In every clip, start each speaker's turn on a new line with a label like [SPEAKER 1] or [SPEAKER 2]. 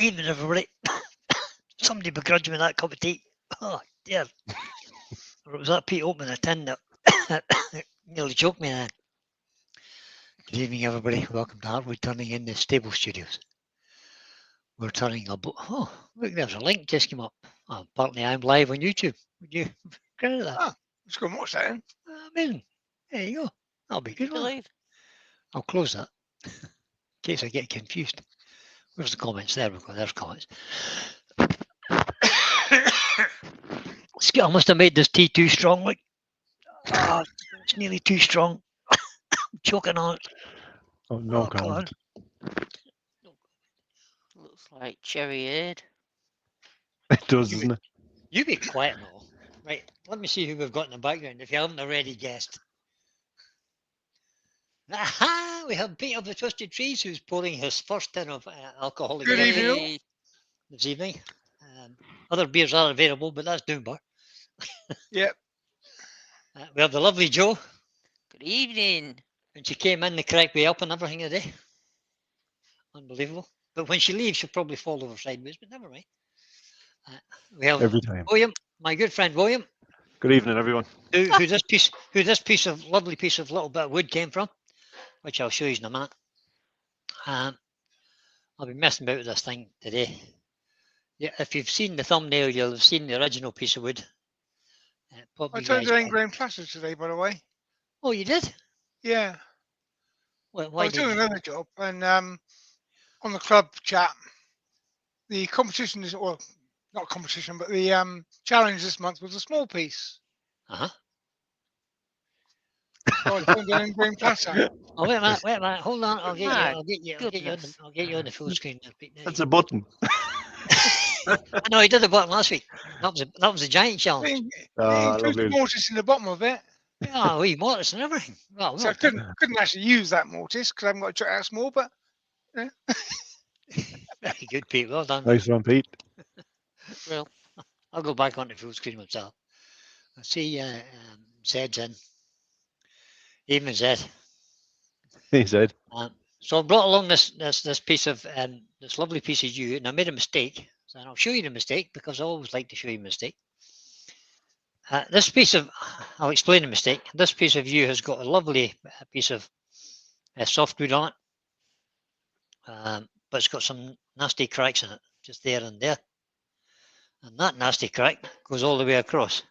[SPEAKER 1] Evening, everybody. Somebody begrudged me that cup of tea. Oh, dear. Or it was that Pete opening a tin that nearly choked me then. Good evening, everybody. Welcome to Hartwood Turning in the Stable Studios. We're turning a... Oh, look, there's a link just came up. Oh, apparently I'm live on YouTube. Would you credit that?
[SPEAKER 2] Oh, let's go and watch that then.
[SPEAKER 1] Amazing. There you go. That'll be good, won't it? I'll close that in case I get confused. Where's the comments? There we go. There's comments. I must have made this tea too strong. Like, it's nearly too strong. I'm choking on it.
[SPEAKER 3] Oh, no
[SPEAKER 1] Oh,
[SPEAKER 3] comment.
[SPEAKER 4] Looks like cherry aid.
[SPEAKER 3] It does, doesn't it?
[SPEAKER 1] You be quiet now. Right, let me see who we've got in the background if you haven't already guessed. Aha! We have Pete of the Twisted Trees who's pouring his first tin of alcoholic
[SPEAKER 2] Good
[SPEAKER 1] beverage
[SPEAKER 2] evening.
[SPEAKER 1] this evening. Other beers are available, but that's Doombar.
[SPEAKER 2] Yep.
[SPEAKER 1] We have the lovely Jo,
[SPEAKER 4] Good evening.
[SPEAKER 1] and she came in the correct way up and everything today. Unbelievable. But when she leaves, she'll probably fall over sideways, but never mind. We have
[SPEAKER 3] Every time.
[SPEAKER 1] William, my good friend William,
[SPEAKER 3] Good evening, everyone.
[SPEAKER 1] who this piece of lovely piece of little bit of wood came from, which I'll show you in a minute. I'll be messing about with this thing today. Yeah, if you've seen the thumbnail, you'll have seen the original piece of wood.
[SPEAKER 2] I turned to ingrain plaster today, by the way.
[SPEAKER 1] Oh, you did?
[SPEAKER 2] Yeah.
[SPEAKER 1] Well,
[SPEAKER 2] I
[SPEAKER 1] why
[SPEAKER 2] was
[SPEAKER 1] did
[SPEAKER 2] doing
[SPEAKER 1] you?
[SPEAKER 2] another job, and on the club chat, the competition is, well, not competition, but the challenge this month was a small piece.
[SPEAKER 1] Uh-huh.
[SPEAKER 2] So I turned to ingrain plaster.
[SPEAKER 1] Oh, wait a minute, hold on, I'll get
[SPEAKER 4] My
[SPEAKER 1] you,
[SPEAKER 4] goodness.
[SPEAKER 1] I'll get you on the full screen.
[SPEAKER 3] That's a button.
[SPEAKER 1] No, he did the button last week. That was a giant challenge.
[SPEAKER 2] It
[SPEAKER 3] Ah,
[SPEAKER 2] includes
[SPEAKER 3] lovely.
[SPEAKER 2] mortise in the bottom of it,
[SPEAKER 1] Yeah, we mortise and everything. Well,
[SPEAKER 2] so I couldn't actually use that mortise because I haven't got a chuck out small, but
[SPEAKER 1] very good, Pete. Well done.
[SPEAKER 3] Nice one, Pete.
[SPEAKER 4] Real.
[SPEAKER 1] I'll go back on the full screen myself. I see Zed's in. Evening, Zed.
[SPEAKER 3] He said.
[SPEAKER 1] So I brought along this piece of this lovely piece of yew, and I made a mistake. So I'll show you the mistake because I always like to show you a mistake. This piece of, I'll explain the mistake. This piece of yew has got a lovely piece of softwood on it, but it's got some nasty cracks in it, just there and there. And that nasty crack goes all the way across.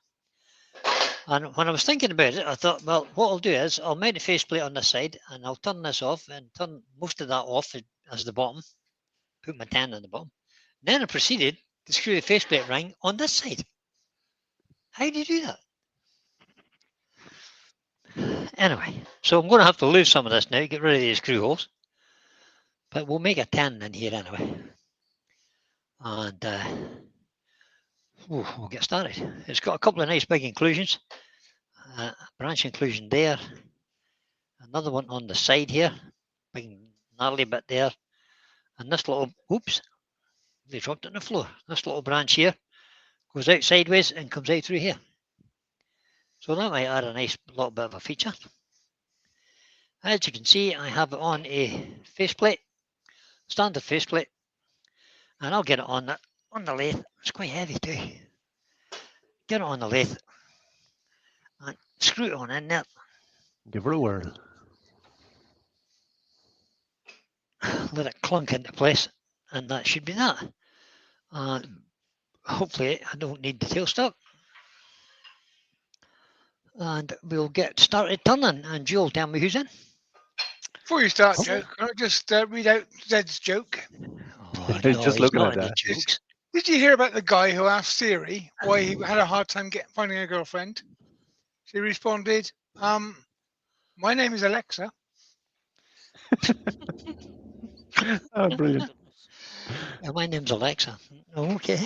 [SPEAKER 1] And when I was thinking about it, I thought, well, what I'll do is I'll make the faceplate on this side and I'll turn this off and turn most of that off as the bottom, put my tan on the bottom. Then I proceeded to screw the faceplate ring on this side. How do you do that? Anyway, so I'm going to have to lose some of this now, get rid of these screw holes. But we'll make a tan in here anyway. And we'll get started. It's got a couple of nice big inclusions. Branch inclusion there. Another one on the side here. Big gnarly bit there. And this little, oops, they dropped it on the floor. This little branch here goes out sideways and comes out through here. So that might add a nice little bit of a feature. As you can see, I have it on a faceplate, standard faceplate, and I'll get it on the lathe. It's quite heavy too. Get it on the lathe and screw it on in there.
[SPEAKER 3] Give her a whirl.
[SPEAKER 1] Let it clunk into place, and that should be that. And hopefully I don't need the tailstock. And we'll get started turning, and Joe will tell me who's in.
[SPEAKER 2] before you start, Joe, can I just read out Zed's joke?
[SPEAKER 1] Oh,
[SPEAKER 3] Just looking at that.
[SPEAKER 1] Jokes.
[SPEAKER 2] Did you hear about the guy who asked Siri why he had a hard time finding a girlfriend? She responded, my name is Alexa.
[SPEAKER 3] Oh, brilliant.
[SPEAKER 1] My name's Alexa. Okay.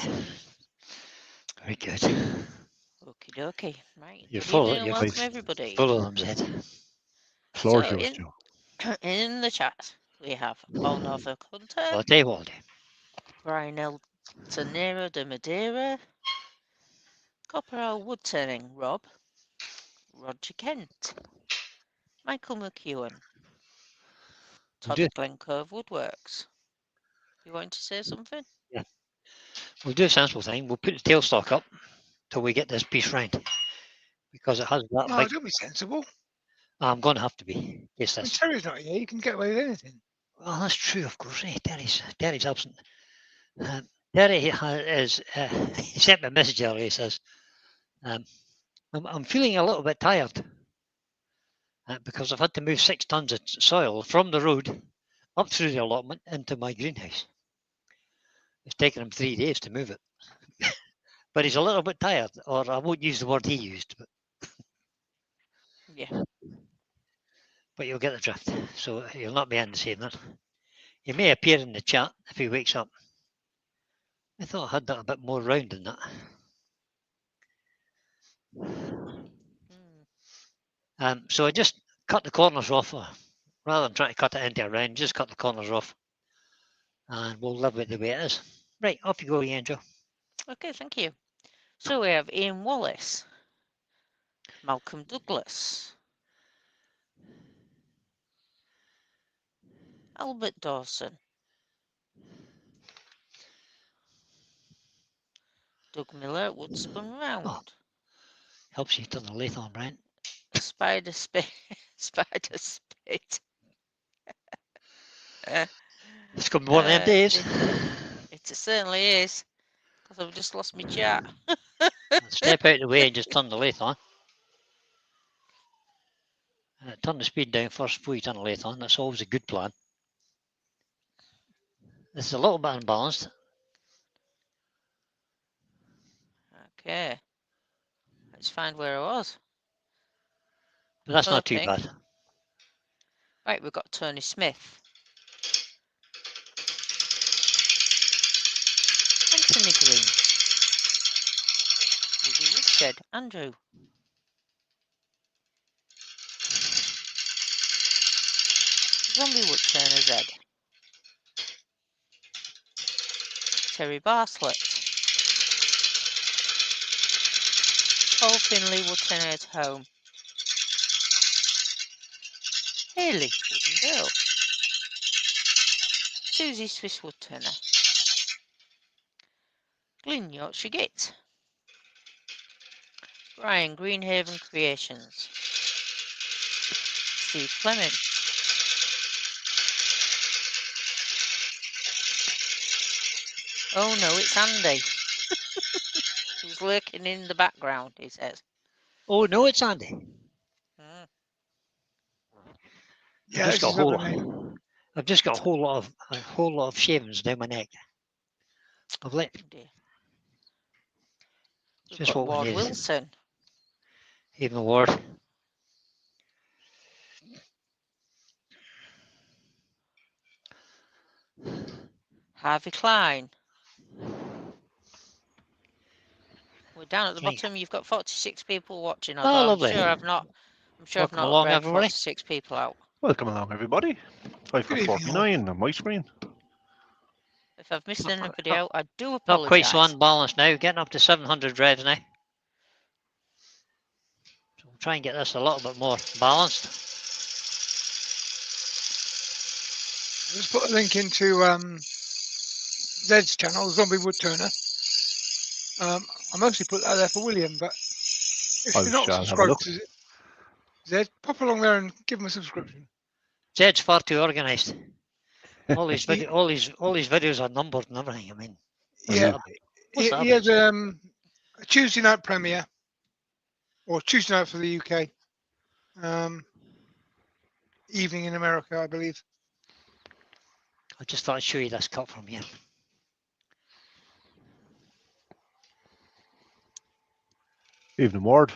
[SPEAKER 1] Very good.
[SPEAKER 4] Okie dokie. Right.
[SPEAKER 1] You're
[SPEAKER 4] Good
[SPEAKER 1] full of
[SPEAKER 4] evening and
[SPEAKER 1] you're
[SPEAKER 4] welcome
[SPEAKER 3] face.
[SPEAKER 4] everybody.
[SPEAKER 1] full of them, Zed.
[SPEAKER 3] Floor's
[SPEAKER 4] So
[SPEAKER 3] yours, Joe.
[SPEAKER 4] in the chat we have Paul Norfolk Hunter,
[SPEAKER 1] I'll tell you what I'll do.
[SPEAKER 4] Brian Altanera de Madeira, Copperell Woodturning Rob, Roger Kent, Michael McEwen, Todd
[SPEAKER 1] do.
[SPEAKER 4] Glencove Woodworks. You wanting to say something?
[SPEAKER 1] We'll do a sensible thing. We'll put the tailstock up till we get this piece round, because it has that
[SPEAKER 2] No,
[SPEAKER 1] big.
[SPEAKER 2] don't be sensible.
[SPEAKER 1] I'm going to have to be. Yes,
[SPEAKER 2] When
[SPEAKER 1] this.
[SPEAKER 2] Terry's not here, you can get away with anything.
[SPEAKER 1] Well, that's true, of course. Terry's absent. Terry is. He sent me a message earlier. He says, I'm feeling a little bit tired because I've had to move 6 tons of soil from the road up through the allotment into my greenhouse. It's taken him 3 days to move it. But he's a little bit tired, or I won't use the word he used,
[SPEAKER 4] Yeah.
[SPEAKER 1] but you'll get the drift. So he'll not be in this evening. He may appear in the chat if he wakes up. I thought I had that a bit more round than that. So I just cut the corners off, rather than trying to cut it into a round, just cut the corners off, and we'll live with the way it is. Right, off you go, Andrew.
[SPEAKER 4] Okay, thank you. So we have Ian Wallace, Malcolm Douglas, Albert Dawson, Doug Miller, Woodspun Round,
[SPEAKER 1] Oh. Helps you turn the lathe on, Brian.
[SPEAKER 4] Spider Spit, Spider Spit.
[SPEAKER 1] It's going to be one of them days.
[SPEAKER 4] It certainly is, because I've just lost my chat.
[SPEAKER 1] Step out of the way and just turn the lathe on. Turn the speed down first before you turn the lathe on. That's always a good plan. This is a little bit unbalanced.
[SPEAKER 4] Okay. Let's find where I was.
[SPEAKER 1] But that's not too
[SPEAKER 4] Okay.
[SPEAKER 1] bad.
[SPEAKER 4] Right, we've got Tony Smith. Anthony Green. Ruby Woodshed. Andrew. Zombie Woodturner Z. Terry Bartlett. Paul Finley Woodturner at home. Haley Wooden Girl. Susie Swiss Woodturner. Glyn Yorkshire Git. Brian Greenhaven Creations. Steve Fleming. Oh no, it's Andy. He's lurking in the background, he says.
[SPEAKER 1] Oh, no, it's Andy.
[SPEAKER 2] Yeah,
[SPEAKER 1] I've
[SPEAKER 2] this
[SPEAKER 1] just
[SPEAKER 2] is
[SPEAKER 1] got
[SPEAKER 2] another name.
[SPEAKER 1] I've just got a whole lot of shavings down my neck. I've let
[SPEAKER 4] Dear. We've
[SPEAKER 1] just
[SPEAKER 4] got
[SPEAKER 1] what we
[SPEAKER 4] Ward
[SPEAKER 1] need.
[SPEAKER 4] Wilson.
[SPEAKER 1] Even Ward.
[SPEAKER 4] Harvey Klein. We're down at the
[SPEAKER 1] Right.
[SPEAKER 4] bottom. You've got 46 people watching.
[SPEAKER 1] Oh,
[SPEAKER 4] Although
[SPEAKER 1] lovely.
[SPEAKER 4] I'm sure
[SPEAKER 1] Welcome
[SPEAKER 4] I've not
[SPEAKER 1] along,
[SPEAKER 4] read
[SPEAKER 1] everybody.
[SPEAKER 4] 46 people out.
[SPEAKER 3] Welcome along, everybody. 5 for
[SPEAKER 2] Good evening,
[SPEAKER 3] 49 on my screen.
[SPEAKER 4] If I've missed
[SPEAKER 1] Not-
[SPEAKER 4] anybody
[SPEAKER 1] not-
[SPEAKER 4] out, I do
[SPEAKER 1] Not
[SPEAKER 4] apologise.
[SPEAKER 1] quite so unbalanced now. Getting up to 700 reds now. So we'll try and get this a little bit more balanced.
[SPEAKER 2] Just put a link into Zed's channel, Zombie Woodturner. I mostly put that there for William, but if
[SPEAKER 3] I
[SPEAKER 2] you're not
[SPEAKER 3] shall have a
[SPEAKER 2] subscribed
[SPEAKER 3] look.
[SPEAKER 2] to Zed, pop along there and give him a subscription.
[SPEAKER 1] Zed's far too organised. All these
[SPEAKER 2] He-
[SPEAKER 1] videos are numbered and everything. I mean, what's
[SPEAKER 2] Yeah,
[SPEAKER 1] that about? What's that
[SPEAKER 2] he
[SPEAKER 1] about,
[SPEAKER 2] has
[SPEAKER 1] Zed?
[SPEAKER 2] a Tuesday night premiere, or Tuesday night for the UK, evening in America, I believe.
[SPEAKER 1] I just thought I'd show you this cut from here.
[SPEAKER 3] Evening, Ward.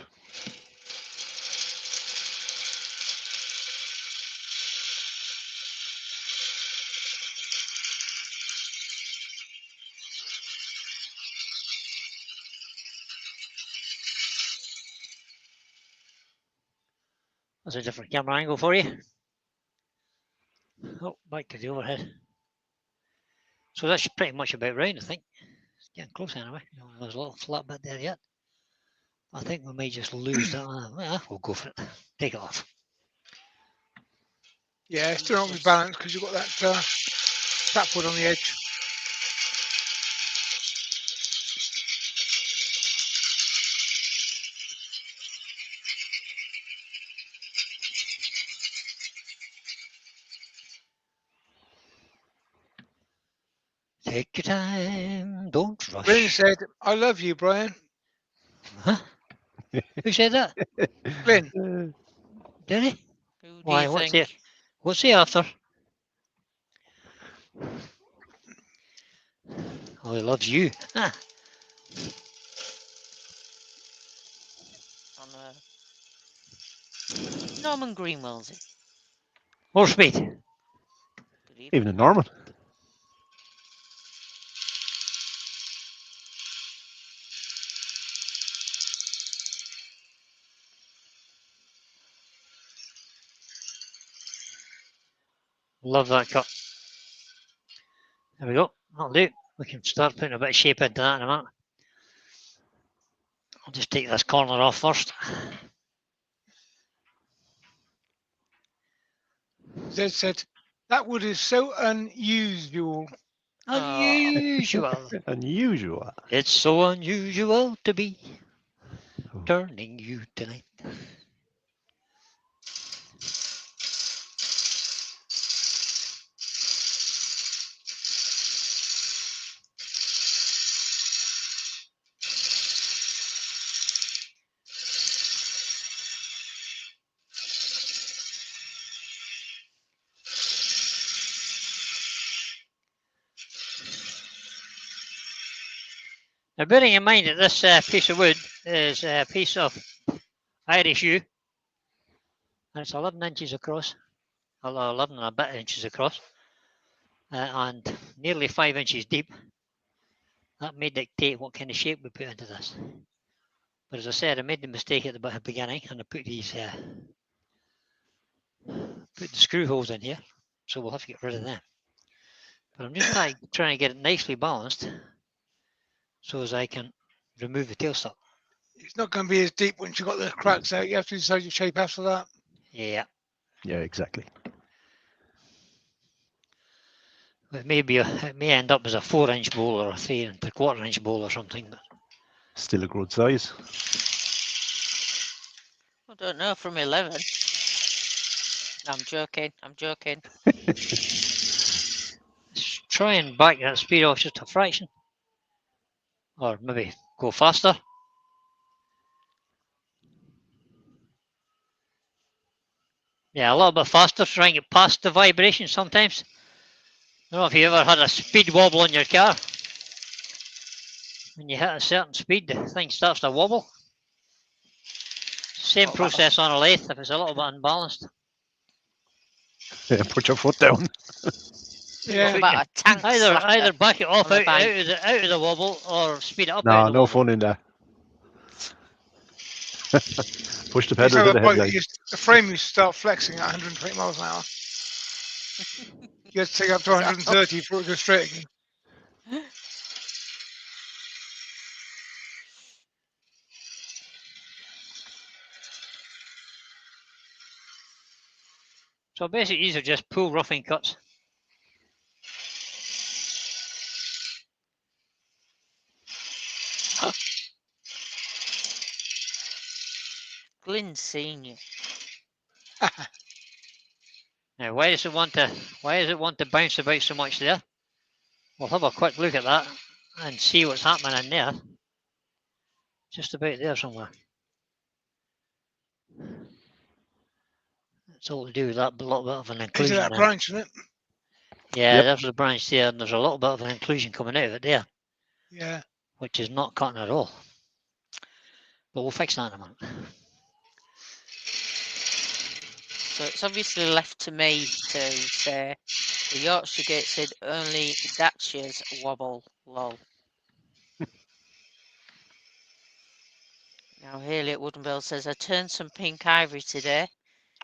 [SPEAKER 1] That's a different camera angle for you. Oh, back to the overhead. So that's pretty much about round, I think. It's getting close anyway. There's a little flat bit there yet. I think we may just lose that. Well, we'll go for it. Take it off.
[SPEAKER 2] Yeah, it's still not with balance because you've got that sapwood on the edge.
[SPEAKER 1] Take your time, don't
[SPEAKER 2] Glenn
[SPEAKER 1] rush.
[SPEAKER 2] said, "I love you, Brian."
[SPEAKER 1] Huh? Who said that?
[SPEAKER 2] Glenn,
[SPEAKER 1] Did he?
[SPEAKER 4] Who do
[SPEAKER 1] Why,
[SPEAKER 4] you
[SPEAKER 1] what's
[SPEAKER 4] think?
[SPEAKER 1] he? What's he after? Oh, he loves you. Ah,
[SPEAKER 4] On Norman Greenwell's.
[SPEAKER 1] more speed.
[SPEAKER 4] Good evening.
[SPEAKER 3] Evening, Norman.
[SPEAKER 1] Love that cut. There we go. That'll do. We can start putting a bit of shape into that in a minute. I'll just take this corner off first.
[SPEAKER 2] Zed said, "That wood is so unusual."
[SPEAKER 1] Unusual.
[SPEAKER 3] Unusual.
[SPEAKER 1] It's so unusual to be
[SPEAKER 3] Oh.
[SPEAKER 1] turning you tonight. Now, bearing in mind that this piece of wood is a piece of Irish yew, and it's 11 inches across, 11 and a bit inches across, and nearly 5 inches deep, that may dictate what kind of shape we put into this. But as I said, I made the mistake at the beginning, and I put these put the screw holes in here, so we'll have to get rid of them. But I'm just trying to get it nicely balanced, so as I can remove the tailstock.
[SPEAKER 2] It's not going to be as deep once you've got the cracks out. You have to decide your shape after that.
[SPEAKER 1] Yeah,
[SPEAKER 3] Yeah, exactly.
[SPEAKER 1] it may end up as a 4-inch bowl or a 3 3/4 inch bowl or something. But
[SPEAKER 3] Still a good size.
[SPEAKER 4] I don't know, from 11. No, I'm joking. I'm joking.
[SPEAKER 1] let's try and back that speed off just a fraction, or maybe go faster. Yeah, a little bit faster, trying to get past the vibration sometimes. I don't know if you ever had a speed wobble in your car. When you hit a certain speed, the thing starts to wobble. Same process on a lathe if it's a little bit unbalanced.
[SPEAKER 3] Yeah, put your foot down.
[SPEAKER 2] Yeah.
[SPEAKER 4] What about a tank
[SPEAKER 1] Either
[SPEAKER 4] slasher
[SPEAKER 1] back it off
[SPEAKER 4] on a
[SPEAKER 1] out
[SPEAKER 4] bike?
[SPEAKER 1] of the wobble or speed it up out
[SPEAKER 3] No,
[SPEAKER 1] of the
[SPEAKER 3] no
[SPEAKER 1] wobble.
[SPEAKER 3] fun in that. Push the
[SPEAKER 2] You used to
[SPEAKER 3] pedal
[SPEAKER 2] have
[SPEAKER 3] to
[SPEAKER 2] a
[SPEAKER 3] the
[SPEAKER 2] bike that
[SPEAKER 3] headlight.
[SPEAKER 2] the frame used to start flexing at 120 miles an hour. You had to take up to
[SPEAKER 4] Is that
[SPEAKER 2] 130 for it to go straight again.
[SPEAKER 1] So basically, these are just pull roughing cuts.
[SPEAKER 4] Glynn Senior.
[SPEAKER 1] Now, why does it want to bounce about so much there? We'll have a quick look at that and see what's happening in there. Just about there somewhere. It's all to do with that little bit of an
[SPEAKER 2] Into
[SPEAKER 1] inclusion.
[SPEAKER 2] that branch, isn't it?
[SPEAKER 1] Yeah,
[SPEAKER 3] Yep.
[SPEAKER 1] there's the branch there, and there's a little bit of an inclusion coming out of it there,
[SPEAKER 2] Yeah.
[SPEAKER 1] which is not cutting at all. But we'll fix that in a minute.
[SPEAKER 4] So it's obviously left to me to say the Yorkshire Gate said only Dacia's wobble, lol. Now Haley at Woodenville says, I turned some pink ivory today.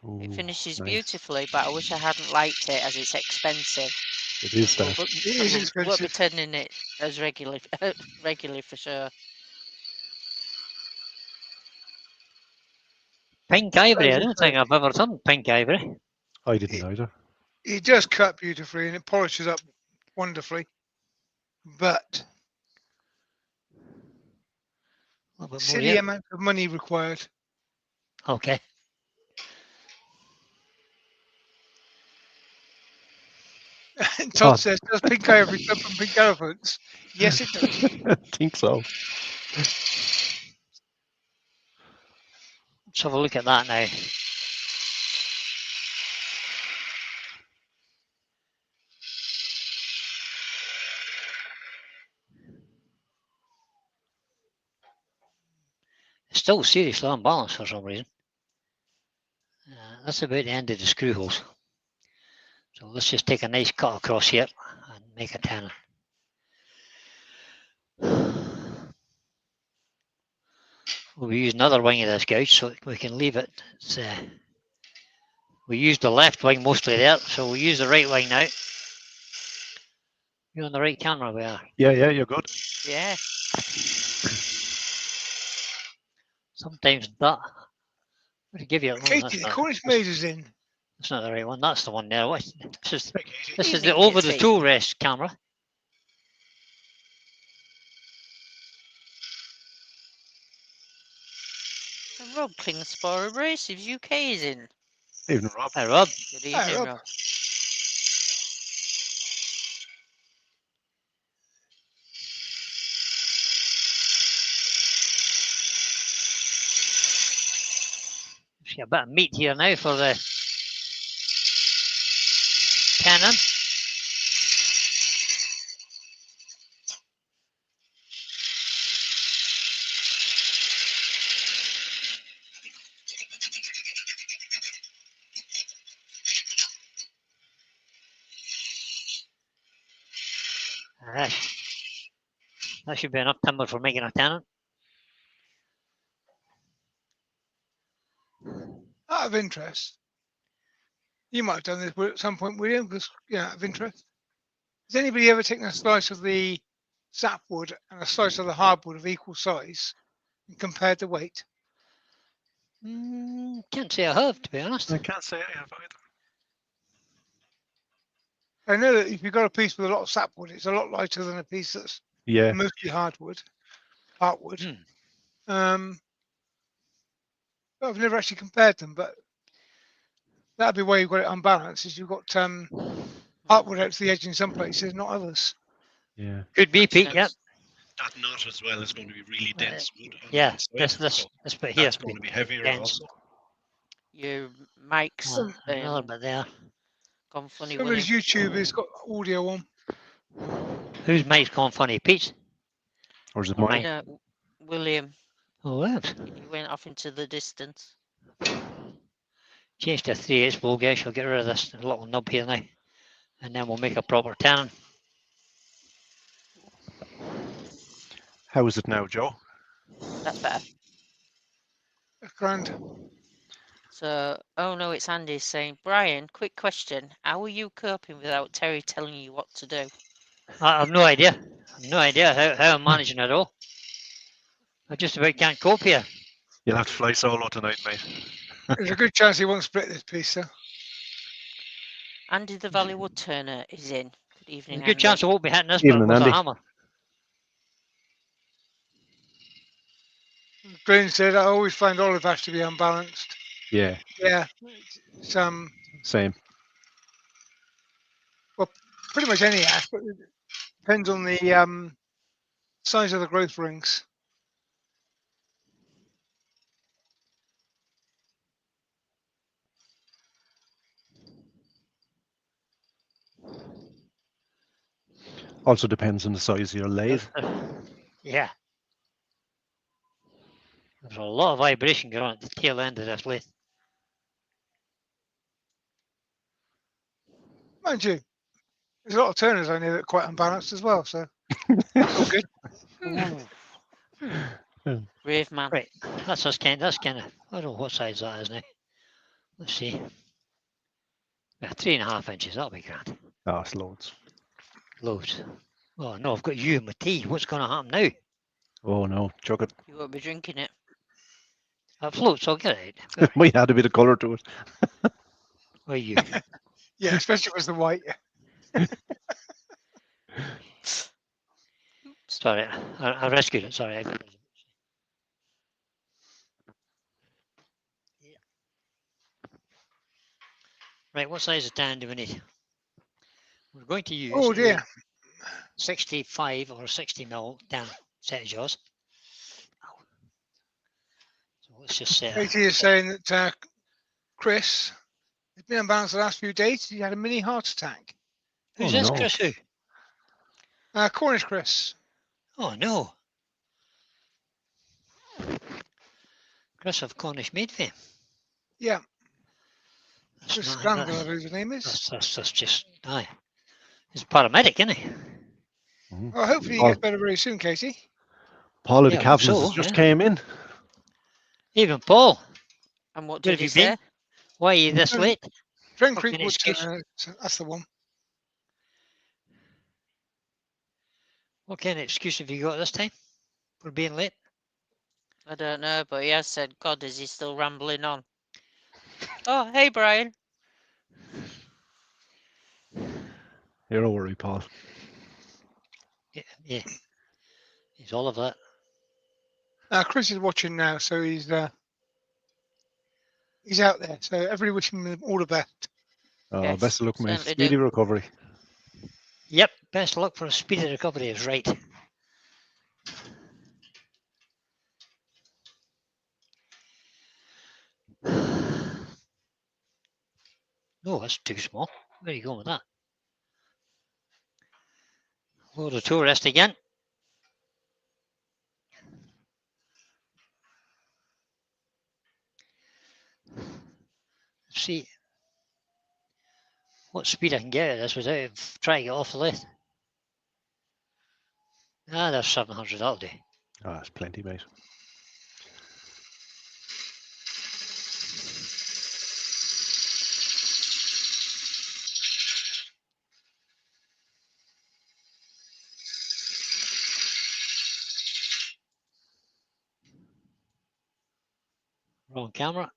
[SPEAKER 3] Ooh,
[SPEAKER 4] It finishes
[SPEAKER 3] nice.
[SPEAKER 4] beautifully, but I wish I hadn't liked it as it's expensive.
[SPEAKER 3] It is that.
[SPEAKER 4] Won't
[SPEAKER 2] It is expensive.
[SPEAKER 4] Won't be turning it as regularly for sure.
[SPEAKER 1] Pink ivory, I
[SPEAKER 2] As I
[SPEAKER 1] don't
[SPEAKER 2] say,
[SPEAKER 1] think I've ever done pink ivory.
[SPEAKER 3] I didn't either.
[SPEAKER 2] it does cut beautifully and it polishes up wonderfully, but
[SPEAKER 1] A little bit more
[SPEAKER 2] silly
[SPEAKER 1] yet.
[SPEAKER 2] amount of money required.
[SPEAKER 1] Okay.
[SPEAKER 2] Todd
[SPEAKER 3] Oh.
[SPEAKER 2] says, does pink ivory come from pink elephants? Yes, it does.
[SPEAKER 3] I think so.
[SPEAKER 1] Let's have a look at that now. It's still seriously unbalanced for some reason. That's about the end of the screw holes. So let's just take a nice cut across here and make a tenon. We'll use another wing of this gouge so we can leave it. We used the left wing mostly there, so we'll use the right wing now. You're on the right camera, we are.
[SPEAKER 3] Yeah, you're good.
[SPEAKER 4] Yeah.
[SPEAKER 1] Sometimes that would give you. Oh,
[SPEAKER 2] Katie, the Cornish maid is in.
[SPEAKER 1] That's not the right one. That's the one there. This is
[SPEAKER 4] Evening,
[SPEAKER 1] the over the
[SPEAKER 4] Kitty.
[SPEAKER 1] tool rest camera.
[SPEAKER 4] And Rob Klingspor Abrasives UK is in.
[SPEAKER 3] Evening, Rob.
[SPEAKER 1] Hi, Rob.
[SPEAKER 4] Good evening,
[SPEAKER 2] Rob.
[SPEAKER 4] Rob.
[SPEAKER 1] Just get a bit of meat here now for the tenon. That should be enough timber for making a tenon.
[SPEAKER 2] Out of interest, you might have done this at some point, William, because, out of interest. Has anybody ever taken a slice of the sapwood and a slice of the hardwood of equal size and compared the weight?
[SPEAKER 1] Can't say I have, to be honest.
[SPEAKER 3] I can't say I have either.
[SPEAKER 2] I know that if you've got a piece with a lot of sapwood, it's a lot lighter than a piece that's
[SPEAKER 3] Yeah.
[SPEAKER 2] mostly heartwood. But I've never actually compared them, but that'd be where you've got it unbalanced, is you've got heartwood out to the edge in some places, not others.
[SPEAKER 3] Yeah.
[SPEAKER 1] Could be,
[SPEAKER 4] Makes
[SPEAKER 1] Pete, yep.
[SPEAKER 4] sense.
[SPEAKER 5] That knot as well is going to be really dense wood. On
[SPEAKER 1] Yeah,
[SPEAKER 5] the inside,
[SPEAKER 1] this
[SPEAKER 5] so
[SPEAKER 1] bit here.
[SPEAKER 5] that's going to be heavier
[SPEAKER 1] dense.
[SPEAKER 5] also.
[SPEAKER 4] Your mic's
[SPEAKER 1] Another bit there.
[SPEAKER 4] gone funny,
[SPEAKER 2] Somebody's
[SPEAKER 4] William.
[SPEAKER 2] YouTube has got audio on.
[SPEAKER 1] Whose mic's gone funny? Pete's?
[SPEAKER 3] Or is it
[SPEAKER 1] Or
[SPEAKER 3] mine?
[SPEAKER 1] mine?
[SPEAKER 4] No, William.
[SPEAKER 1] Oh, wow.
[SPEAKER 4] He went off into the distance.
[SPEAKER 1] Change to 3/8 bowl gauge. I'll get rid of this little nub here now. And then we'll make a proper tenon.
[SPEAKER 3] How is it now, Joe?
[SPEAKER 4] That's better.
[SPEAKER 2] That's grand.
[SPEAKER 4] So, oh no, it's Andy saying, Brian, quick question. How are you coping without Terry telling you what to do?
[SPEAKER 1] I have no idea. I've no idea how I'm managing it all. I just about can't cope here.
[SPEAKER 3] You'll have to fly solo tonight, mate.
[SPEAKER 2] There's a good chance he won't split this piece, though.
[SPEAKER 4] Andy the Valley Wood Turner is in. Good
[SPEAKER 1] There's
[SPEAKER 4] evening,
[SPEAKER 1] a good
[SPEAKER 4] Andy.
[SPEAKER 1] chance I won't be hitting this
[SPEAKER 3] Evening,
[SPEAKER 1] with a
[SPEAKER 3] Andy.
[SPEAKER 1] hammer.
[SPEAKER 2] Glenn said, I always find olive ash to be unbalanced.
[SPEAKER 3] Yeah.
[SPEAKER 2] Yeah, it's
[SPEAKER 3] Same.
[SPEAKER 2] pretty much any ash, but it depends on the size of the growth rings.
[SPEAKER 3] Also depends on the size of your lathe.
[SPEAKER 1] Yeah. There's a lot of vibration going on at the tail end of this lathe.
[SPEAKER 2] Mind you, there's a lot of turners I know that are quite unbalanced as well, so that's all good.
[SPEAKER 4] Brave man.
[SPEAKER 1] Right, that's kind of, I don't know what size that is now. Let's see. Yeah, 3.5 inches, that'll be grand.
[SPEAKER 3] Oh, it's loads.
[SPEAKER 1] Loads. Oh no, I've got you in my tea. What's going to happen now?
[SPEAKER 3] Oh no, chuck it.
[SPEAKER 4] You won't be drinking it.
[SPEAKER 1] It floats, I'll get it out.
[SPEAKER 3] Might add a bit of colour to it.
[SPEAKER 1] Where are you?
[SPEAKER 2] Yeah, especially if it's the white.
[SPEAKER 1] Sorry, I rescued it. Sorry. Right, what size of tan do we need? We're going to use
[SPEAKER 2] Oh dear.
[SPEAKER 1] 65 or 60 mil down set of jaws. So let's just set.
[SPEAKER 2] Katie is saying that Chris has been unbalanced the last few days. He had a mini heart attack.
[SPEAKER 1] Who's
[SPEAKER 3] Oh,
[SPEAKER 1] this,
[SPEAKER 3] no.
[SPEAKER 1] Chris? Who?
[SPEAKER 2] Cornish Chris.
[SPEAKER 1] Oh no. Chris of Cornish Maid fame.
[SPEAKER 2] Yeah,
[SPEAKER 1] That's
[SPEAKER 2] Chris
[SPEAKER 1] not-
[SPEAKER 2] Scramble, I
[SPEAKER 1] that-
[SPEAKER 2] believe his name is.
[SPEAKER 1] that's just aye. He's a paramedic, isn't he?
[SPEAKER 3] Mhm.
[SPEAKER 2] Well, hopefully he
[SPEAKER 3] Paul,
[SPEAKER 2] gets better very soon, Katie.
[SPEAKER 3] Paul of
[SPEAKER 1] Yeah,
[SPEAKER 3] the
[SPEAKER 1] I hope
[SPEAKER 3] Captains
[SPEAKER 1] so,
[SPEAKER 3] has just
[SPEAKER 1] yeah.
[SPEAKER 3] came in.
[SPEAKER 1] Even Paul,
[SPEAKER 4] And what
[SPEAKER 1] where
[SPEAKER 4] did
[SPEAKER 1] have
[SPEAKER 4] he
[SPEAKER 1] you been?
[SPEAKER 4] say?
[SPEAKER 1] Why are you this
[SPEAKER 2] Um,
[SPEAKER 1] late?
[SPEAKER 2] Trent
[SPEAKER 1] Fucking
[SPEAKER 2] Creek Wood,
[SPEAKER 1] excuse.
[SPEAKER 2] that's the one.
[SPEAKER 1] What kind of excuse have you got this time for being late?
[SPEAKER 4] I don't know, but he has said, God, is he still rambling on? Oh, hey, Brian.
[SPEAKER 3] You're no worry, Paul.
[SPEAKER 1] Yeah. He's all of that.
[SPEAKER 2] Chris is watching now, so he's out there. So everybody wishing him all the best.
[SPEAKER 4] Yes,
[SPEAKER 3] Best of luck, mate.
[SPEAKER 4] certainly
[SPEAKER 3] Speedy
[SPEAKER 4] do.
[SPEAKER 3] recovery.
[SPEAKER 1] Yep. Best of luck for a speedy recovery is right. No, that's too small. Where are you going with that? Load the tourist again. Let's see what speed I can get at this without trying to get off the list. Ah, there's 700. That'll do.
[SPEAKER 3] Ah, that's plenty, mate.
[SPEAKER 1] Wrong camera.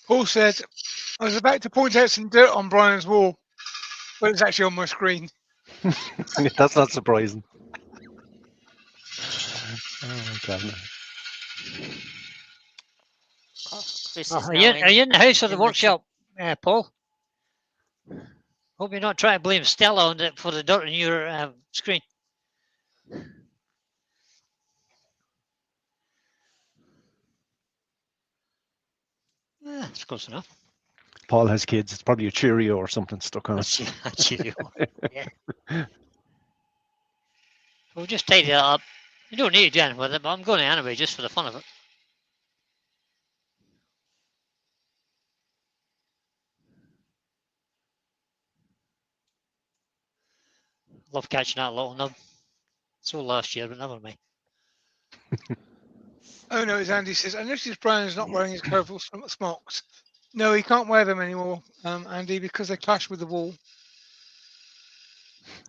[SPEAKER 2] Paul said, I was about to point out some dirt on Brian's wall, but it's actually on my screen.
[SPEAKER 3] That's not surprising. Oh, God.
[SPEAKER 4] Oh, Chris
[SPEAKER 1] Oh,
[SPEAKER 4] is
[SPEAKER 1] are
[SPEAKER 4] now
[SPEAKER 1] you in the house or the
[SPEAKER 4] in the
[SPEAKER 1] workshop, Paul? Hope you're not trying to blame Stella on it for the dirt on your screen. That's close enough.
[SPEAKER 3] Paul has kids. It's probably a Cheerio or something stuck on it.
[SPEAKER 1] That's you. Yeah. We'll just tidy that up. You don't need to do anything with it, but I'm going to anyway, just for the fun of it. Love catching that little nub. So last year, but never mind.
[SPEAKER 2] Oh no, it's Andy says, I noticed Brian's not wearing his colourful smocks. No, he can't wear them anymore, Andy, because they clash with the wall.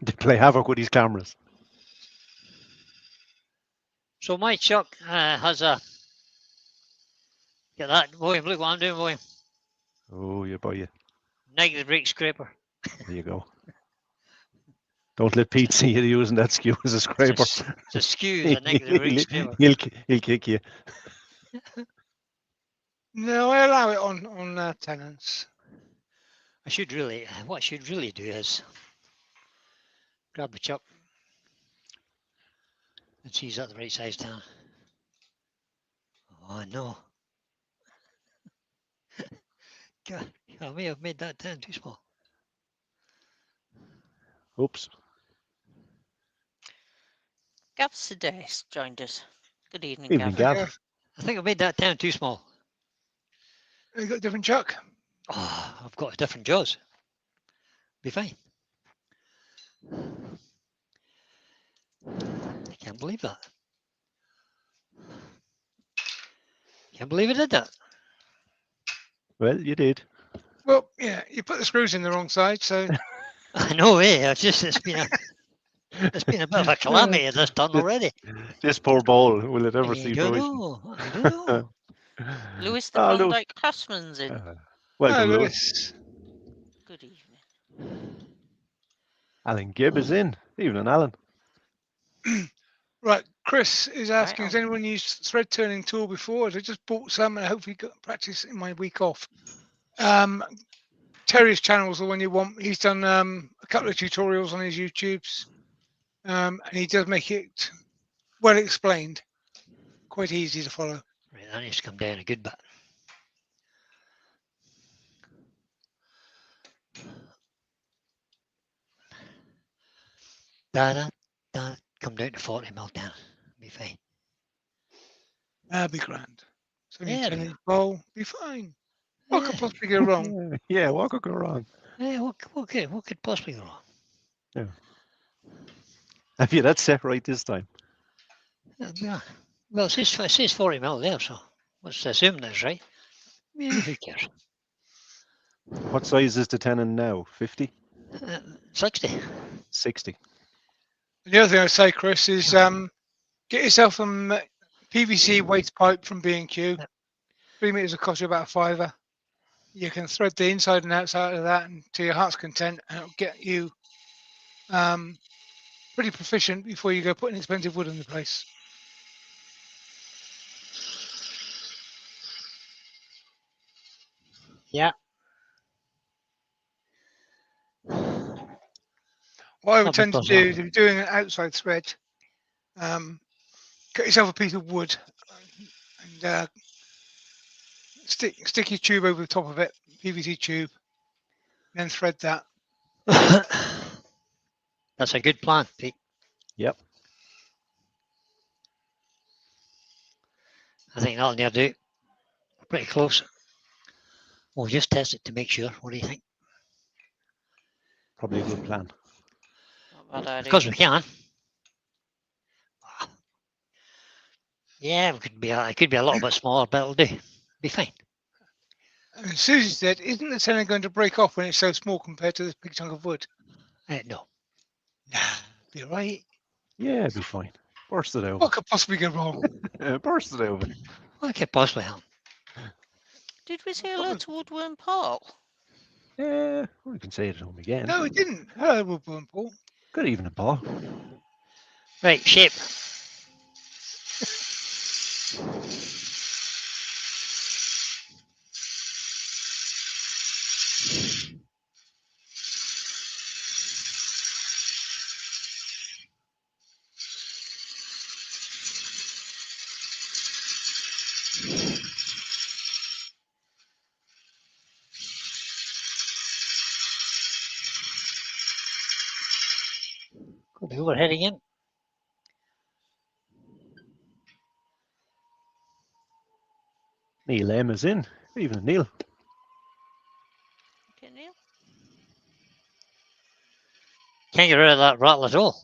[SPEAKER 3] They play havoc with these cameras.
[SPEAKER 1] So my Chuck has a. Get that, William. Look what I'm doing, William.
[SPEAKER 3] Oh, you boy, you.
[SPEAKER 1] Negative rake scraper.
[SPEAKER 3] There you go. Don't let Pete see you using that skew as a scraper.
[SPEAKER 1] It's a skew, the negative rake scraper.
[SPEAKER 3] He'll kick you.
[SPEAKER 2] No, I allow it on tenants.
[SPEAKER 1] What I should really do is grab the Chuck and see he's at the right size down. Oh no. God, I may have made that down too small.
[SPEAKER 3] Oops.
[SPEAKER 4] Gav Sedace joined us. Good evening,
[SPEAKER 3] Evening,
[SPEAKER 4] Gav.
[SPEAKER 3] Gav.
[SPEAKER 1] I think I made that down too small.
[SPEAKER 2] You got a different chuck?
[SPEAKER 1] Oh, I've got a different jaws. Be fine. I can't believe that. Can't believe I did that.
[SPEAKER 3] Well, you did.
[SPEAKER 2] Well, yeah, you put the screws in the wrong side, so
[SPEAKER 1] I know, eh? It's been a bit of a calamity this done already.
[SPEAKER 3] This poor bowl, will it ever
[SPEAKER 1] I
[SPEAKER 3] see
[SPEAKER 1] don't
[SPEAKER 3] fruition?
[SPEAKER 1] know. I don't know.
[SPEAKER 4] Lewis the
[SPEAKER 3] Ah, Lewis.
[SPEAKER 4] Klondike Craftsman's in.
[SPEAKER 3] Welcome,
[SPEAKER 2] oh,
[SPEAKER 3] Lewis.
[SPEAKER 2] Lewis.
[SPEAKER 4] Good evening.
[SPEAKER 3] Alan Gibb is in. Evening, Alan.
[SPEAKER 2] Right, Chris is asking, has
[SPEAKER 4] Right.
[SPEAKER 2] anyone used thread turning tool before? I just bought some and I hopefully got practice in my week off. Terry's channel is the one you want. He's done a couple of tutorials on his YouTubes, and he does make it well explained, quite easy to follow.
[SPEAKER 1] Right, that needs to come down a good bit. Da, come down to 40 mil down. Be fine.
[SPEAKER 2] That'd be grand. It's only a
[SPEAKER 1] There we
[SPEAKER 2] 10-inch bowl, be fine. What could
[SPEAKER 1] Yeah.
[SPEAKER 2] possibly go wrong?
[SPEAKER 3] Yeah, what could go wrong?
[SPEAKER 1] Yeah, what could possibly go wrong?
[SPEAKER 3] Have you that set right this time?
[SPEAKER 1] Yeah. Well, it says 40 mil there, so let's assume that's right. Yeah, who cares?
[SPEAKER 3] What size is the tenon now? 50?
[SPEAKER 1] 60.
[SPEAKER 3] 60?
[SPEAKER 2] And the other thing I'd say, Chris, is get yourself some PVC waste pipe from B&Q.
[SPEAKER 1] Yep.
[SPEAKER 2] 3 meters will cost you about £5. You can thread the inside and outside of that and to your heart's content, and it'll get you pretty proficient before you go putting expensive wood in the place.
[SPEAKER 1] Yeah.
[SPEAKER 2] What I would
[SPEAKER 1] Not
[SPEAKER 2] tend to
[SPEAKER 1] because
[SPEAKER 2] do is, if you're doing an outside thread, get yourself a piece of wood and stick your tube over the top of it, PVC tube, and then thread that.
[SPEAKER 1] That's a good plan, Pete.
[SPEAKER 3] Yep.
[SPEAKER 1] I think that'll near do. Pretty close. We'll just test it to make sure. What do you think?
[SPEAKER 3] Probably a good plan.
[SPEAKER 4] Not bad idea.
[SPEAKER 1] Because we can. Yeah, it could be a little bit smaller, but it'll do. Be fine.
[SPEAKER 2] And Susie said, isn't the tenon going to break off when it's so small compared to this big chunk of wood?
[SPEAKER 1] No.
[SPEAKER 2] Nah, be right.
[SPEAKER 3] Yeah, it'd be fine. Burst it over.
[SPEAKER 2] What could possibly go wrong?
[SPEAKER 3] Burst it over.
[SPEAKER 1] What could possibly happen?
[SPEAKER 4] Did we say hello to Woodworm Paul?
[SPEAKER 3] Yeah, we can say it at home again.
[SPEAKER 2] No, it didn't. Hello, Woodburn Paul.
[SPEAKER 3] Good evening, Paul.
[SPEAKER 1] Right, shape. Could be overhead again.
[SPEAKER 3] Neil M is in. Good evening, Neil.
[SPEAKER 4] Okay, Neil.
[SPEAKER 1] Can't get rid of that rattle at all.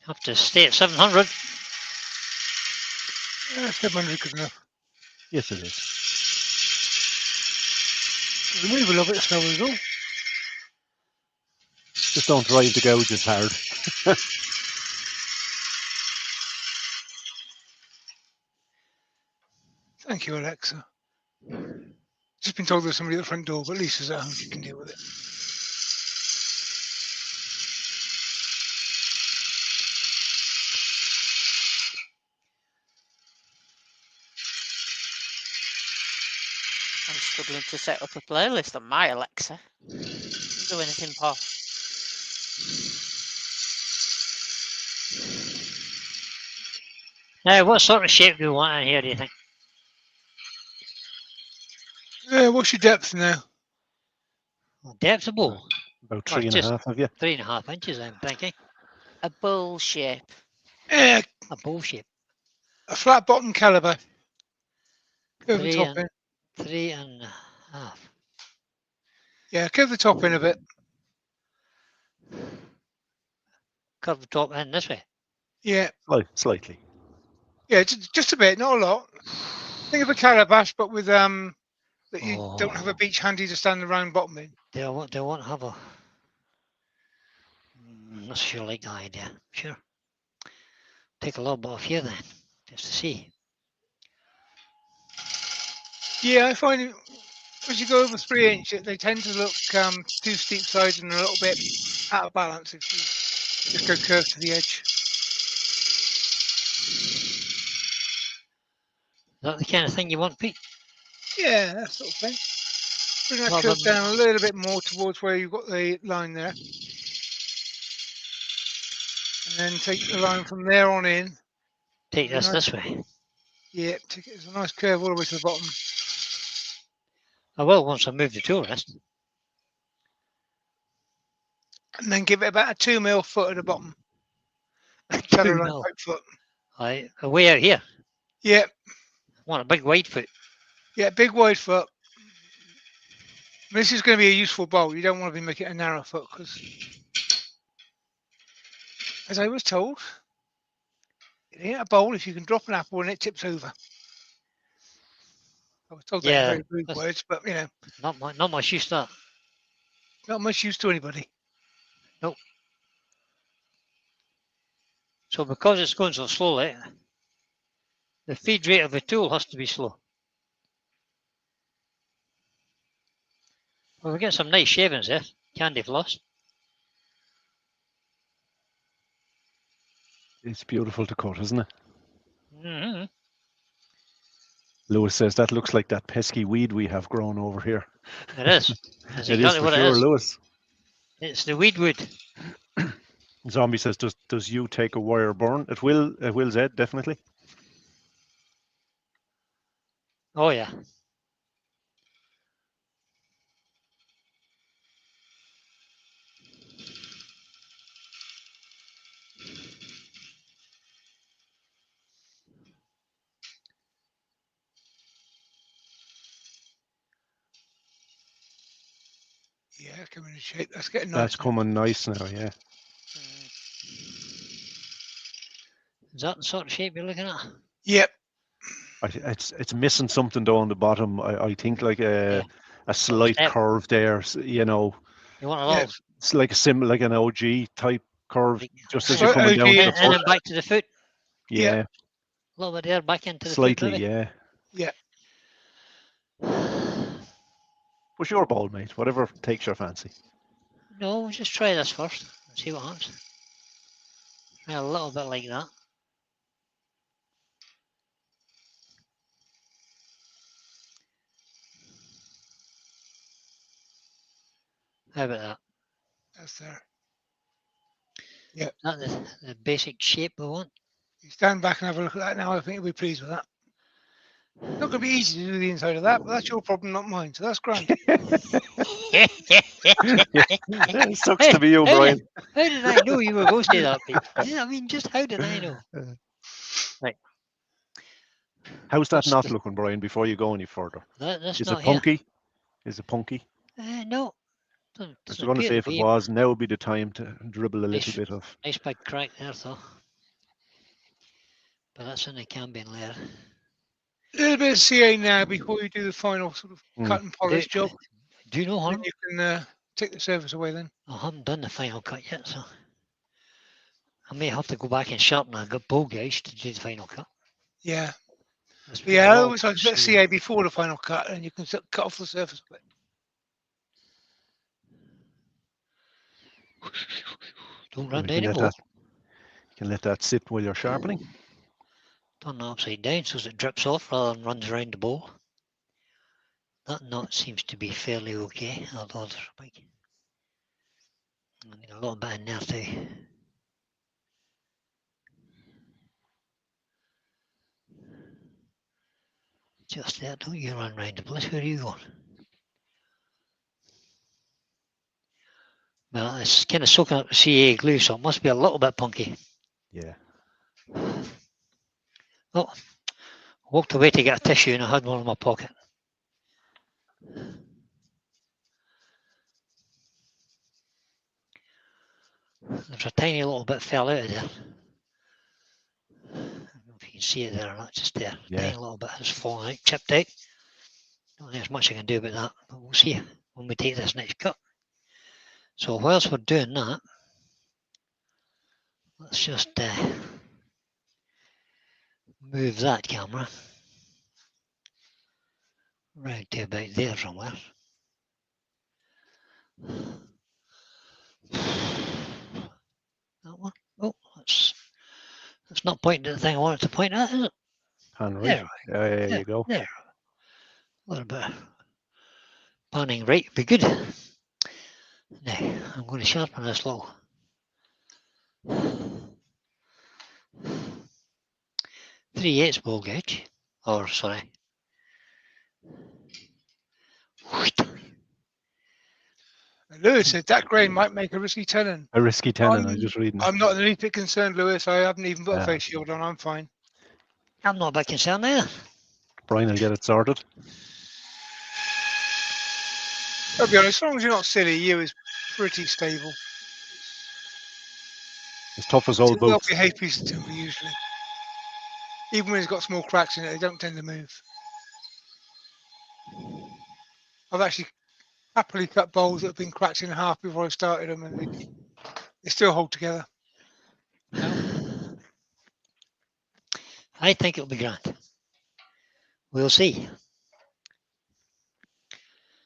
[SPEAKER 1] Have to stay at 700.
[SPEAKER 2] 700 good enough.
[SPEAKER 3] Yes, it is.
[SPEAKER 2] The move a little bit slower as well.
[SPEAKER 3] Just don't drive the gouges hard.
[SPEAKER 2] Thank you, Alexa. Just been told there's somebody at the front door, but Lisa's at home. She can deal with it.
[SPEAKER 4] I'm struggling to set up a playlist on my Alexa. Doesn't do anything posh.
[SPEAKER 1] Now, what sort of shape do you want in here, do you think?
[SPEAKER 2] What's your depth now?
[SPEAKER 1] Well, depth of bowl.
[SPEAKER 3] About
[SPEAKER 1] Well,
[SPEAKER 3] 3.5
[SPEAKER 1] just-
[SPEAKER 3] of you.
[SPEAKER 1] 3.5 inches, I'm thinking.
[SPEAKER 4] A bowl shape.
[SPEAKER 2] A
[SPEAKER 1] bowl shape.
[SPEAKER 2] flat bottom caliber. Curve the
[SPEAKER 1] Three
[SPEAKER 2] top
[SPEAKER 1] and-
[SPEAKER 2] in.
[SPEAKER 1] 3.5.
[SPEAKER 2] Yeah, curve the top in a bit.
[SPEAKER 1] Curve the top end this way.
[SPEAKER 2] Yeah,
[SPEAKER 3] Slightly.
[SPEAKER 2] yeah, just a bit, not a lot. Think of a calabash, but with that you don't have a
[SPEAKER 1] Oh.
[SPEAKER 2] beach handy to stand the round bottom in.
[SPEAKER 1] They won't have a. Not sure like the idea. Sure. Take a little bit off here then, just to see.
[SPEAKER 2] Yeah, I find As you go over 3 inch, they tend to look too steep sided and a little bit out of balance if you just go curve to the edge.
[SPEAKER 1] Is that the kind of thing you want, Pete?
[SPEAKER 2] Yeah, that sort of thing. Bring that
[SPEAKER 1] Well,
[SPEAKER 2] curve
[SPEAKER 1] but-
[SPEAKER 2] down a little bit more towards where you've got the line there. And then take the line from there on in.
[SPEAKER 1] Take
[SPEAKER 2] Very
[SPEAKER 1] this
[SPEAKER 2] nice.
[SPEAKER 1] this way.
[SPEAKER 2] Yeah, take it as a nice curve all the way to the bottom.
[SPEAKER 1] I will once I move the tool rest.
[SPEAKER 2] And then give it about a 2 mil foot at the bottom.
[SPEAKER 1] 2
[SPEAKER 2] Shadow line
[SPEAKER 1] mil.
[SPEAKER 2] type foot.
[SPEAKER 1] Way out here.
[SPEAKER 2] Yeah,
[SPEAKER 1] I want a big wide foot.
[SPEAKER 2] yeah, big wide foot. This is going to be a useful bowl. You don't want to be making a narrow foot because, as I was told, it ain't a bowl if you can drop an apple and it tips over. I was told that in
[SPEAKER 1] Yeah,
[SPEAKER 2] very rude
[SPEAKER 1] that's-
[SPEAKER 2] words, but
[SPEAKER 1] Not much use to that.
[SPEAKER 2] not much use to anybody.
[SPEAKER 1] So because it's going so slowly, the feed rate of the tool has to be slow. Well, we get some nice shavings there. Candy floss.
[SPEAKER 3] It's beautiful to cut, isn't it?
[SPEAKER 1] Mm-hmm.
[SPEAKER 3] Lewis says that looks like that pesky weed we have grown over here.
[SPEAKER 1] It is. That's
[SPEAKER 3] It
[SPEAKER 1] exactly
[SPEAKER 3] is for
[SPEAKER 1] what
[SPEAKER 3] sure,
[SPEAKER 1] it is.
[SPEAKER 3] Lewis.
[SPEAKER 1] It's the weed wood.
[SPEAKER 3] Zombie says, does you take a wire burn? It will, Zed, definitely.
[SPEAKER 1] Oh yeah.
[SPEAKER 2] Yeah, coming in shape. That's getting nice.
[SPEAKER 3] That's coming nice now, yeah.
[SPEAKER 1] Is that the sort of shape you're looking at?
[SPEAKER 2] Yep.
[SPEAKER 3] It's missing something though on the bottom. I think like a slight
[SPEAKER 1] step.
[SPEAKER 3] curve there. You know,
[SPEAKER 1] You want a
[SPEAKER 2] Yeah.
[SPEAKER 1] little,
[SPEAKER 3] it's like like an OG type curve,
[SPEAKER 1] Like-
[SPEAKER 3] just as
[SPEAKER 2] Slight
[SPEAKER 3] you're coming
[SPEAKER 2] OG
[SPEAKER 3] down to
[SPEAKER 2] and
[SPEAKER 3] the
[SPEAKER 1] and
[SPEAKER 3] foot.
[SPEAKER 1] then back to the foot.
[SPEAKER 3] Yeah,
[SPEAKER 2] Yeah.
[SPEAKER 1] A little bit there, back into the
[SPEAKER 3] slightly,
[SPEAKER 1] foot.
[SPEAKER 3] yeah.
[SPEAKER 2] Yeah.
[SPEAKER 3] What's your ball, mate? Whatever takes your fancy.
[SPEAKER 1] No, we'll just try this first and see what happens. Try a little bit like that. How about that?
[SPEAKER 2] That's there.
[SPEAKER 1] Is that the basic shape we want?
[SPEAKER 2] You stand back and have a look at that now. I think you'll be pleased with that. Not going to be easy to do the inside of that, but that's your problem, not mine. So that's grand.
[SPEAKER 3] It sucks to be you, Brian.
[SPEAKER 1] How did I know you were going to say that, Pete? I mean, just how did I know?
[SPEAKER 3] How's that
[SPEAKER 1] That's
[SPEAKER 3] not
[SPEAKER 1] the-
[SPEAKER 3] looking, Brian, before you go any further?
[SPEAKER 1] That's
[SPEAKER 3] Is
[SPEAKER 1] not
[SPEAKER 3] it punky? Is it punky?
[SPEAKER 1] here. No.
[SPEAKER 3] I was
[SPEAKER 1] Doesn't
[SPEAKER 3] going to
[SPEAKER 1] appear
[SPEAKER 3] say
[SPEAKER 1] to
[SPEAKER 3] if it
[SPEAKER 1] be.
[SPEAKER 3] was, now would be the time to dribble a little
[SPEAKER 1] Nice.
[SPEAKER 3] bit of.
[SPEAKER 1] Nice big crack there, though. But that's in the cambion layer.
[SPEAKER 2] A little bit of CA now before you do the final sort of
[SPEAKER 3] Mm.
[SPEAKER 2] cut and polish job.
[SPEAKER 1] Do you know,
[SPEAKER 2] Then
[SPEAKER 1] Hon?
[SPEAKER 2] you can take the surface away then.
[SPEAKER 1] I haven't done the final cut yet, so I may have to go back and sharpen a bow gauge to do the final cut.
[SPEAKER 2] Yeah.
[SPEAKER 1] There's
[SPEAKER 2] But yeah, I
[SPEAKER 1] a lot
[SPEAKER 2] always like a bit of
[SPEAKER 1] CA.
[SPEAKER 2] CA before the final cut and you can cut off the surface of it.
[SPEAKER 1] Don't
[SPEAKER 3] You
[SPEAKER 1] run
[SPEAKER 3] can
[SPEAKER 1] down
[SPEAKER 3] let
[SPEAKER 1] it.
[SPEAKER 3] that, you can let that sit while you're sharpening.
[SPEAKER 1] Turn that upside down so it drips off rather than runs around the bowl. That knot seems to be fairly okay, although there's a big. I need a little bit in there too. Just there, don't you run round the place. Where are you going? Well, it's kind of soaking up the CA glue, so it must be a little bit punky.
[SPEAKER 3] Yeah.
[SPEAKER 1] Oh, I walked away to get a tissue and I had one in my pocket. There's a tiny little bit fell out of there. I don't know if you can see it there or not, just there.
[SPEAKER 3] Yeah.
[SPEAKER 1] Tiny little bit has fallen out, chipped out. Don't think there's much I can do about that, but we'll see when we take this next cut. So whilst we're doing that, let's just move that camera Right to about there somewhere. That one. Oh, that's not pointing at the thing I wanted to point at, is it?
[SPEAKER 3] Pan right.
[SPEAKER 1] There,
[SPEAKER 3] There you go.
[SPEAKER 1] there. A little bit panning right would be good. Now, I'm going to sharpen this little 3/8 bowl gauge, or sorry.
[SPEAKER 2] Lewis said that grain might make a risky tenon.
[SPEAKER 3] A risky tenon. I'm just reading.
[SPEAKER 2] I'm not in the least bit concerned, Lewis. I haven't even put a
[SPEAKER 3] Yeah.
[SPEAKER 2] face shield on. I'm fine.
[SPEAKER 1] I'm not a bit concerned either.
[SPEAKER 3] Brian will get it sorted.
[SPEAKER 2] I'll be honest, as long as you're not silly, you is pretty stable.
[SPEAKER 3] As tough as old
[SPEAKER 2] They'll
[SPEAKER 3] boots.
[SPEAKER 2] be a piece of timber usually. Even when it's got small cracks in it, they don't tend to move. I've actually happily cut bowls that have been cracked in half before I started them, and they still hold together.
[SPEAKER 1] I think it'll be grand. We'll see.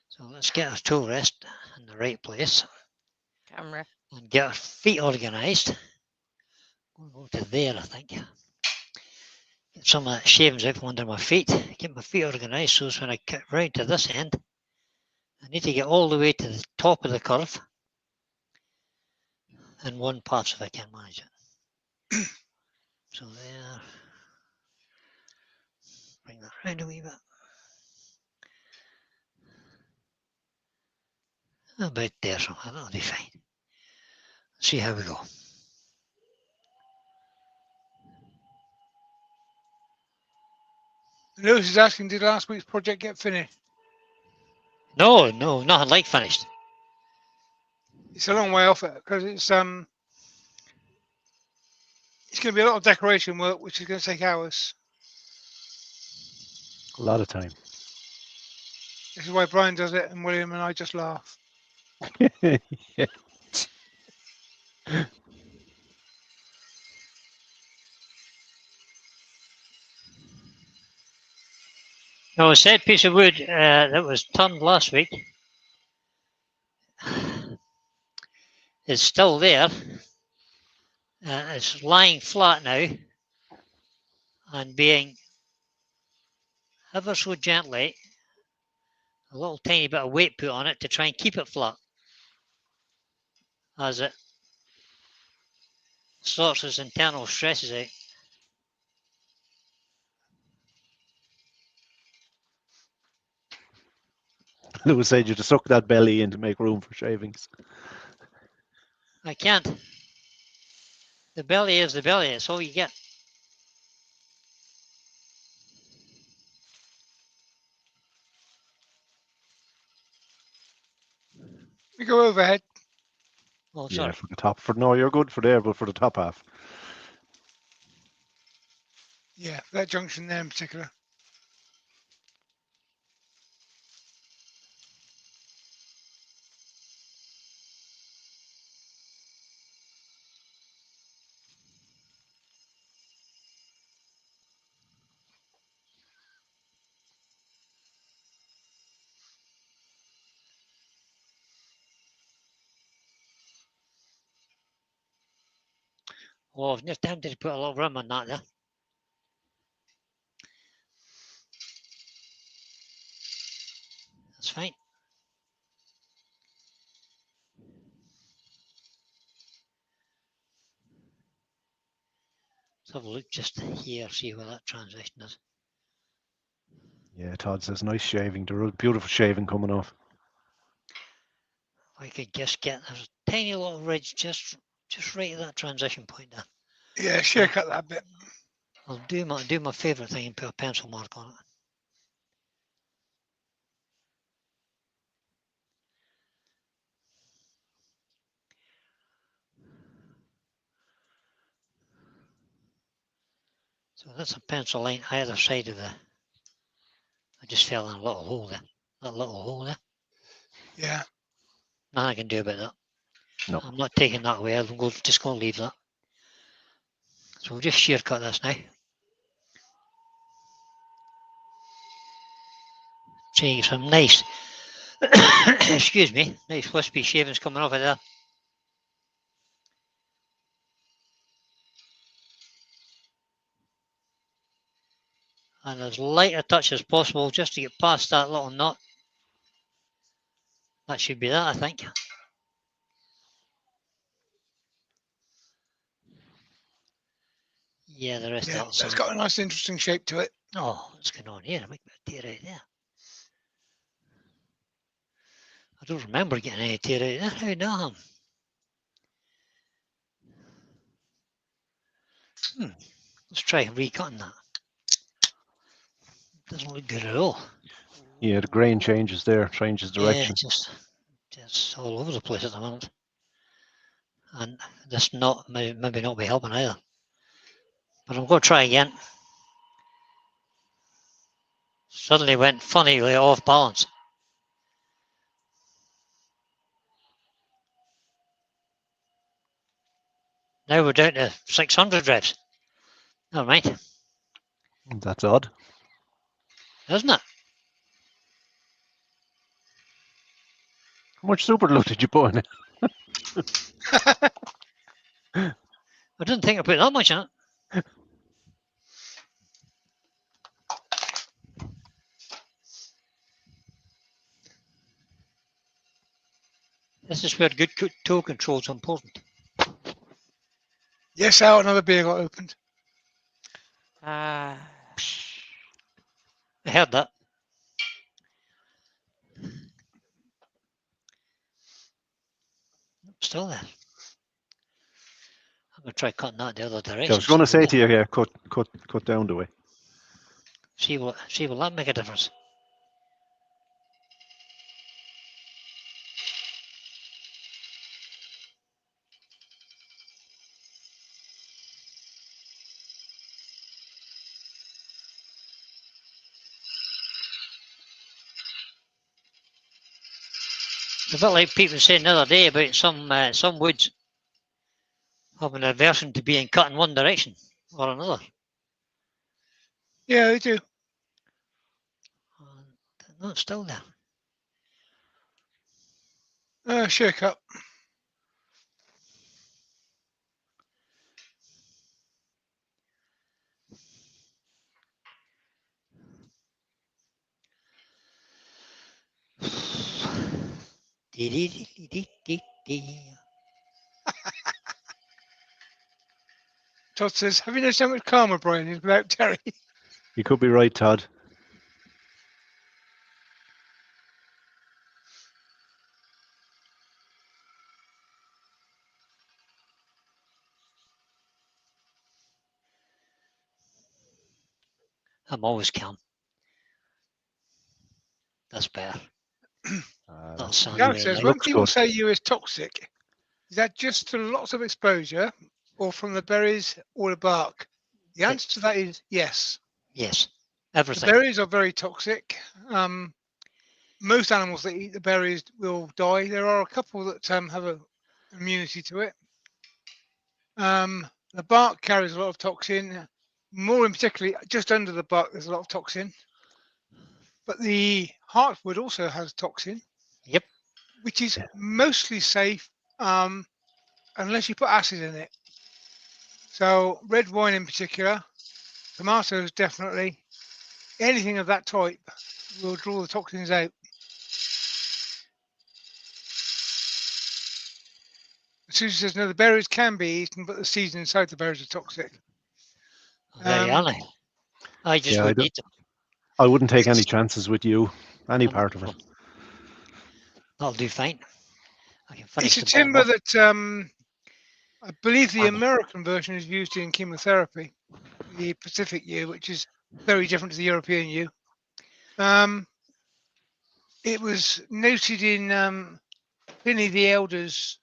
[SPEAKER 1] So let's get our tool rest in the right place
[SPEAKER 4] Camera.
[SPEAKER 1] and get our feet organised. We'll go to there, I think. Get some of that shavings out from under my feet. Get my feet organised so when I cut round to this end, I need to get all the way to the top of the curve in one pass if I can manage it. So there. Bring that round a wee bit. About there somewhere, that'll be fine. See how we go.
[SPEAKER 2] Lewis is asking, did last week's project get finished?
[SPEAKER 1] No, nothing like finished.
[SPEAKER 2] It's a long way off it because it's going to be a lot of decoration work, which is going to take hours.
[SPEAKER 3] A lot of time.
[SPEAKER 2] This is why Brian does it, and William and I just laugh.
[SPEAKER 3] Yeah.
[SPEAKER 1] Now, a said piece of wood that was turned last week is still there. It's lying flat now and being ever so gently a little tiny bit of weight put on it to try and keep it flat as it sorts its internal stresses out.
[SPEAKER 3] Lewis said you to suck that belly in to make room for shavings.
[SPEAKER 1] I can't. The belly is the belly, it's all you get.
[SPEAKER 2] We go overhead.
[SPEAKER 1] Oh,
[SPEAKER 3] Yeah,
[SPEAKER 1] sorry.
[SPEAKER 3] for the top. No, you're good for there, but for the top half.
[SPEAKER 2] Yeah, that junction there in particular.
[SPEAKER 1] Oh, I've just tempted to put a little rim on that there. That's fine. Let's have a look just here, see where that transition is.
[SPEAKER 3] Yeah, Todd says nice shaving. The real beautiful shaving coming off.
[SPEAKER 1] I could just get, there's a tiny little ridge just right at that transition point there.
[SPEAKER 2] Yeah, shear cut that bit.
[SPEAKER 1] I'll do my favourite thing and put a pencil mark on it. So that's a pencil line either side of the, I just fell in a little hole there. That little hole there.
[SPEAKER 2] Yeah.
[SPEAKER 1] Nothing I can do about that.
[SPEAKER 3] No.
[SPEAKER 1] I'm not taking that away, I'm just going to leave that. So we'll just shear cut this now. See some nice, excuse me, nice wispy shavings coming off of there. And as light a touch as possible just to get past that little knot. That should be that, I think. Yeah, the rest
[SPEAKER 2] Yeah,
[SPEAKER 1] of
[SPEAKER 2] that's got a nice, interesting shape to it.
[SPEAKER 1] Oh, what's going on here? I might get a tear out there. I don't remember getting any tear out there. How no? Let's try recutting that. Doesn't look good at all.
[SPEAKER 3] Yeah, the grain changes there, changes direction.
[SPEAKER 1] Yeah, just all over the place at the moment. And this knot may maybe not be helping either. But I'm going to try again. Suddenly went funnily off balance. Now we're down to 600 reps. Never mind,
[SPEAKER 3] That's odd.
[SPEAKER 1] isn't it?
[SPEAKER 3] How much super glue did you put in it?
[SPEAKER 1] I didn't think I put that much in it. This is where good toe control is important.
[SPEAKER 2] Yes, Al, another beer got opened.
[SPEAKER 4] Ah,
[SPEAKER 1] I heard that. Still there. I'm going to try cutting that the other direction.
[SPEAKER 3] I was going to say to you, yeah, cut down the way.
[SPEAKER 1] See will that make a difference? It's a bit like people saying the other day about some woods having an aversion to being cut in one direction or another.
[SPEAKER 2] Yeah, they do.
[SPEAKER 1] No, it's still there.
[SPEAKER 2] Shake up. Todd says, have you noticed how much calmer Brian is without Terry?
[SPEAKER 3] You could be right, Todd.
[SPEAKER 1] I'm always calm. That's better. That'll sound
[SPEAKER 2] Gareth
[SPEAKER 1] really
[SPEAKER 2] says,
[SPEAKER 1] nice.
[SPEAKER 2] when
[SPEAKER 3] Looks
[SPEAKER 2] people
[SPEAKER 3] good.
[SPEAKER 2] say you is toxic, is that just to lots of exposure or from the berries or the bark? The answer to that is yes.
[SPEAKER 1] Yes,
[SPEAKER 2] The
[SPEAKER 1] everything.
[SPEAKER 2] berries are very toxic. Most animals that eat the berries will die. There are a couple that have an immunity to it. The bark carries a lot of toxin. More in particularly, just under the bark, there's a lot of toxin. But the heartwood also has toxin.
[SPEAKER 1] Yep.
[SPEAKER 2] Which is mostly safe unless you put acid in it. So red wine in particular, tomatoes definitely, anything of that type will draw the toxins out. Susie says, no, the berries can be eaten, but the seeds inside the berries are toxic.
[SPEAKER 1] There you are. Now. I just
[SPEAKER 3] Yeah,
[SPEAKER 1] wouldn't eat them.
[SPEAKER 3] I wouldn't take any chances with you, any part of it.
[SPEAKER 1] That'll do fine. I can finish
[SPEAKER 2] It's a
[SPEAKER 1] the bottom
[SPEAKER 2] timber
[SPEAKER 1] off.
[SPEAKER 2] that I believe the
[SPEAKER 1] Funny.
[SPEAKER 2] American version is used in chemotherapy, the Pacific yew, which is very different to the European yew. It was noted in Pliny the Elder's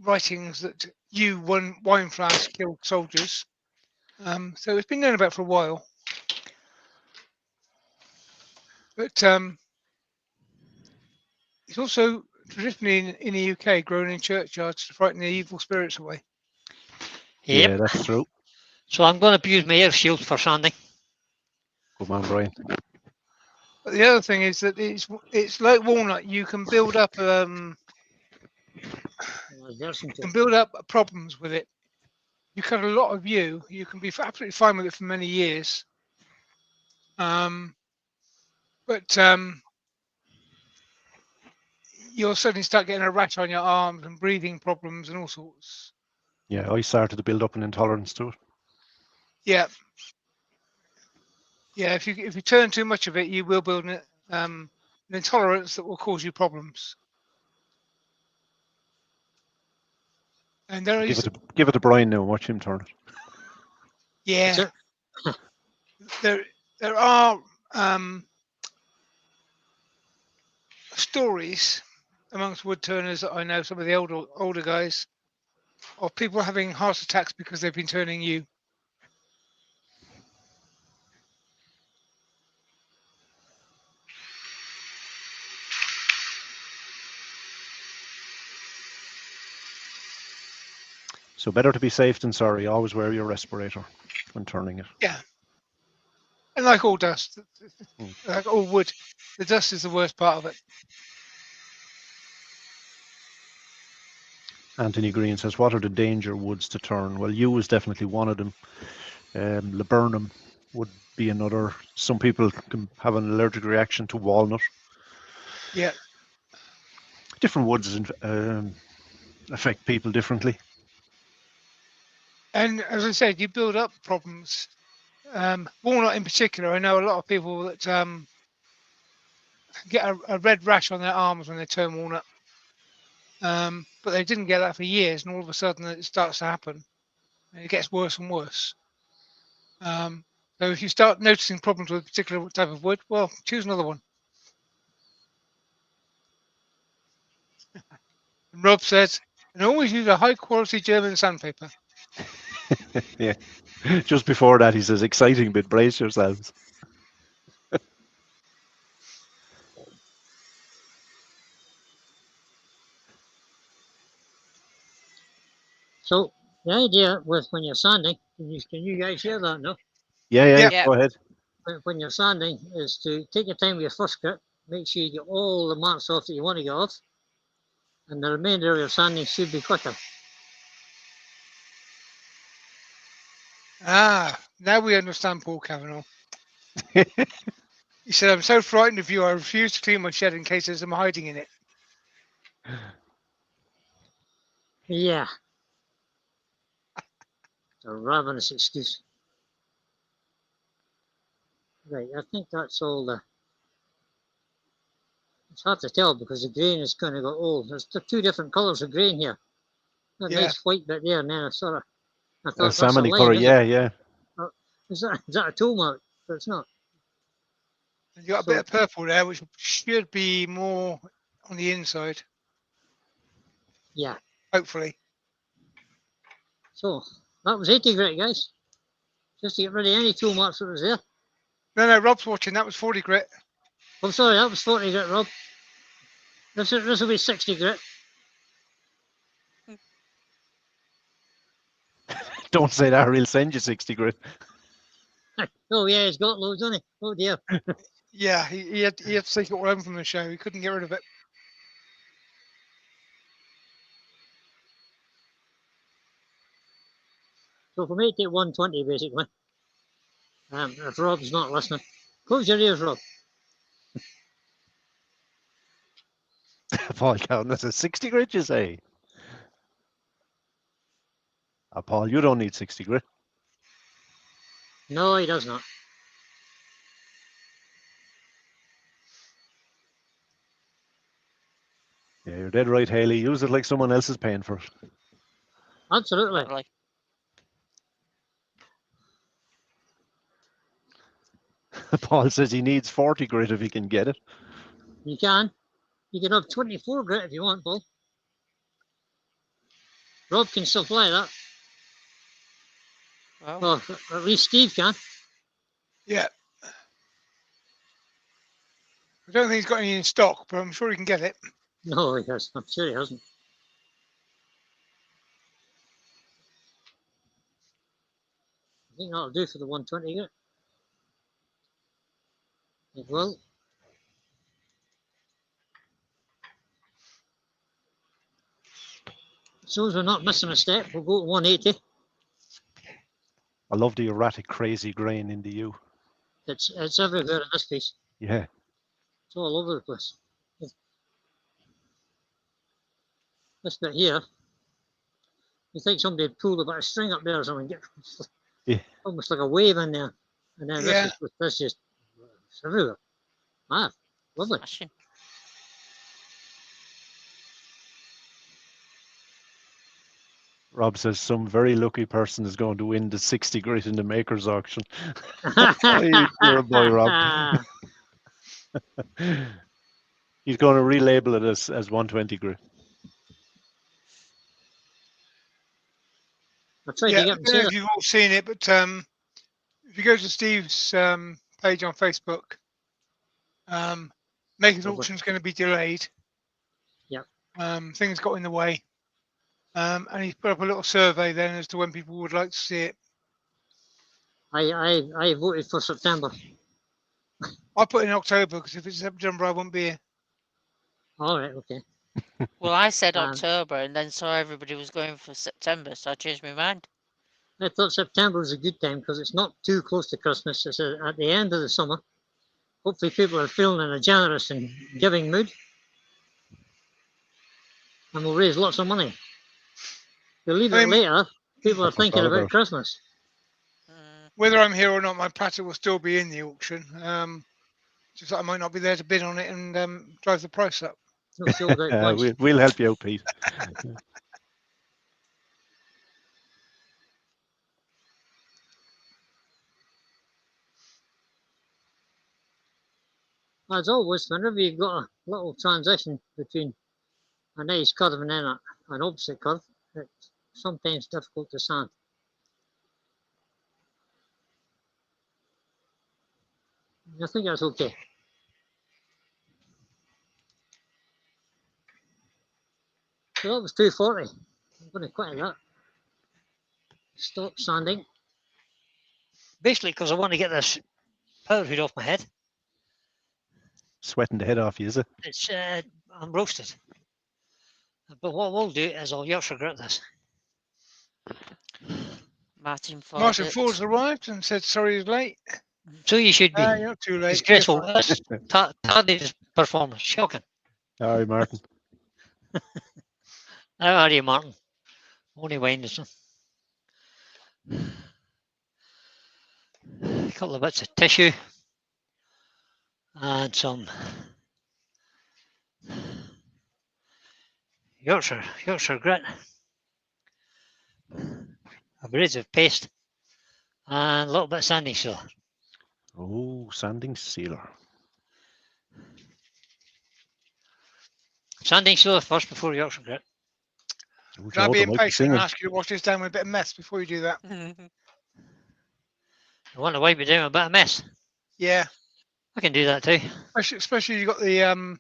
[SPEAKER 2] writings that yew wine flask killed soldiers. So it's been known about for a while. But it's also traditionally in the UK grown in churchyards to frighten the evil spirits away.
[SPEAKER 1] Yep.
[SPEAKER 3] Yeah, that's true.
[SPEAKER 1] So I'm going to use my air shield for sanding.
[SPEAKER 3] Good man, Brian.
[SPEAKER 2] But the other thing is that it's like walnut. You can build up problems with it. You cut a lot of yew, you can be absolutely fine with it for many years. But you'll suddenly start getting a rash on your arms and breathing problems and all sorts.
[SPEAKER 3] Yeah, I started to build up an intolerance to it.
[SPEAKER 2] Yeah. Yeah, if you turn too much of it, you will build an intolerance that will cause you problems. And there is
[SPEAKER 3] Give it to Brian now and watch him turn it.
[SPEAKER 2] yeah. there are stories amongst wood turners that I know, some of the older guys, of people having heart attacks because they've been turning yew.
[SPEAKER 3] So better to be safe than sorry. Always wear your respirator when turning it.
[SPEAKER 2] Yeah. And like all dust, like all wood, the dust is the worst part of it.
[SPEAKER 3] Anthony Green says, what are the danger woods to turn? Well, yew is definitely one of them. Laburnum would be another. Some people can have an allergic reaction to walnut.
[SPEAKER 2] Yeah.
[SPEAKER 3] Different woods affect people differently.
[SPEAKER 2] And as I said, you build up problems. Walnut in particular, I know a lot of people that get a red rash on their arms when they turn walnut. But they didn't get that for years, and all of a sudden it starts to happen. And it gets worse and worse. So if you start noticing problems with a particular type of wood, well, choose another one. And Rob says, and always use a high quality German sandpaper.
[SPEAKER 3] Yeah. Just before that, he says, exciting bit, brace yourselves.
[SPEAKER 1] So the idea with when you're sanding, can you guys hear that? No.
[SPEAKER 3] Yeah,
[SPEAKER 4] Yeah.
[SPEAKER 3] go ahead.
[SPEAKER 1] When you're sanding, is to take your time with your first grit, make sure you get all the marks off that you want to get off, and the remainder of your sanding should be quicker.
[SPEAKER 2] Now we understand Paul Cavanaugh. He said, I'm so frightened of you, I refuse to clean my shed in case there's some hiding in it.
[SPEAKER 1] Yeah. It's a ravenous excuse. Right, I think that's all the... It's hard to tell because the grain is kind of got old. There's two different colours of grain here. That
[SPEAKER 2] Yeah.
[SPEAKER 1] nice white bit there, and then I thought that's a
[SPEAKER 3] Salmon
[SPEAKER 1] line,
[SPEAKER 3] colour,
[SPEAKER 1] isn't
[SPEAKER 3] yeah,
[SPEAKER 1] it?
[SPEAKER 3] yeah.
[SPEAKER 1] Is that a tool mark? But it's not.
[SPEAKER 2] And you got a bit of purple there, which should be more on the inside.
[SPEAKER 1] Yeah.
[SPEAKER 2] Hopefully.
[SPEAKER 1] So that was 80 grit, guys. Just to get rid of any tool marks that was there.
[SPEAKER 2] No, Rob's watching. That was 40 grit.
[SPEAKER 1] I'm sorry, that was 40 grit, Rob. This will be 60 grit.
[SPEAKER 3] Don't say that or he'll send you 60 grit.
[SPEAKER 1] Oh yeah, he's got loads, hasn't he? Oh dear.
[SPEAKER 2] Yeah, he had to take it all home from the show. He couldn't get rid of it.
[SPEAKER 1] So from 80 to 120 basically. If Rob's not listening. Close your ears, Rob.
[SPEAKER 3] Paul Cowan, that's a 60 grit, you say? Paul, you don't need 60 grit.
[SPEAKER 1] No, he does not.
[SPEAKER 3] Yeah, you're dead right, Haley. Use it like someone else is paying for it.
[SPEAKER 1] Absolutely.
[SPEAKER 4] Totally.
[SPEAKER 3] Paul says he needs 40 grit if he can get it.
[SPEAKER 1] You can. You can have 24 grit if you want, Paul. Rob can supply that. Well, at least Steve can.
[SPEAKER 2] Yeah. I don't think he's got any in stock, but I'm sure he can get it.
[SPEAKER 1] No, he has. I'm sure he hasn't. I think that'll do for the 120 grit. It will. So as we're not missing a step, we'll go to 180.
[SPEAKER 3] I love the erratic, crazy grain in the yew.
[SPEAKER 1] It's everywhere in this piece.
[SPEAKER 3] Yeah.
[SPEAKER 1] It's all over the place. This bit here, you think somebody had pulled a bit of string up there or something, get
[SPEAKER 3] Yeah.
[SPEAKER 1] almost like a wave in there. And then
[SPEAKER 2] Yeah.
[SPEAKER 1] this just it's everywhere. Mad. Lovely.
[SPEAKER 4] Smashing.
[SPEAKER 3] Rob says some very lucky person is going to win the 60 grit in the maker's auction. You're a boy, Rob. He's going to relabel it as 120 grit.
[SPEAKER 1] I tried
[SPEAKER 2] Yeah,
[SPEAKER 1] to
[SPEAKER 2] I
[SPEAKER 1] get him
[SPEAKER 2] don't
[SPEAKER 1] to
[SPEAKER 2] know
[SPEAKER 1] say
[SPEAKER 2] if you've all seen it, but if you go to Steve's page on Facebook, Maker's
[SPEAKER 1] Lovely.
[SPEAKER 2] auction is going to be delayed.
[SPEAKER 1] Yep.
[SPEAKER 2] Things got in the way. And he's put up a little survey then as to when people would like to see it.
[SPEAKER 1] I voted for September.
[SPEAKER 2] I put in October because if it's September, I won't be here.
[SPEAKER 1] All right, okay.
[SPEAKER 4] Well, I said
[SPEAKER 1] Um,
[SPEAKER 4] October and then saw everybody was going for September, so I changed my mind.
[SPEAKER 1] I thought September was a good time because it's not too close to Christmas. It's at the end of the summer. Hopefully people are feeling in a generous and giving mood. And we'll raise lots of money. If you leave
[SPEAKER 2] I
[SPEAKER 1] it
[SPEAKER 2] mean,
[SPEAKER 1] later, people
[SPEAKER 3] I
[SPEAKER 1] are thinking
[SPEAKER 3] forgot
[SPEAKER 1] about
[SPEAKER 3] about-
[SPEAKER 1] Christmas.
[SPEAKER 2] whether I'm here or not, my platter will still be in the auction. Just that I might not be there to bid on it and drive the price up.
[SPEAKER 1] No sold out bunch.
[SPEAKER 3] We'll help you out, Pete.
[SPEAKER 1] As always, whenever you've got a little transition between a nice curve and then an opposite curve, it's sometimes difficult to sand. I think that's okay. So that was 240. I'm going to quit that. Stop sanding. Basically, because I want to get this powder hood off my head.
[SPEAKER 3] Sweating the head off you, is it?
[SPEAKER 1] It's I'm roasted. But what we'll do is I'll Yorkshire grit this.
[SPEAKER 4] Martin Ford.
[SPEAKER 2] Martin Ford's arrived and said sorry he's late.
[SPEAKER 1] So you should be.
[SPEAKER 2] You're not too late.
[SPEAKER 1] It's graceful. That's Tardy's performance. Shocking.
[SPEAKER 3] All right, Martin.
[SPEAKER 1] How are you, Martin? Only Wenderson. A couple of bits of tissue and some Yorkshire grit, abrasive paste, and a little bit of sanding sealer.
[SPEAKER 3] Oh, sanding sealer.
[SPEAKER 1] Sanding sealer first before Yorkshire grit.
[SPEAKER 3] Oh,
[SPEAKER 2] Can I
[SPEAKER 3] Joe,
[SPEAKER 2] be
[SPEAKER 3] there might
[SPEAKER 2] impatient
[SPEAKER 3] singing.
[SPEAKER 2] and ask you to wash this down with a bit of mess before you do that?
[SPEAKER 1] You want to wipe it down with a bit of mess?
[SPEAKER 2] Yeah.
[SPEAKER 1] I can do that too.
[SPEAKER 2] Especially you got the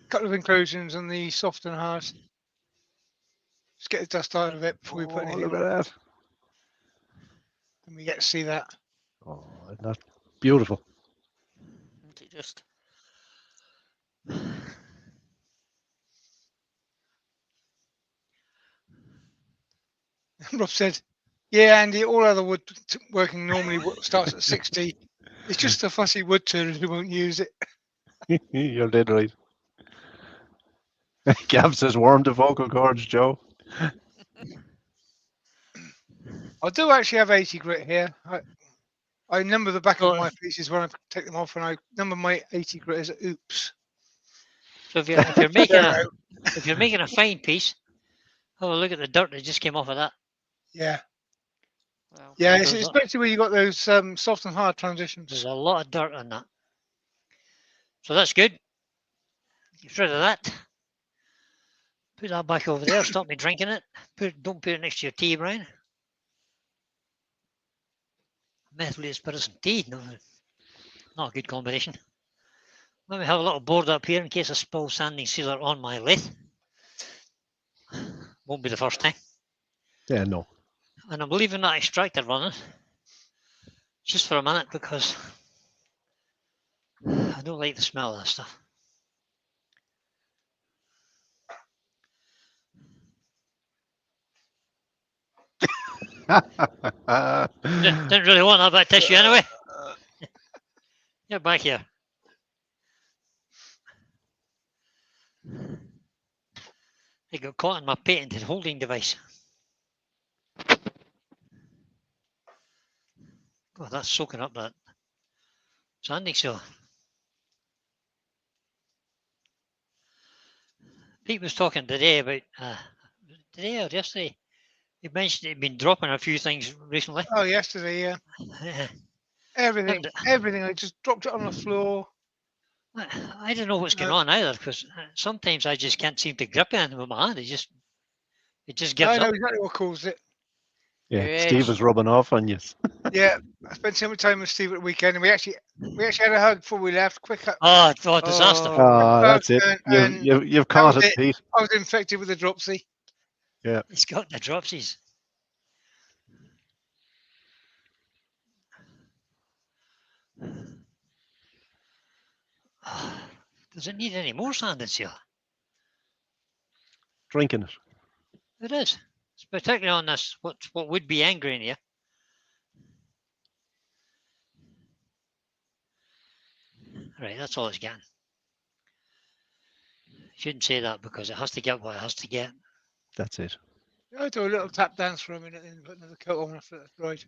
[SPEAKER 2] couple of inclusions and the soft and hard. Just get the dust out of it before we put
[SPEAKER 3] Oh,
[SPEAKER 2] anything
[SPEAKER 3] look
[SPEAKER 2] on.
[SPEAKER 3] at that.
[SPEAKER 2] And we get to see that.
[SPEAKER 3] Oh, isn't that beautiful?
[SPEAKER 4] Isn't it just?
[SPEAKER 2] Rob said, yeah, Andy, all other wood working normally starts at 60. It's just the fussy wood turners who won't use it.
[SPEAKER 3] You're dead right. Gav says warm the vocal cords, Joe.
[SPEAKER 2] I do actually have 80 grit here. I number the back of
[SPEAKER 1] Oh.
[SPEAKER 2] my pieces when I take them off, and I number my 80 grit as oops.
[SPEAKER 1] So if you're making a fine piece, have a look at the dirt that just came off of that.
[SPEAKER 2] Yeah.
[SPEAKER 4] Well,
[SPEAKER 2] Yeah,
[SPEAKER 1] There's
[SPEAKER 2] especially when you got those soft and hard
[SPEAKER 1] There's
[SPEAKER 2] transitions.
[SPEAKER 1] a lot of dirt on that. So that's good. Get rid of that. Put that back over there. Stop me drinking it. Don't put it next to your tea, Brian. Methylated spirits and tea. No, not a good combination. Let me have a little board up here in case I spill sanding sealer on my lathe. Won't be the first time.
[SPEAKER 3] Yeah, no.
[SPEAKER 1] And I'm leaving that extractor running just for a minute because I don't like the smell of that stuff. Didn't really want that bit of tissue anyway. Get back here. It got caught in my patented holding device. God, that's soaking up that sanding soil. Pete was talking today about, today or yesterday, he mentioned he'd been dropping a few things recently.
[SPEAKER 2] Oh, yesterday, yeah. Everything,
[SPEAKER 1] And
[SPEAKER 2] everything. I just dropped it on the floor.
[SPEAKER 1] I don't know what's going on either, because sometimes I just can't seem to grip anything with my hand. It just gives
[SPEAKER 2] I know
[SPEAKER 1] up.
[SPEAKER 2] exactly what caused it.
[SPEAKER 3] Yeah,
[SPEAKER 4] Yes.
[SPEAKER 3] Steve is rubbing off on you.
[SPEAKER 2] Yeah, I spent so much time with Steve at the weekend, and we actually had a hug before we left. Quick hug.
[SPEAKER 1] Oh, disaster.
[SPEAKER 4] Oh,
[SPEAKER 3] Ah, that's it.
[SPEAKER 2] And
[SPEAKER 3] You've
[SPEAKER 2] that
[SPEAKER 3] caught
[SPEAKER 2] was
[SPEAKER 3] it,
[SPEAKER 2] it.
[SPEAKER 3] Pete.
[SPEAKER 2] I was infected with the dropsy.
[SPEAKER 1] It's got the dropsies. Does it need any more sand and seal?
[SPEAKER 3] Drinking it.
[SPEAKER 1] It is. It's particularly on this, what would be gangrene here. Right, that's all it's getting. Shouldn't say that because it has to get what it has to get.
[SPEAKER 3] That's it.
[SPEAKER 2] I do a little tap dance for a minute and put another coat on after that's right.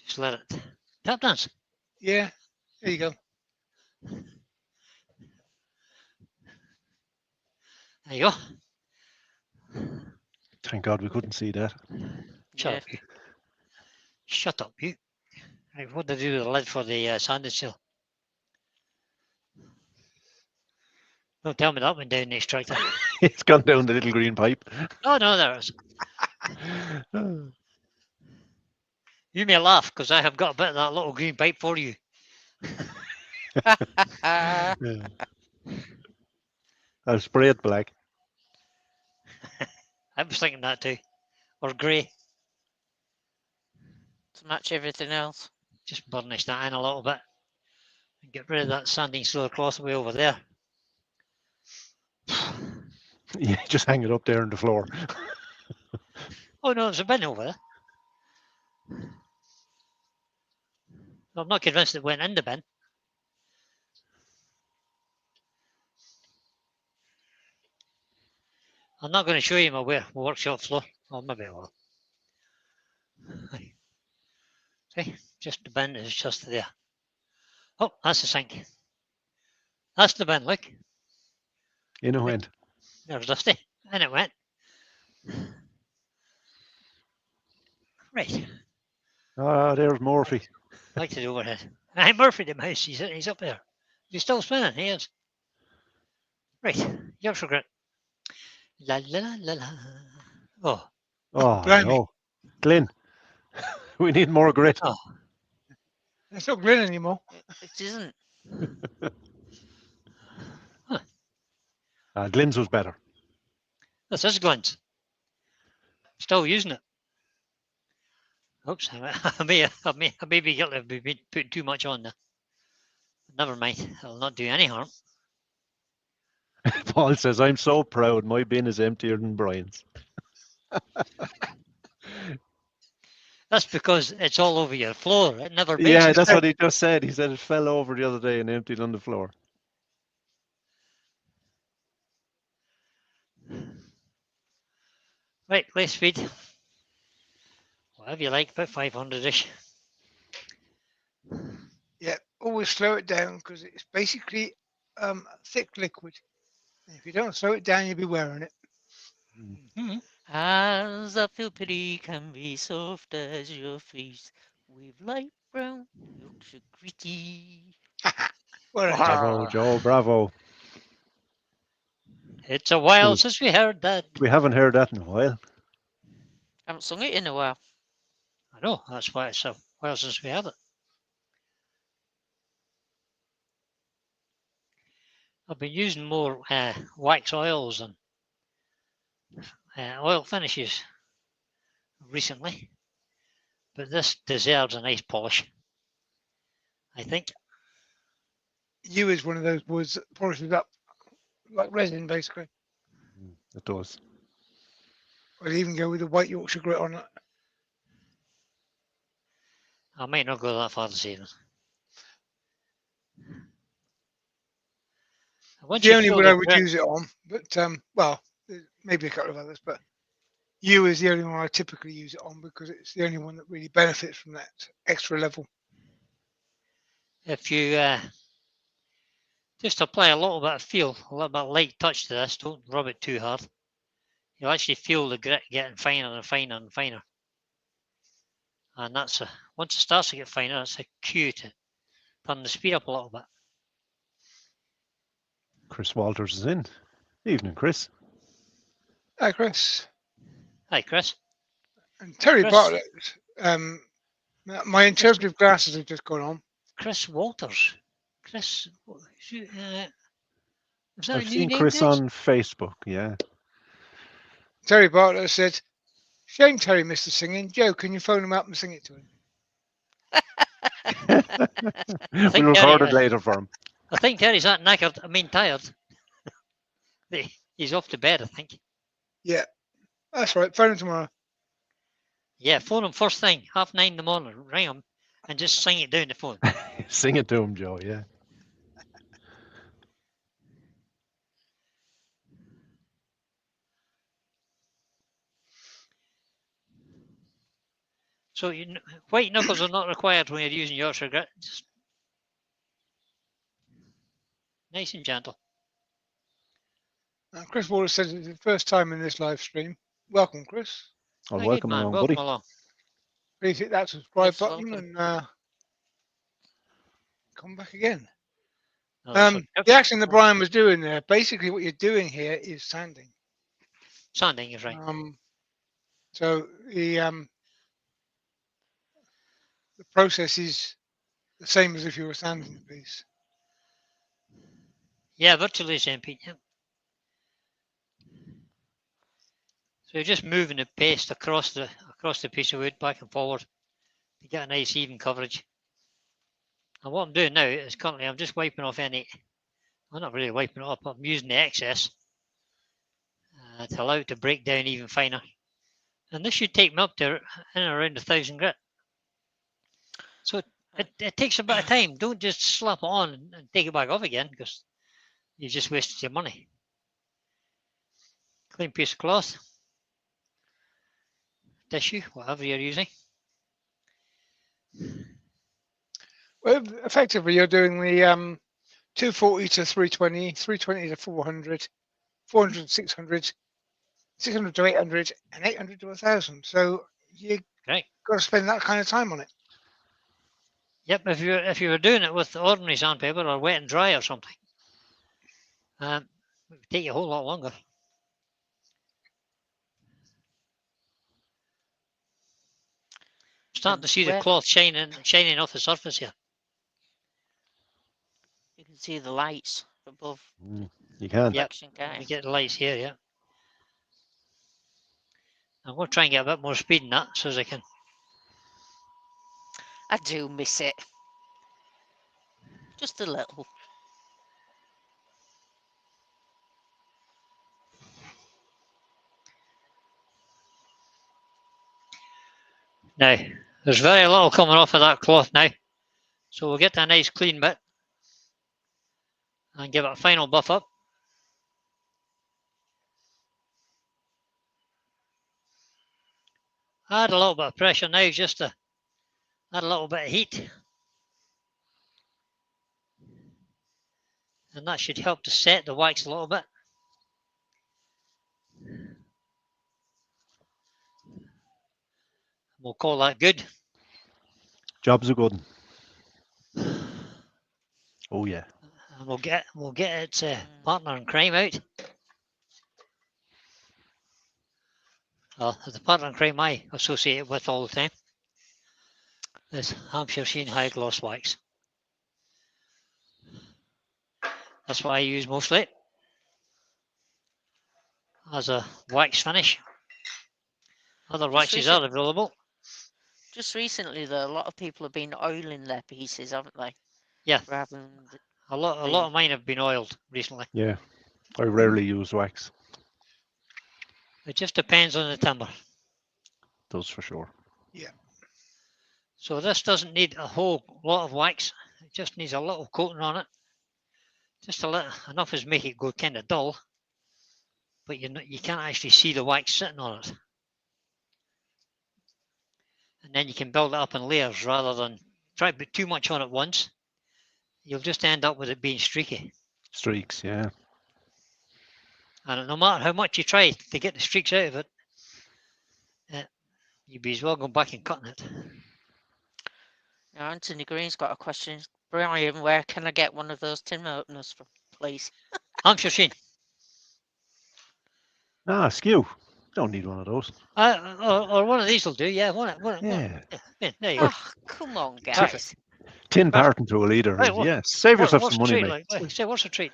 [SPEAKER 1] Just let it tap dance.
[SPEAKER 2] Yeah, there you go.
[SPEAKER 1] There you go.
[SPEAKER 3] Thank God we couldn't see that.
[SPEAKER 1] Shut
[SPEAKER 4] yeah.
[SPEAKER 1] up, you. Shut up, you. Right, what did I do with the lid for the sand and seal? Don't tell me that went down the extractor.
[SPEAKER 3] It's gone down the little green pipe.
[SPEAKER 1] Oh no, there it is. You may laugh because I have got a bit of that little green pipe for you.
[SPEAKER 3] Yeah. I'll spray it black.
[SPEAKER 1] I was thinking that too. Or grey.
[SPEAKER 4] To match everything else.
[SPEAKER 1] Just burnish that in a little bit. And get rid of that sanding soil across the way over there.
[SPEAKER 3] Yeah, just hang it up there on the floor.
[SPEAKER 1] Oh no, there's a bin over there. I'm not convinced it went in the bin. I'm not going to show you my workshop floor. Or maybe I will. See, just the bin is just there. Oh, that's the sink. That's the bin, look.
[SPEAKER 3] In it went.
[SPEAKER 1] There's Dusty. And it went. Right.
[SPEAKER 3] Ah, there's Murphy.
[SPEAKER 1] Back to the overhead. Hey, Murphy the mouse, he's up there. He's still spinning, he is. Right, Yorkshire grit. La la la la la. Oh,
[SPEAKER 3] Oh,
[SPEAKER 2] blimey.
[SPEAKER 3] no. Glenn, we need more grit.
[SPEAKER 1] oh,
[SPEAKER 2] It's not grin anymore.
[SPEAKER 4] It isn't.
[SPEAKER 3] Glenn's was better.
[SPEAKER 1] this is Glenn's. Still using it. Oops, I may be guilty of putting too much on there. Never mind, it'll not do any harm.
[SPEAKER 3] Paul says, I'm so proud. My bin is emptier than Brian's.
[SPEAKER 1] That's because it's all over your floor. It never makes
[SPEAKER 3] Yeah,
[SPEAKER 1] it.
[SPEAKER 3] that's what he just said. He said it fell over the other day and emptied on the floor.
[SPEAKER 1] Right, less feed. Whatever you like, about 500-ish.
[SPEAKER 2] Yeah, always slow it down because it's basically thick liquid. If you don't slow it down, you'll be wearing it.
[SPEAKER 1] Mm-hmm.
[SPEAKER 4] Hands that feel pretty can be soft as your face. With light brown Yorkshire gritty.
[SPEAKER 2] Well,
[SPEAKER 3] Bravo, Joe. Bravo.
[SPEAKER 1] It's a while
[SPEAKER 3] Cool.
[SPEAKER 1] since we heard that.
[SPEAKER 3] We haven't heard that in a while.
[SPEAKER 4] Haven't sung it in a while.
[SPEAKER 1] I know, that's why it's a while since we had it. I've been using more wax oils and oil finishes recently, but this deserves a nice polish, I think.
[SPEAKER 2] yew is one of those woods that polishes up like resin, basically.
[SPEAKER 3] It does.
[SPEAKER 2] I'd even go with the white Yorkshire grit on it.
[SPEAKER 1] I might not go that far this evening. Once
[SPEAKER 2] The
[SPEAKER 1] you
[SPEAKER 2] only
[SPEAKER 1] feel
[SPEAKER 2] one
[SPEAKER 1] the
[SPEAKER 2] I would
[SPEAKER 1] grit,
[SPEAKER 2] use it on, but well, maybe a couple of others, but yew is the only one I typically use it on because it's the only one that really benefits from that extra level.
[SPEAKER 1] if you just apply a little bit of feel, a little bit of light touch to this, don't rub it too hard. You'll actually feel the grit getting finer and finer and finer. And that's once it starts to get finer, that's a cue to turn the speed up a little bit.
[SPEAKER 3] Chris Walters is in. Evening, Chris.
[SPEAKER 2] Hi, Chris.
[SPEAKER 1] Hi, Chris.
[SPEAKER 2] And Terry
[SPEAKER 1] Chris.
[SPEAKER 2] Bartlett. My interpretive glasses have just gone on.
[SPEAKER 1] Chris Walters. Chris, is that
[SPEAKER 3] I've
[SPEAKER 1] a new
[SPEAKER 3] seen
[SPEAKER 1] name?
[SPEAKER 3] Chris
[SPEAKER 1] Next?
[SPEAKER 3] on Facebook. Yeah.
[SPEAKER 2] Terry Bartlett said, "Shame Terry missed the singing. Joe, can you phone him up and sing it to him?"
[SPEAKER 3] We'll
[SPEAKER 1] think
[SPEAKER 3] record
[SPEAKER 1] Terry,
[SPEAKER 3] it later for him.
[SPEAKER 1] I think Terry's that knackered. I mean, tired. He's off to bed, I think.
[SPEAKER 2] Yeah, that's right. Phone him tomorrow.
[SPEAKER 1] Yeah, phone him first thing, 9:30 in the morning. Ring him and just sing it down the phone.
[SPEAKER 3] Sing it to him, Joe. Yeah.
[SPEAKER 1] So white knuckles are not required when you're using Yorkshire grit. Just nice and gentle.
[SPEAKER 2] Chris Waller says it's the first time in this live stream. Welcome, Chris.
[SPEAKER 3] I'll
[SPEAKER 1] Very
[SPEAKER 3] welcome
[SPEAKER 1] good, man.
[SPEAKER 3] along,
[SPEAKER 1] Welcome
[SPEAKER 3] buddy.
[SPEAKER 1] along.
[SPEAKER 2] Please hit that subscribe
[SPEAKER 4] Yes,
[SPEAKER 2] button
[SPEAKER 4] welcome.
[SPEAKER 2] and come back again.
[SPEAKER 1] Oh, that's what-
[SPEAKER 2] The action that Brian was doing there, basically what you're doing here is sanding.
[SPEAKER 1] Sanding is right.
[SPEAKER 2] So the process is the same as if you were sanding the piece.
[SPEAKER 1] Yeah, virtually the same, Pete. Yeah. So you're just moving the paste across the piece of wood back and forward to get a nice even coverage. And what I'm doing now is currently I'm just wiping off any. I'm not really wiping it off, but I'm using the excess to allow it to break down even finer. And this should take me up to in and around 1,000 grit. So it takes a bit of time. Don't just slap it on and take it back off again because you've just wasted your money. Clean piece of cloth, tissue, whatever you're using.
[SPEAKER 2] Well, effectively, you're doing the 240 to 320, 320 to 400, 400 to 600, 600 to 800, and 800 to 1,000. So you
[SPEAKER 1] Right.
[SPEAKER 2] got to spend that kind of time on it.
[SPEAKER 1] Yep, if you were doing it with ordinary sandpaper or wet and dry or something, it would take you a whole lot longer. Starting to see the cloth shining off the surface here.
[SPEAKER 4] You can see the lights above.
[SPEAKER 3] You can.
[SPEAKER 1] Yep.
[SPEAKER 4] Action
[SPEAKER 1] Let me
[SPEAKER 4] guy.
[SPEAKER 1] get the lights here, yeah. I'm going to try and get a bit more speed in that so as I can.
[SPEAKER 4] I do miss it. Just a little.
[SPEAKER 1] Now, there's very little coming off of that cloth now. So we'll get a nice clean bit and give it a final buff up. Add a little bit of pressure now just to add a little bit of heat. And that should help to set the wax a little bit. We'll call that good.
[SPEAKER 3] Job's a good one. Oh yeah.
[SPEAKER 1] And we'll get its partner in crime out. Well, the partner in crime I associate it with all the time is Hampshire Sheen High Gloss Wax. That's what I use mostly as a wax finish. Other waxes are available.
[SPEAKER 4] Just recently, though, a lot of people have been oiling their pieces, haven't they?
[SPEAKER 1] Yeah.
[SPEAKER 4] Rather than
[SPEAKER 1] A lot of mine have been oiled recently.
[SPEAKER 3] Yeah. I rarely use wax.
[SPEAKER 1] It just depends on the timber.
[SPEAKER 3] Does for sure.
[SPEAKER 1] So this doesn't need a whole lot of wax. It just needs a little coating on it. Just a little, enough as make it go kind of dull, but you can't actually see the wax sitting on it. And then you can build it up in layers rather than try to put too much on at once. You'll just end up with it being streaky.
[SPEAKER 3] Streaks, yeah.
[SPEAKER 1] And no matter how much you try to get the streaks out of it, you'd be as well going back and cutting it.
[SPEAKER 4] Now, Anthony Green's got a question. Brian, where can I get one of those tin openers from, please?
[SPEAKER 1] Hampshire Sheen.
[SPEAKER 3] Ah, skew. Don't need one of those.
[SPEAKER 1] Or one of these will do, yeah.
[SPEAKER 3] Yeah.
[SPEAKER 1] Yeah, there you go.
[SPEAKER 4] Oh, come on, guys.
[SPEAKER 3] Tin parting tool either.
[SPEAKER 1] Right, well,
[SPEAKER 3] Yes. Save yourself
[SPEAKER 1] What's
[SPEAKER 3] some
[SPEAKER 1] the
[SPEAKER 3] money,
[SPEAKER 1] treat
[SPEAKER 3] mate.
[SPEAKER 1] like? Say, what's the treat?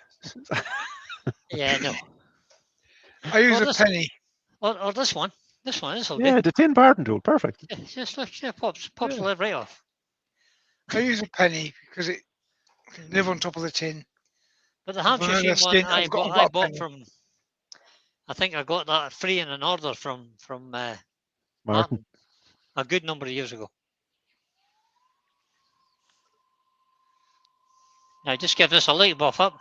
[SPEAKER 1] Yeah, no.
[SPEAKER 2] I use
[SPEAKER 1] Well,
[SPEAKER 2] a
[SPEAKER 1] this-
[SPEAKER 2] penny.
[SPEAKER 1] Or this one. This will
[SPEAKER 3] Yeah, the tin parting tool. Perfect.
[SPEAKER 1] do. Just pops
[SPEAKER 3] Yeah.
[SPEAKER 1] the lid right off.
[SPEAKER 2] I use a penny because it can live on top of the tin.
[SPEAKER 1] But the
[SPEAKER 2] I've
[SPEAKER 1] Hampshire
[SPEAKER 2] run out
[SPEAKER 1] Sheen
[SPEAKER 2] of
[SPEAKER 1] one
[SPEAKER 2] skin.
[SPEAKER 1] I
[SPEAKER 2] I've got
[SPEAKER 1] bought
[SPEAKER 2] a penny.
[SPEAKER 1] from. I think I got that free in an order from
[SPEAKER 3] Martin.
[SPEAKER 1] Martin a good number of years ago. Now just give this a light buff up.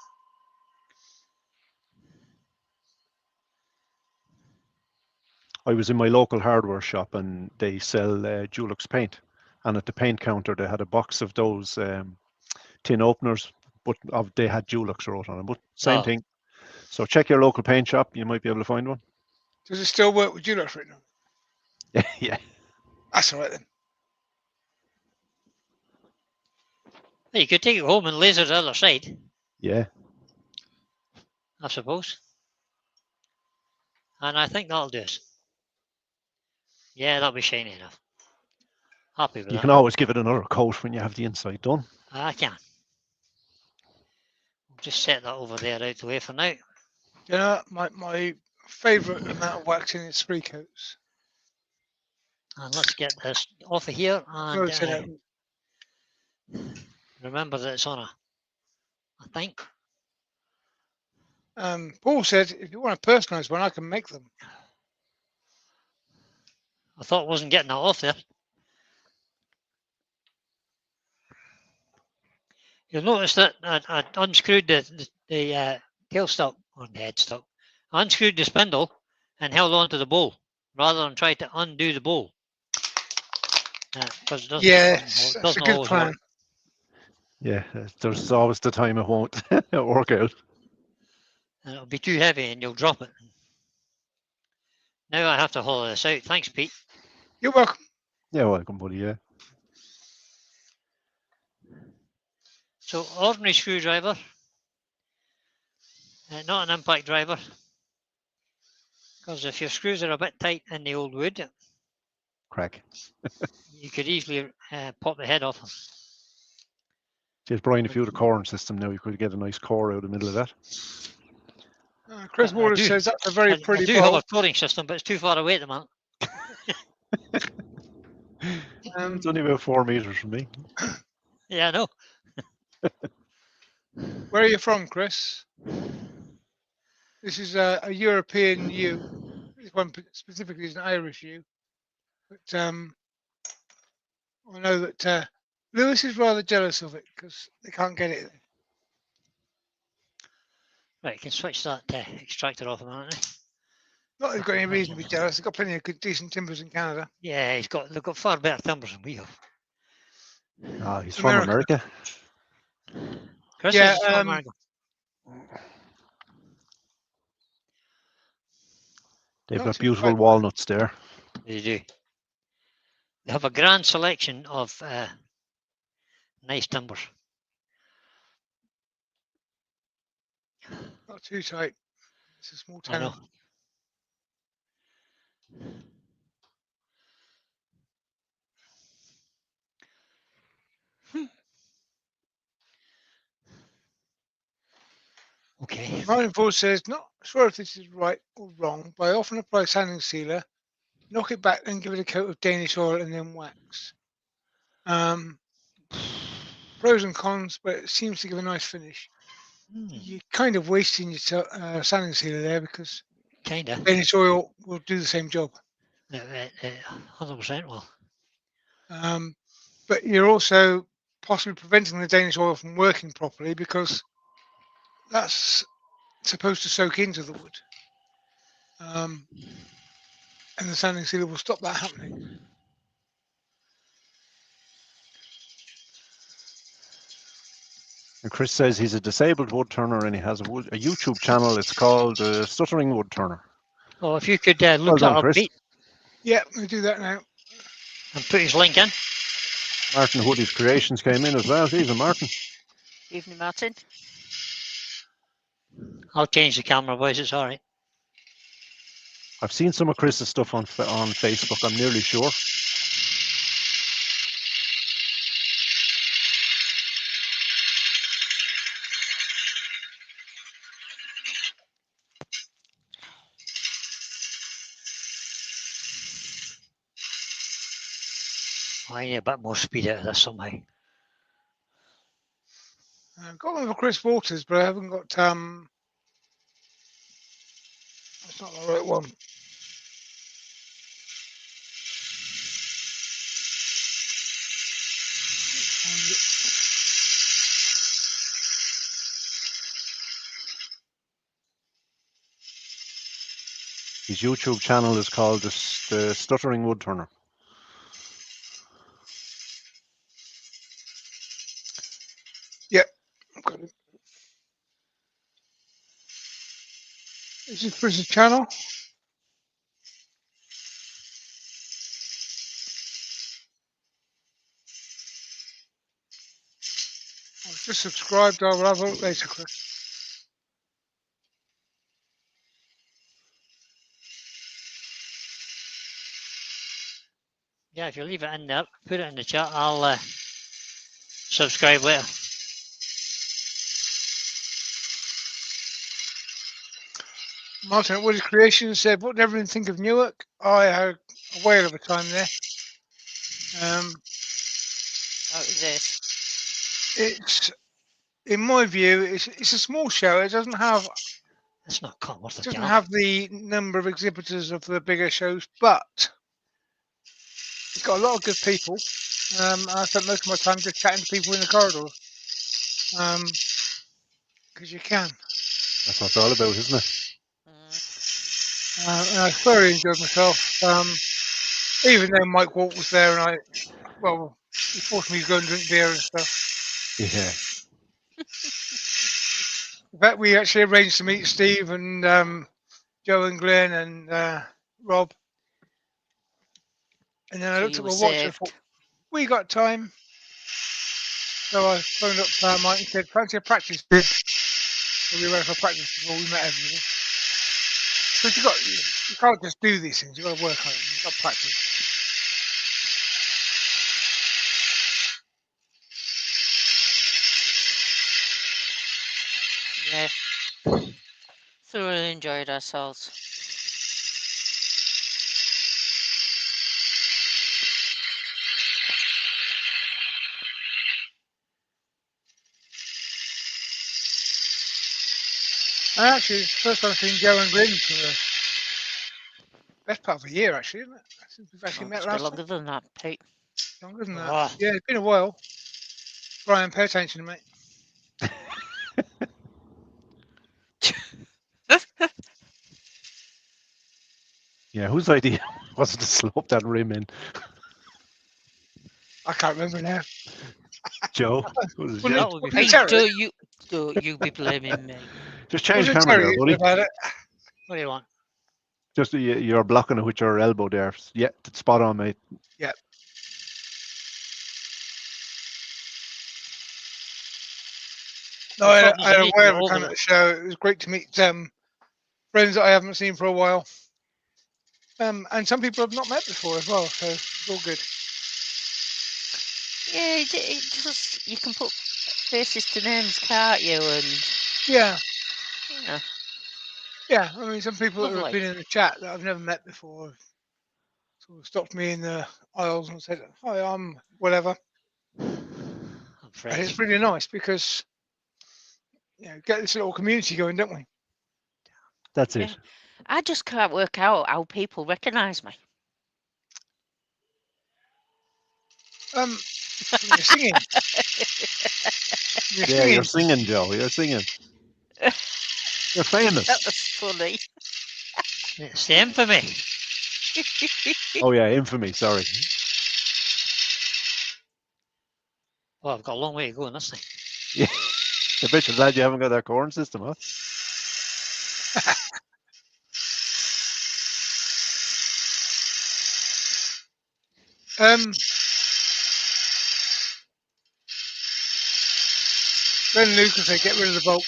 [SPEAKER 3] I was in my local hardware shop and they sell Dulux paint. And at the paint counter, they had a box of those tin openers, but they had Dulux wrote on them. But same
[SPEAKER 1] Oh.
[SPEAKER 3] thing. So check your local paint shop. You might be able to find one.
[SPEAKER 2] Does it still work with Dulux written on?
[SPEAKER 3] Yeah.
[SPEAKER 2] That's all right then.
[SPEAKER 1] You could take it home and laser the other side,
[SPEAKER 3] Yeah.
[SPEAKER 1] I suppose. And I think that'll do it. Yeah, that'll be shiny enough. Happy with
[SPEAKER 3] You
[SPEAKER 1] that.
[SPEAKER 3] can always give it another coat when you have the inside done.
[SPEAKER 1] I can. Just set that over there out the way for now.
[SPEAKER 2] You know, my favourite amount of waxing is 3 coats.
[SPEAKER 1] And let's get this off of here.
[SPEAKER 2] No,
[SPEAKER 1] And
[SPEAKER 2] it's in it.
[SPEAKER 1] remember that it's on I think.
[SPEAKER 2] Paul said, if you want a personalised one, I can make them.
[SPEAKER 1] I thought I wasn't getting that off there. You'll notice that I unscrewed the tailstock on the headstock. I unscrewed the spindle and held on to the bowl rather than try to undo the bowl. Because
[SPEAKER 2] Yes, that's a good
[SPEAKER 1] always
[SPEAKER 2] plan.
[SPEAKER 1] work.
[SPEAKER 3] Yeah, there's always the time it won't work out.
[SPEAKER 1] And it'll be too heavy and you'll drop it. Now I have to haul this out. Thanks, Pete.
[SPEAKER 2] You're welcome.
[SPEAKER 3] Yeah, welcome, buddy. Yeah.
[SPEAKER 1] So ordinary screwdriver, not an impact driver, because if your screws are a bit tight in the old wood,
[SPEAKER 3] Crack.
[SPEAKER 1] you could easily pop the head off them.
[SPEAKER 3] Just Brian, if you had a coring system now, you could get a nice core out of the middle of that.
[SPEAKER 2] Chris
[SPEAKER 1] I
[SPEAKER 2] Waters
[SPEAKER 1] do-
[SPEAKER 2] says that's a very
[SPEAKER 1] I
[SPEAKER 2] pretty
[SPEAKER 1] do have
[SPEAKER 2] bowl.
[SPEAKER 1] a coring system, but it's too far away at the moment.
[SPEAKER 3] It's only about 4 meters from me.
[SPEAKER 1] Yeah, I know.
[SPEAKER 2] Where are you from, Chris? This is a European yew. This one specifically is an Irish yew. But I know that Lewis is rather jealous of it because they can't get it.
[SPEAKER 1] Right, you can switch that extractor off a minute. eh?
[SPEAKER 2] Not that he's got any reason to be jealous. They've got plenty of good, decent timbers in Canada.
[SPEAKER 1] Yeah, they've got far better timbers than we have.
[SPEAKER 3] Ah, he's from
[SPEAKER 2] America.
[SPEAKER 3] America.
[SPEAKER 1] Chris
[SPEAKER 2] Yeah,
[SPEAKER 1] is from America.
[SPEAKER 3] They've
[SPEAKER 2] Not
[SPEAKER 3] got
[SPEAKER 2] too
[SPEAKER 3] beautiful
[SPEAKER 2] bad.
[SPEAKER 3] walnuts there.
[SPEAKER 1] They do. They have a grand selection of nice timbers.
[SPEAKER 2] Not too tight. It's a small
[SPEAKER 1] I know.
[SPEAKER 2] town.
[SPEAKER 1] Okay.
[SPEAKER 2] Martin Ford says, not sure if this is right or wrong, but I often apply sanding sealer, knock it back, then give it a coat of Danish oil and then wax. Pros and cons, but it seems to give a nice finish.
[SPEAKER 1] Hmm.
[SPEAKER 2] You're kind of wasting your sanding sealer there because
[SPEAKER 1] Kinda.
[SPEAKER 2] Danish oil will do the same job.
[SPEAKER 1] 100% will.
[SPEAKER 2] But you're also possibly preventing the Danish oil from working properly because that's supposed to soak into the wood. And the sanding sealer will stop that happening.
[SPEAKER 3] And Chris says he's a disabled wood turner and he has a YouTube channel. It's called Stuttering Wood Turner.
[SPEAKER 1] Oh, if you could
[SPEAKER 3] Well
[SPEAKER 1] look
[SPEAKER 3] done,
[SPEAKER 1] that up,
[SPEAKER 3] Chris.
[SPEAKER 1] Pete,
[SPEAKER 2] Yeah, we'll do that now.
[SPEAKER 1] and put his link in.
[SPEAKER 3] Martin Woody's Creations came in as well. Even Martin.
[SPEAKER 4] Evening, Martin.
[SPEAKER 1] I'll change the camera, boys. It's all right.
[SPEAKER 3] I've seen some of Chris's stuff on Facebook, I'm nearly sure.
[SPEAKER 1] I need a bit more speed out of this somehow.
[SPEAKER 2] I've got one for Chris Waters, but I haven't got. That's not the right one. Find it.
[SPEAKER 3] His YouTube channel is called the Stuttering Wood Turner.
[SPEAKER 2] I've got it. This is Chris's channel. I've just subscribed. I'll have a look later, Chris.
[SPEAKER 1] Yeah, if you leave it in there, put it in the chat. I'll subscribe later.
[SPEAKER 2] Martin at Woody's Creations said, "What did everyone think of Newark?" I had a whale of a time there.
[SPEAKER 4] How is this?
[SPEAKER 2] It's, in my view, it's a small show. It doesn't have
[SPEAKER 1] It's not caught worth
[SPEAKER 2] It
[SPEAKER 1] a
[SPEAKER 2] doesn't
[SPEAKER 1] damn.
[SPEAKER 2] have the number of exhibitors of the bigger shows, but it's got a lot of good people. I spent most of my time just chatting to people in the corridors. Because you can.
[SPEAKER 3] That's what it's all about, isn't it?
[SPEAKER 2] And I thoroughly enjoyed myself. Even though Mike Walt was there and he forced me to go and drink beer and stuff.
[SPEAKER 3] Yeah.
[SPEAKER 2] In fact, we actually arranged to meet Steve and Joe and Glenn and Rob. And then I
[SPEAKER 4] So
[SPEAKER 2] looked
[SPEAKER 4] you
[SPEAKER 2] at
[SPEAKER 4] were
[SPEAKER 2] my watch and
[SPEAKER 4] saved.
[SPEAKER 2] thought, we got time. So I phoned up Mike and said, fancy a practice bid. So we went for practice before we met everybody. Because you can't just do these things, you've got to work on it, you've got to practice.
[SPEAKER 4] Yeah. Thoroughly enjoyed ourselves.
[SPEAKER 2] And actually, it's the first time I've seen Joe and Glenn for the best part of a year, actually, isn't it? Since we've actually
[SPEAKER 4] Oh,
[SPEAKER 2] met
[SPEAKER 4] it's been
[SPEAKER 2] last
[SPEAKER 4] longer than that, Pete.
[SPEAKER 2] time. Longer than that.
[SPEAKER 1] Oh,
[SPEAKER 2] Yeah, it's been a while. Brian, pay attention to me.
[SPEAKER 3] Yeah, whose idea was it to slope that rim in?
[SPEAKER 2] I can't remember now.
[SPEAKER 3] Joe? Was it
[SPEAKER 2] Well,
[SPEAKER 3] Joe?
[SPEAKER 1] that would be
[SPEAKER 2] Wasn't
[SPEAKER 1] fine.
[SPEAKER 2] it
[SPEAKER 4] Don't you be blaming me.
[SPEAKER 3] Just change
[SPEAKER 2] Wasn't
[SPEAKER 3] camera
[SPEAKER 2] Terry
[SPEAKER 3] there,
[SPEAKER 2] who
[SPEAKER 3] buddy.
[SPEAKER 2] said about it?
[SPEAKER 1] What do you want?
[SPEAKER 3] Just you're blocking it with your elbow there. Yeah, it's spot on, mate.
[SPEAKER 2] Yeah. No,
[SPEAKER 1] I
[SPEAKER 2] I
[SPEAKER 1] thought
[SPEAKER 2] had a
[SPEAKER 1] need to
[SPEAKER 2] whale
[SPEAKER 1] go
[SPEAKER 2] of a time
[SPEAKER 1] over
[SPEAKER 2] at
[SPEAKER 1] it.
[SPEAKER 2] the show. It was great to meet friends that I haven't seen for a while. And some people I've not met before as well, so it's all good.
[SPEAKER 4] Yeah, it just you can put faces to names, can't you? And
[SPEAKER 2] Yeah,
[SPEAKER 4] yeah,
[SPEAKER 2] yeah. I mean, some people that have
[SPEAKER 4] lovely.
[SPEAKER 2] been in the chat that I've never met before sort of stopped me in the aisles and said, "Hi, I'm whatever."
[SPEAKER 1] I'm
[SPEAKER 2] And
[SPEAKER 1] French.
[SPEAKER 2] it's really nice because get this little community going, don't we?
[SPEAKER 3] That's
[SPEAKER 4] Yeah.
[SPEAKER 3] it.
[SPEAKER 4] I just can't work out how people recognise me.
[SPEAKER 2] You're singing. You're
[SPEAKER 3] Yeah,
[SPEAKER 2] singing.
[SPEAKER 3] you're singing, Joe. You're singing. You're famous.
[SPEAKER 4] That was funny.
[SPEAKER 1] It's the infamy.
[SPEAKER 3] Oh yeah, infamy. Sorry.
[SPEAKER 1] Oh, I've got a long way to go in this thing.
[SPEAKER 3] Yeah. I bet you're glad you haven't got that corn system, huh?
[SPEAKER 2] Glenn Lucas said, get rid of the bulk.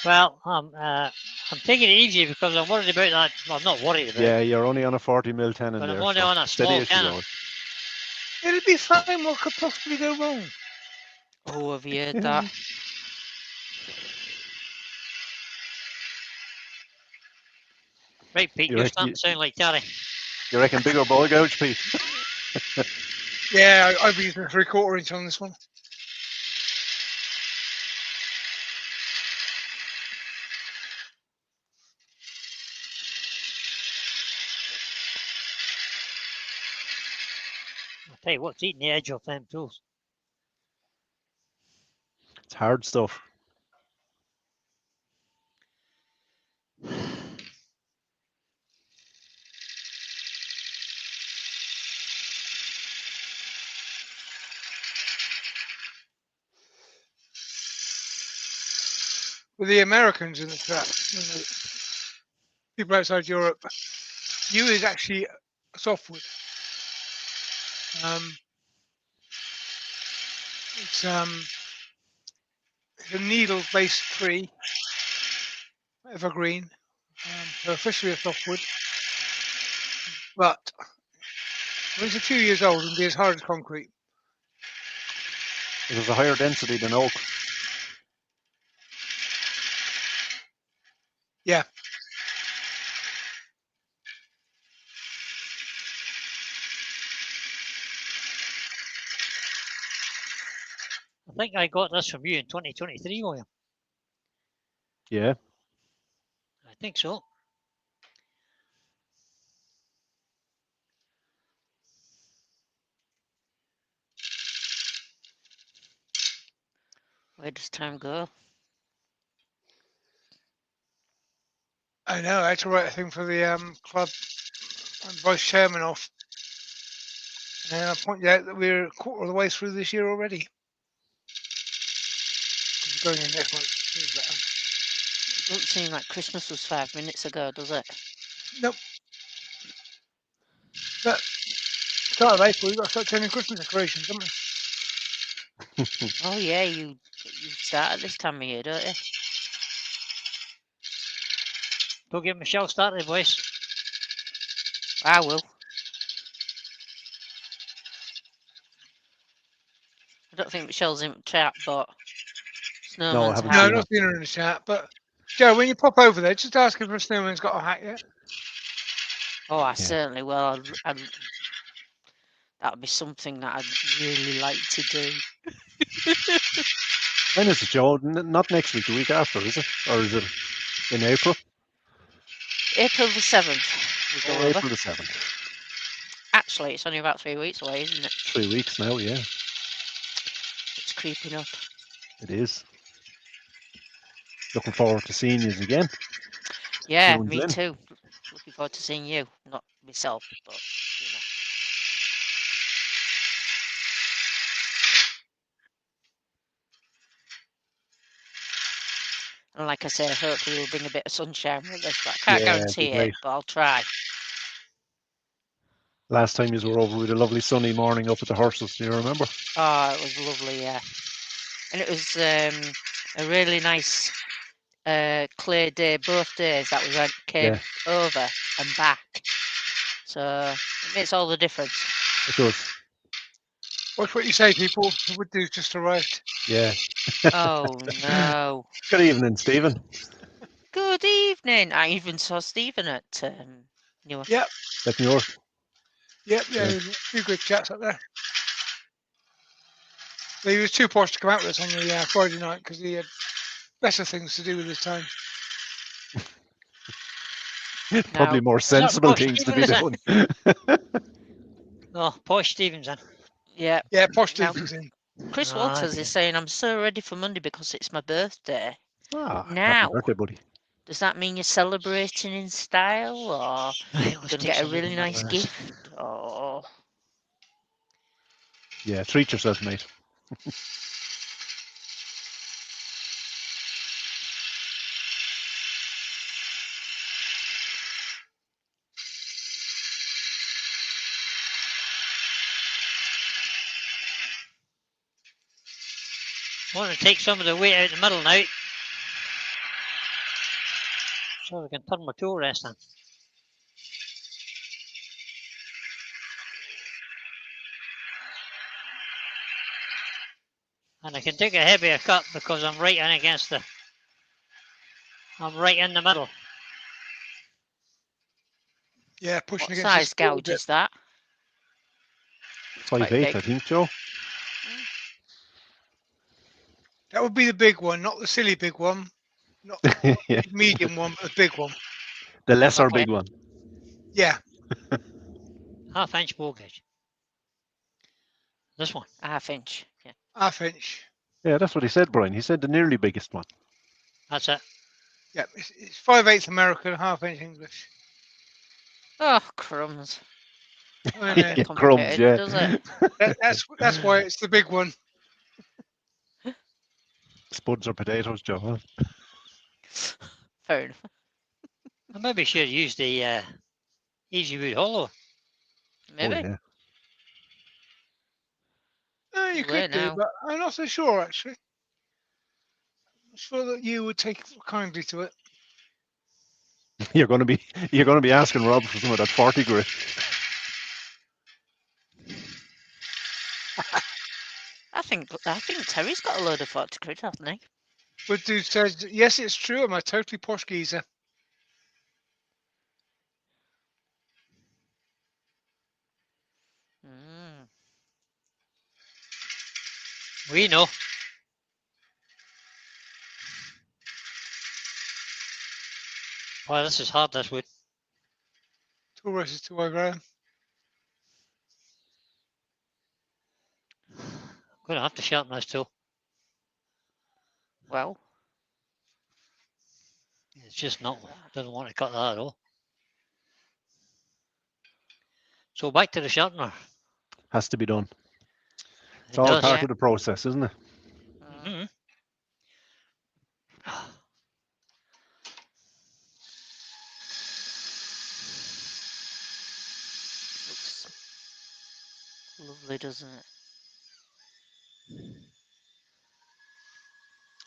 [SPEAKER 1] Well, I'm taking it easy because I'm worried about that. Well, I'm not worried about
[SPEAKER 3] Yeah,
[SPEAKER 1] it,
[SPEAKER 3] you're only on a 40 mil tannin
[SPEAKER 1] but
[SPEAKER 3] there.
[SPEAKER 1] I'm only
[SPEAKER 3] so
[SPEAKER 1] on a
[SPEAKER 3] steady
[SPEAKER 1] small
[SPEAKER 3] as she
[SPEAKER 1] cannon.
[SPEAKER 3] goes.
[SPEAKER 2] It'll be fine. What could possibly go wrong?
[SPEAKER 4] Oh, have you heard that?
[SPEAKER 1] Right, Pete,
[SPEAKER 3] You
[SPEAKER 1] you're
[SPEAKER 3] reckon,
[SPEAKER 1] starting to sound like Terry.
[SPEAKER 3] you reckon bigger ball gouge, Pete?
[SPEAKER 2] Yeah, I've been using a 3/4 inch on this one.
[SPEAKER 1] I'll tell you what's eating the edge off them tools.
[SPEAKER 3] It's hard stuff.
[SPEAKER 2] With the Americans in the trap, people outside Europe, yew is actually a softwood. It's a needle-based tree, evergreen, so officially a softwood. But when it's a few years old, it'll be as hard as concrete.
[SPEAKER 3] It has a higher density than oak.
[SPEAKER 2] Yeah.
[SPEAKER 1] I think I got this from you in 2023, William.
[SPEAKER 3] Yeah.
[SPEAKER 1] I think so.
[SPEAKER 4] Where does time go?
[SPEAKER 2] I know. I had to write a thing for the club and vice chairman off. And I pointed out that we're a quarter of the way through this year already. Going in next month.
[SPEAKER 4] It doesn't seem like Christmas was 5 minutes ago, does it?
[SPEAKER 2] Nope. But start of April, we've got to start turning Christmas decorations, haven't we?
[SPEAKER 4] Oh yeah, you start at this time of year, don't you?
[SPEAKER 1] Don't get Michelle started, boys.
[SPEAKER 4] I will. I don't think Michelle's in the chat, but Snowman's
[SPEAKER 3] haven't
[SPEAKER 2] No,
[SPEAKER 3] seen
[SPEAKER 2] I've not seen her in the chat. But Joe, when you pop over there, just ask if a snowman's got a hat yet.
[SPEAKER 4] Oh, I certainly will. That would be something that I'd really like to do.
[SPEAKER 3] When is it, Joe? Not next week, the week after, is it? Or is it in April?
[SPEAKER 4] April the 7th. We go over.
[SPEAKER 3] April the 7th.
[SPEAKER 4] Actually, it's only about 3 weeks away, isn't it?
[SPEAKER 3] 3 weeks now, yeah.
[SPEAKER 4] It's creeping up.
[SPEAKER 3] It is. Looking forward to seeing you again.
[SPEAKER 4] Yeah,
[SPEAKER 3] Sounds
[SPEAKER 4] me
[SPEAKER 3] in.
[SPEAKER 4] too. Looking forward to seeing you. Not myself, but you know. And like I say, hopefully we'll bring a bit of sunshine with us, but I can't
[SPEAKER 3] Yeah,
[SPEAKER 4] guarantee
[SPEAKER 3] it'd be
[SPEAKER 4] it,
[SPEAKER 3] great.
[SPEAKER 4] but I'll try.
[SPEAKER 3] Last time you were over with a lovely sunny morning up at the horses, do you remember?
[SPEAKER 4] Oh, it was lovely, yeah. And it was a really nice clear day, both days that we came over and back. So it makes all the difference.
[SPEAKER 3] It does.
[SPEAKER 2] Watch what you say, people. The wood dude's just arrived.
[SPEAKER 3] Yeah.
[SPEAKER 4] Oh no.
[SPEAKER 3] Good evening, Stephen.
[SPEAKER 4] Good evening. I even saw Stephen at Newark.
[SPEAKER 2] Yep.
[SPEAKER 3] At Newark.
[SPEAKER 2] Yep. Yeah. A few good chats up there. He was too posh to come out with us on the Friday night because he had better things to do with his time.
[SPEAKER 3] Probably
[SPEAKER 4] Now,
[SPEAKER 3] more
[SPEAKER 1] that
[SPEAKER 3] sensible
[SPEAKER 1] Posh
[SPEAKER 3] things to be
[SPEAKER 1] Stevens?
[SPEAKER 3] doing.
[SPEAKER 1] Oh, Posh Stevenson.
[SPEAKER 4] yeah.
[SPEAKER 2] Yeah, posh
[SPEAKER 4] Now,
[SPEAKER 2] Stevens in.
[SPEAKER 4] Chris
[SPEAKER 1] Ah,
[SPEAKER 4] Walters
[SPEAKER 1] okay.
[SPEAKER 4] is saying, I'm so ready for Monday because it's my birthday.
[SPEAKER 3] Happy
[SPEAKER 4] Now,
[SPEAKER 3] birthday, buddy.
[SPEAKER 4] does that mean you're celebrating in style or
[SPEAKER 1] Right,
[SPEAKER 4] you're
[SPEAKER 1] let's
[SPEAKER 4] going to
[SPEAKER 1] take
[SPEAKER 4] get a
[SPEAKER 1] some of
[SPEAKER 4] really
[SPEAKER 1] the
[SPEAKER 4] nice
[SPEAKER 1] middle of this.
[SPEAKER 4] gift? Or
[SPEAKER 3] Yeah, treat yourself, mate.
[SPEAKER 1] I want to take some of the weight out the middle now. So we can turn my tool rest on. And I can take a heavier cut because I'm right in against the... I'm right in the middle.
[SPEAKER 2] Yeah, pushing
[SPEAKER 4] what
[SPEAKER 2] against
[SPEAKER 4] size
[SPEAKER 2] this a little
[SPEAKER 4] gouge
[SPEAKER 2] bit.
[SPEAKER 4] is that? It's quite
[SPEAKER 3] 5'8",
[SPEAKER 4] big.
[SPEAKER 3] I think, Joe.
[SPEAKER 2] That would be the big one, not the silly big one, not
[SPEAKER 3] Yeah,
[SPEAKER 2] the medium one, but the big one.
[SPEAKER 3] the lesser
[SPEAKER 4] Okay.
[SPEAKER 3] big one.
[SPEAKER 2] Yeah,
[SPEAKER 1] Half-inch bow gauge. This one.
[SPEAKER 4] Half inch. Yeah.
[SPEAKER 2] half-inch.
[SPEAKER 3] Yeah, that's what he said, Brian. He said the nearly biggest one.
[SPEAKER 1] That's it.
[SPEAKER 2] Yeah, it's 5/8 American, half-inch English.
[SPEAKER 4] Oh, crumbs.
[SPEAKER 2] I
[SPEAKER 4] Not
[SPEAKER 2] know.
[SPEAKER 4] very
[SPEAKER 3] Yeah, crumbs,
[SPEAKER 4] complicated,
[SPEAKER 3] yeah.
[SPEAKER 4] does it?
[SPEAKER 2] That's why it's the big one.
[SPEAKER 3] Spuds or potatoes, Joe. Huh?
[SPEAKER 4] Fair enough.
[SPEAKER 1] I maybe should use the Easy Wood Hollow.
[SPEAKER 4] Maybe.
[SPEAKER 3] Oh, yeah.
[SPEAKER 2] You
[SPEAKER 4] Too late
[SPEAKER 2] could do,
[SPEAKER 4] now.
[SPEAKER 2] but I'm not so sure actually. I'm sure that you would take kindly to it.
[SPEAKER 3] You're going to be asking Rob for some of that 40 grit.
[SPEAKER 4] I think Terry's got a load of 40 grit, hasn't he?
[SPEAKER 2] But dude says, yes, it's true. I'm a totally posh geezer.
[SPEAKER 4] Mm.
[SPEAKER 1] We know. Well, this is hard, this wood.
[SPEAKER 2] Tool rest is too over.
[SPEAKER 1] I'm going to have to sharpen this tool.
[SPEAKER 4] Well,
[SPEAKER 1] It's just not, doesn't want to cut that at all. So back to the sharpener.
[SPEAKER 3] Has to be done. It's
[SPEAKER 1] It
[SPEAKER 3] all
[SPEAKER 1] does.
[SPEAKER 3] part
[SPEAKER 4] Yeah.
[SPEAKER 3] of the process, isn't it?
[SPEAKER 1] Mhm.
[SPEAKER 4] looks lovely, doesn't it?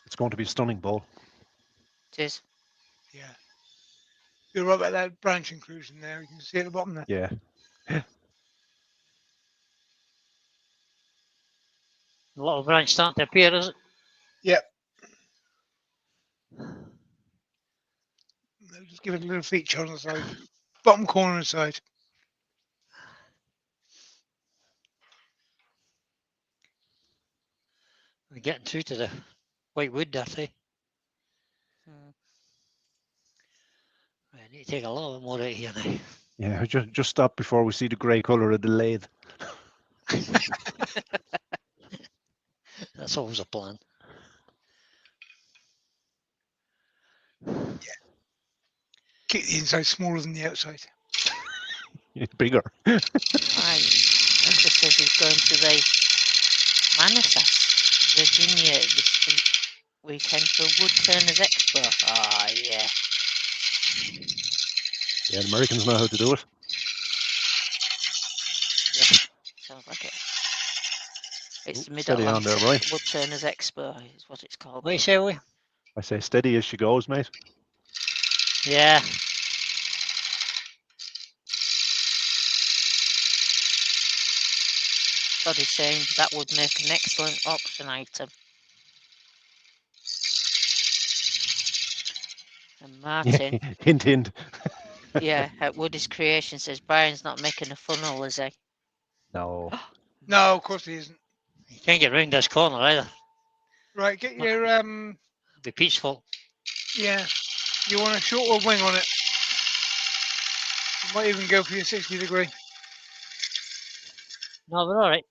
[SPEAKER 3] It's going to be a stunning bowl.
[SPEAKER 4] It is.
[SPEAKER 2] Yeah. You're right about that branch inclusion there. You can see at the bottom there.
[SPEAKER 3] Yeah.
[SPEAKER 1] A little branch starting to appear, is it?
[SPEAKER 2] Yep. Just give it a little feature on the side. Bottom corner and side.
[SPEAKER 1] We're getting through to the white wood there, eh?
[SPEAKER 4] Mm.
[SPEAKER 1] I need to take a little bit more out here now.
[SPEAKER 3] Yeah, just stop before we see the grey colour of the lathe.
[SPEAKER 1] That's always a plan.
[SPEAKER 2] Keep the inside smaller than the outside.
[SPEAKER 3] Bigger.
[SPEAKER 4] Right. Chris says he's going to the Manassas, Virginia this weekend for Wood Turners Expo. Ah, yeah.
[SPEAKER 3] Yeah, the Americans know how to do it.
[SPEAKER 4] Sounds like it. It's the
[SPEAKER 3] Steady on there,
[SPEAKER 4] Mid-Atlantic
[SPEAKER 3] Brian.
[SPEAKER 4] Wood Turners Expo is what it's called.
[SPEAKER 1] What do you say, we?
[SPEAKER 3] I say steady as she goes, mate.
[SPEAKER 1] Yeah.
[SPEAKER 4] Todd is saying that would make an excellent auction item. And Martin,
[SPEAKER 3] Hint, hint.
[SPEAKER 4] yeah, at Woody's Creation says Brian's not making a funnel, is he?
[SPEAKER 3] No.
[SPEAKER 2] No, of course he isn't.
[SPEAKER 1] You can't get round this corner either.
[SPEAKER 2] Right, get your
[SPEAKER 1] It'll be peaceful.
[SPEAKER 2] yeah. You want a shorter wing on it. You might even go for your 60-degree.
[SPEAKER 1] No, we're all right.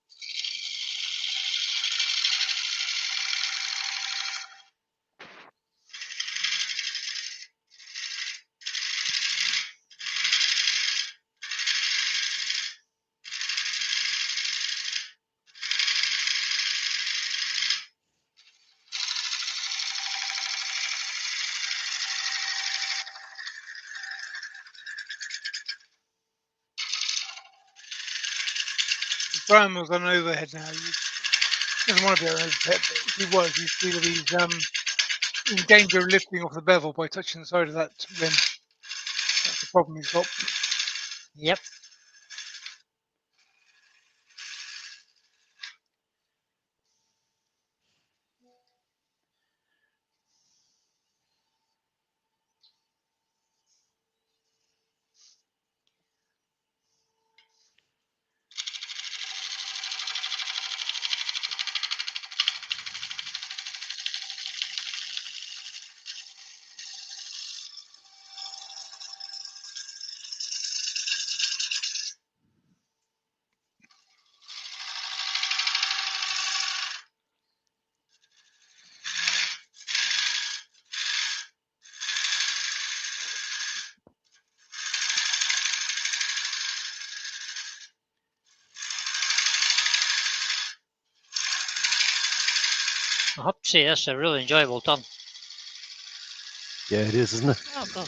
[SPEAKER 2] Brian was on overhead now. He doesn't want to be on overhead, but if he was, he'd feel that he's in danger of lifting off the bevel by touching the side of that rim. That's the problem he's got.
[SPEAKER 1] Yep. I have to say this is a really enjoyable turn.
[SPEAKER 3] Yeah, it is, isn't it?
[SPEAKER 4] Oh, God.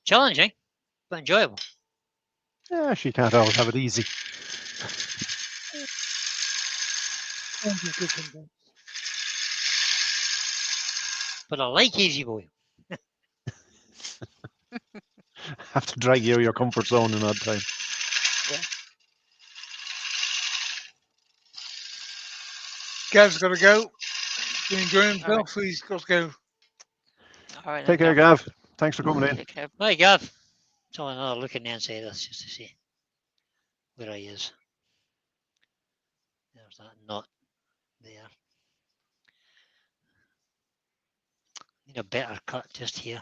[SPEAKER 1] Challenging, but enjoyable.
[SPEAKER 3] Yeah, she can't always have it easy.
[SPEAKER 1] But I like easy going.
[SPEAKER 3] Have to drag you out of your comfort zone in odd time.
[SPEAKER 2] Gav's got to go. He's enjoying
[SPEAKER 4] All right.
[SPEAKER 2] himself, so he's got to go.
[SPEAKER 4] All right.
[SPEAKER 3] Take
[SPEAKER 4] then,
[SPEAKER 3] care, Gav. Thanks for coming in.
[SPEAKER 4] Take care.
[SPEAKER 1] Hi, Gav. So another look at the inside of this just to see where he is. There's that knot there. Need a better cut just here.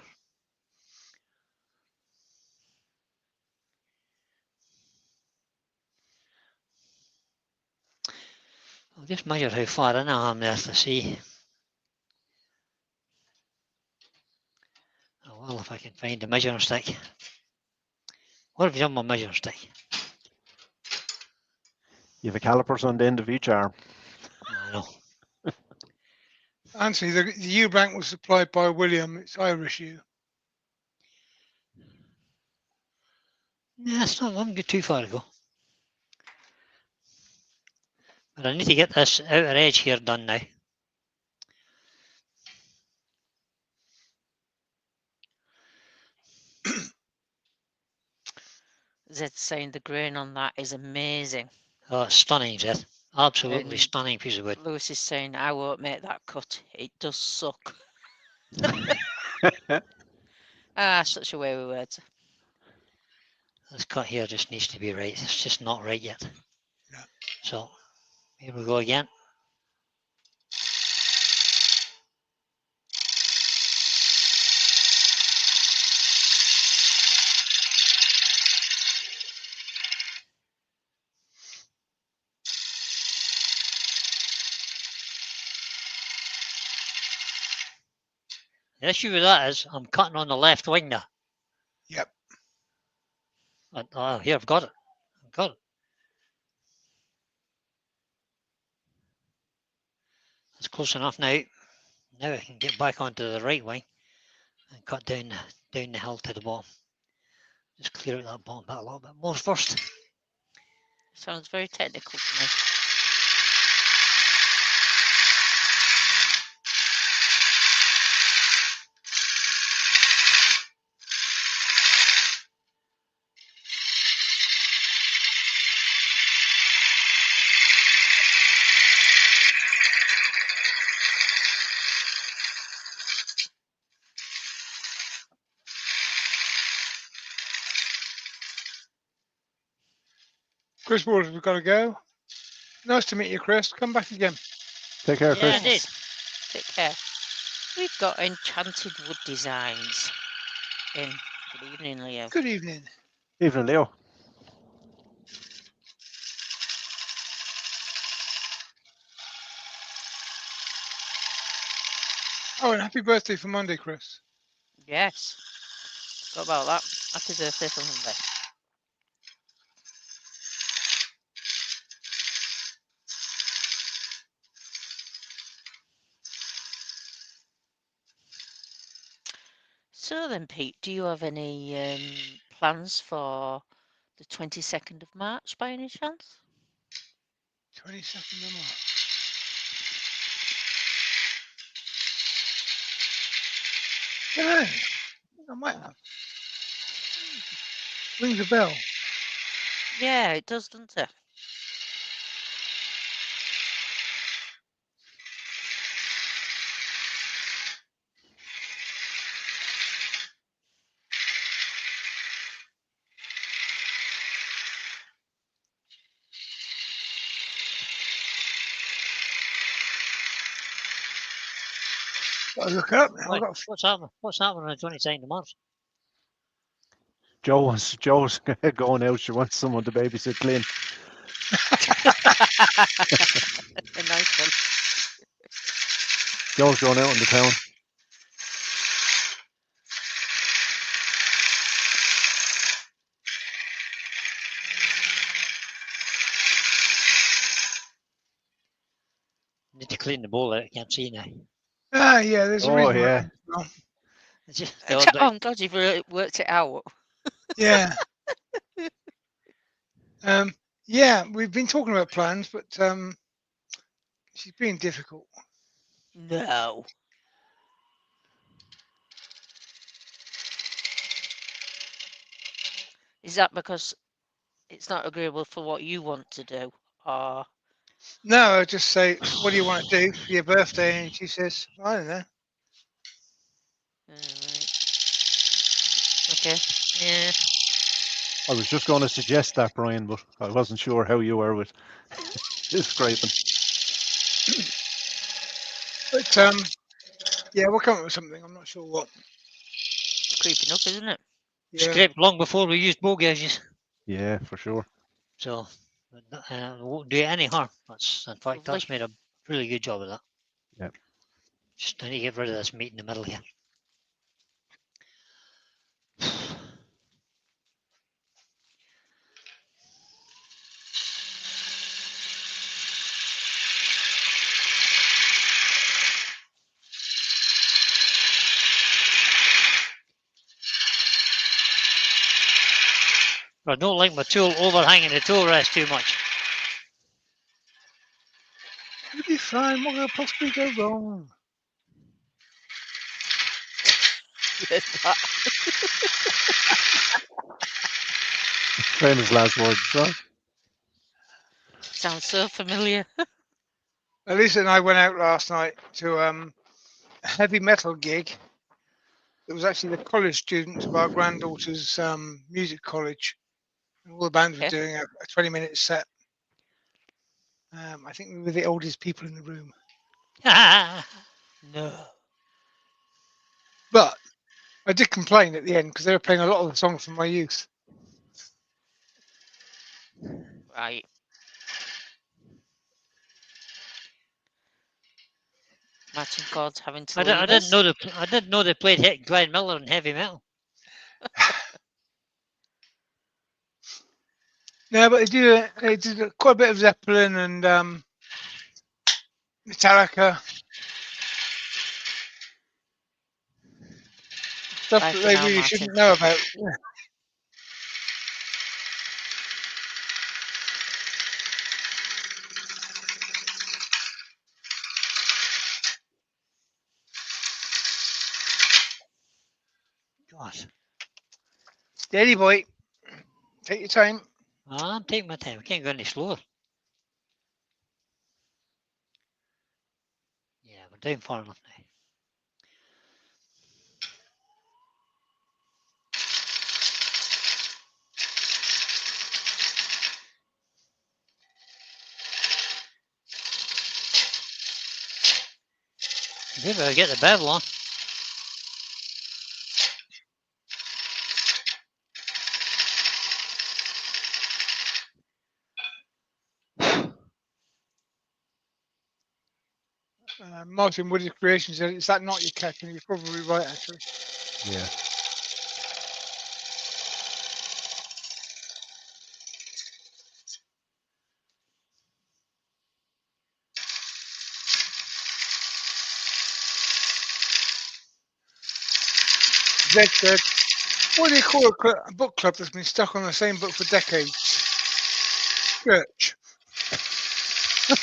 [SPEAKER 1] I'll just measure how far in I am there to see. Oh, well, if I can find the measuring stick. What have you done with my measuring stick?
[SPEAKER 3] You have a calipers on the end of each arm.
[SPEAKER 1] I know.
[SPEAKER 2] Anthony, the yew bank was supplied by William. It's Irish yew.
[SPEAKER 1] Yeah, it's not. I haven't got too far to go. But I need to get this outer edge here done now.
[SPEAKER 4] Zed's saying the grain on that is amazing.
[SPEAKER 1] Oh, it's stunning, Zed. Absolutely
[SPEAKER 4] And
[SPEAKER 1] stunning piece of wood.
[SPEAKER 4] Lewis is saying, I won't make that cut. It does suck. Such a way with words.
[SPEAKER 1] This cut here just needs to be right. It's just not right yet.
[SPEAKER 2] Yeah.
[SPEAKER 1] So here we go again. The issue with that is I'm cutting on the left wing now.
[SPEAKER 2] Yep.
[SPEAKER 1] Here, I've got it. I've got it. That's close enough now. Now I can get back onto the right wing and cut down the hill to the bottom. Just clear out that bottom bit a little bit more first.
[SPEAKER 4] Sounds very technical to me.
[SPEAKER 2] Chris Waters, we've got to go. Nice to meet you, Chris. Come back again.
[SPEAKER 3] Take care,
[SPEAKER 1] Yeah,
[SPEAKER 3] Chris.
[SPEAKER 1] indeed.
[SPEAKER 4] Take care. We've got Enchanted Wood Designs in. Good evening, Leo.
[SPEAKER 2] Good evening.
[SPEAKER 3] Evening, Leo.
[SPEAKER 2] Oh, and happy birthday for Monday, Chris.
[SPEAKER 4] Yes. Forgot about that. Happy birthday for Monday. So then, Pete, do you have any plans for the 22nd of March by any chance?
[SPEAKER 2] 22nd of March. Yeah, I might have. Rings a bell.
[SPEAKER 4] Yeah, it does, doesn't it?
[SPEAKER 2] Got to look it up now.
[SPEAKER 1] Why?
[SPEAKER 2] I've got
[SPEAKER 1] What's happening? What's happening on the 22nd of March?
[SPEAKER 3] Joe's going out. She wants someone to babysit Glenn.
[SPEAKER 4] A nice one.
[SPEAKER 3] Joe's going out into town.
[SPEAKER 1] Need to clean the bowl out. I can't see now.
[SPEAKER 2] yeah, there's a
[SPEAKER 3] Oh,
[SPEAKER 2] reason.
[SPEAKER 3] yeah.
[SPEAKER 2] Well,
[SPEAKER 1] It's just
[SPEAKER 4] Oh,
[SPEAKER 1] the odd
[SPEAKER 4] I'm glad you've really worked it out.
[SPEAKER 2] yeah. Yeah, we've been talking about plans, but she's being difficult.
[SPEAKER 4] No. Is that because it's not agreeable for what you want to do? Or
[SPEAKER 2] No, I just say, what do you want to do for your birthday? And she says, I don't know.
[SPEAKER 4] right. Okay. Yeah.
[SPEAKER 3] I was just going to suggest that, Brian, but I wasn't sure how you were with describing.
[SPEAKER 2] But yeah, we'll come up with something. I'm not sure what.
[SPEAKER 4] It's creeping up, isn't it?
[SPEAKER 2] Yeah.
[SPEAKER 1] scraped long before we used bow gauges,
[SPEAKER 3] Yeah, for sure.
[SPEAKER 1] so it won't do it any harm. That's in fact
[SPEAKER 4] Lovely.
[SPEAKER 1] that's made a really good job of that.
[SPEAKER 3] Yeah.
[SPEAKER 1] Just I need to get rid of this meat in the middle here. I don't like my tool overhanging the tool rest too much.
[SPEAKER 2] You'll be fine. What could possibly go wrong?
[SPEAKER 3] Famous last words, huh?
[SPEAKER 4] Sounds so familiar.
[SPEAKER 2] Elisa and I went out last night to a heavy metal gig. It was actually the college students of our granddaughter's music college. And all the bands were
[SPEAKER 4] Okay.
[SPEAKER 2] doing a 20-minute set. I think we were the oldest people in the room.
[SPEAKER 4] No.
[SPEAKER 2] But I did complain at the end because they were playing a lot of the songs from my youth.
[SPEAKER 4] Right. Martin Chord's having to leave
[SPEAKER 1] I didn't know I didn't know they played Glenn Miller and heavy metal.
[SPEAKER 2] No, but they did quite a bit of Zeppelin and Metallica. Stuff
[SPEAKER 4] Bye
[SPEAKER 2] that
[SPEAKER 4] for
[SPEAKER 2] they
[SPEAKER 4] now,
[SPEAKER 2] really
[SPEAKER 4] Martin.
[SPEAKER 2] shouldn't know about.
[SPEAKER 1] God,
[SPEAKER 2] Steady boy. Take your time.
[SPEAKER 1] I'm taking my time. I can't go any slower. Yeah, we're down far enough now. We better get the bevel on.
[SPEAKER 2] Martin Woody's creation said, "Is that not your cat?" And you're probably right, actually.
[SPEAKER 3] Yeah.
[SPEAKER 2] Zed said, "What do you call a book club that's been stuck on the same book for decades?" Church.
[SPEAKER 4] Oh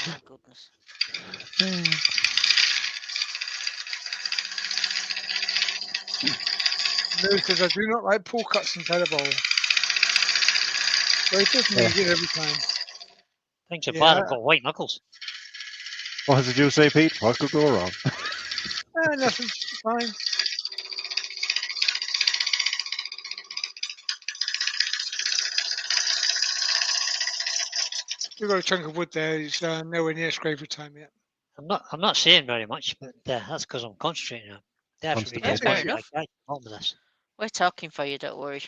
[SPEAKER 4] my goodness.
[SPEAKER 2] Mary says, "I do not like pool cuts inside a bowl. Wafers needed every time."
[SPEAKER 1] Things are bad.
[SPEAKER 2] Yeah.
[SPEAKER 1] I've got white knuckles.
[SPEAKER 3] What did you say, Pete? What could go wrong?
[SPEAKER 2] Nothing. Fine. We've got a chunk of wood there. It's nowhere near scraper time yet.
[SPEAKER 1] I'm not saying very much, but that's because I'm concentrating on. Definitely
[SPEAKER 3] Constipated.
[SPEAKER 1] get
[SPEAKER 4] Fair
[SPEAKER 1] much
[SPEAKER 4] enough.
[SPEAKER 1] like that. On with this.
[SPEAKER 4] We're talking for you, don't worry.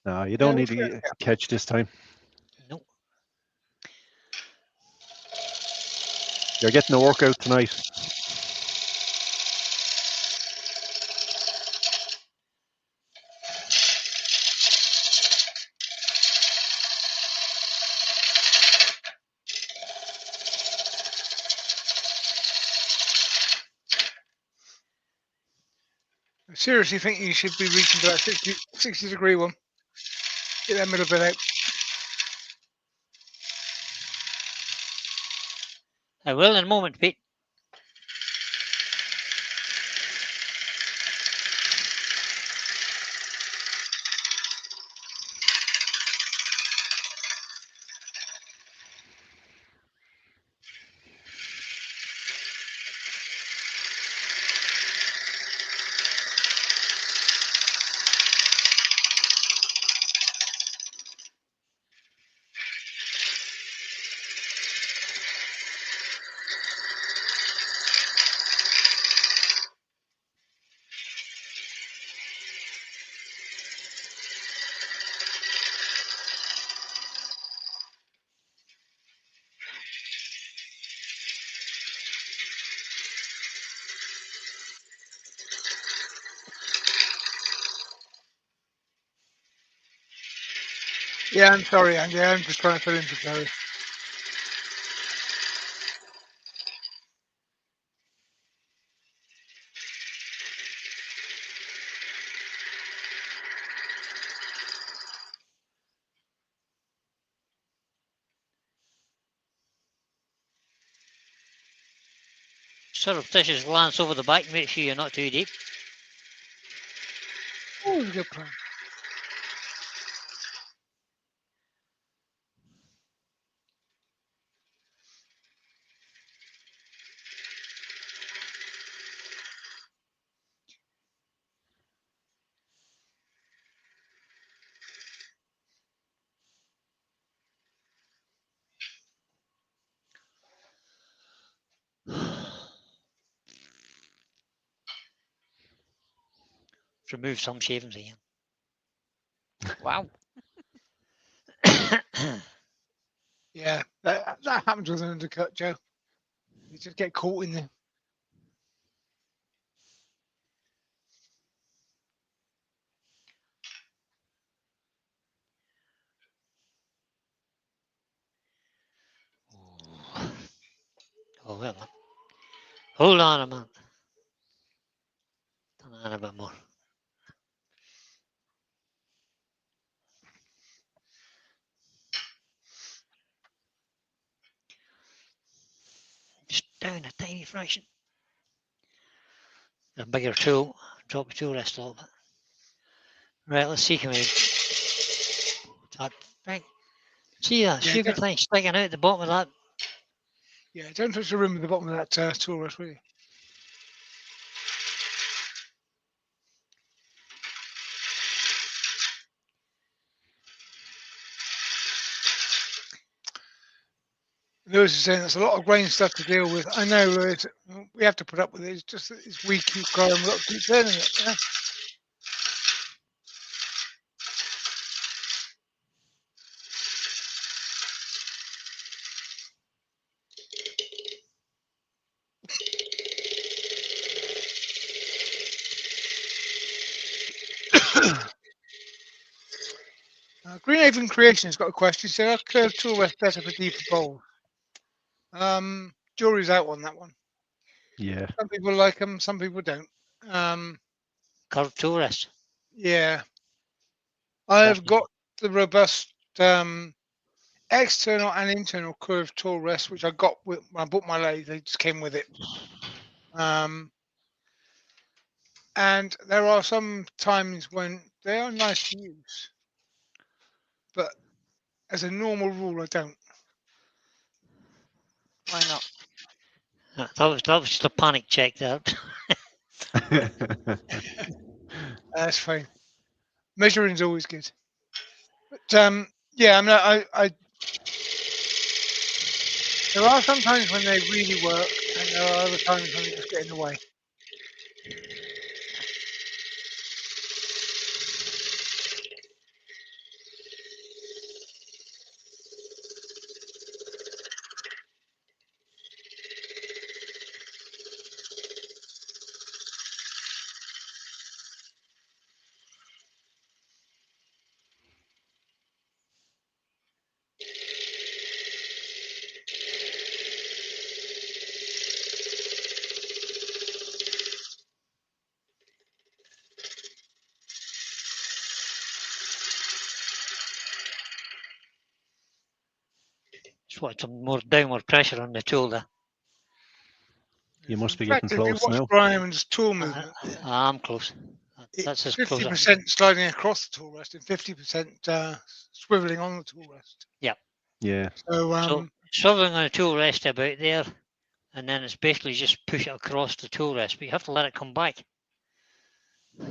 [SPEAKER 3] No, you don't
[SPEAKER 2] Yeah,
[SPEAKER 3] need to catch this time.
[SPEAKER 1] Nope.
[SPEAKER 3] You're getting a workout tonight.
[SPEAKER 2] I seriously think you should be reaching for that 60 degree one. Get that middle bit out.
[SPEAKER 1] I will in a moment, Pete.
[SPEAKER 2] Yeah, I'm sorry, Andy. I'm just trying to fill in for Gary.
[SPEAKER 1] Surreptitious glance over the back. Make sure you're not too deep.
[SPEAKER 2] Oh, it was a good plan.
[SPEAKER 1] Remove some shavings again.
[SPEAKER 4] Wow.
[SPEAKER 2] Yeah, that happens with an undercut, Joe. You just get caught in there.
[SPEAKER 1] Oh well. Hold on a minute. Turn on a bit more. Just down a tiny fraction. A bigger tool. Drop the tool rest a little bit. Right, let's see. Can we? That right. See that
[SPEAKER 2] Yeah,
[SPEAKER 1] stupid thing sticking out the bottom of that?
[SPEAKER 2] Yeah, don't touch the rim at the bottom of that tool rest, will you? Lewis is saying there's a lot of grain stuff to deal with. I know, Lewis. We have to put up with it. It's just that it's we keep growing. We've got to keep turning it. Yeah. Greenhaven Creation has got a question. He said, "Are curved tool rest better for deeper bowls?" Jury's out on that one.
[SPEAKER 3] Yeah.
[SPEAKER 2] Some people like them, some people don't.
[SPEAKER 1] Curved tool rest.
[SPEAKER 2] Yeah, I've
[SPEAKER 1] Definitely.
[SPEAKER 2] got the robust external and internal curved tool rest, which I got when I bought my lathe. They just came with it. And there are some times when they are nice to use, but as a normal rule, I don't.
[SPEAKER 4] Why not?
[SPEAKER 1] That was just a panic check there.
[SPEAKER 2] That's fine. Measuring's always good. But yeah, I mean, there are some times when they really work, and there are other times when they just get in the way.
[SPEAKER 1] Just want some more downward pressure on the tool there.
[SPEAKER 3] You must be
[SPEAKER 2] In fact,
[SPEAKER 3] getting
[SPEAKER 2] if you watch
[SPEAKER 3] close now.
[SPEAKER 2] Brian's tool movement,
[SPEAKER 1] I'm close. That's
[SPEAKER 2] it's
[SPEAKER 1] as close.
[SPEAKER 2] 50% sliding across the tool rest and 50% swiveling on the tool rest.
[SPEAKER 3] Yeah.
[SPEAKER 2] So,
[SPEAKER 1] So swiveling on a tool rest about there, and then it's basically just push it across the tool rest, but you have to let it come back.
[SPEAKER 2] so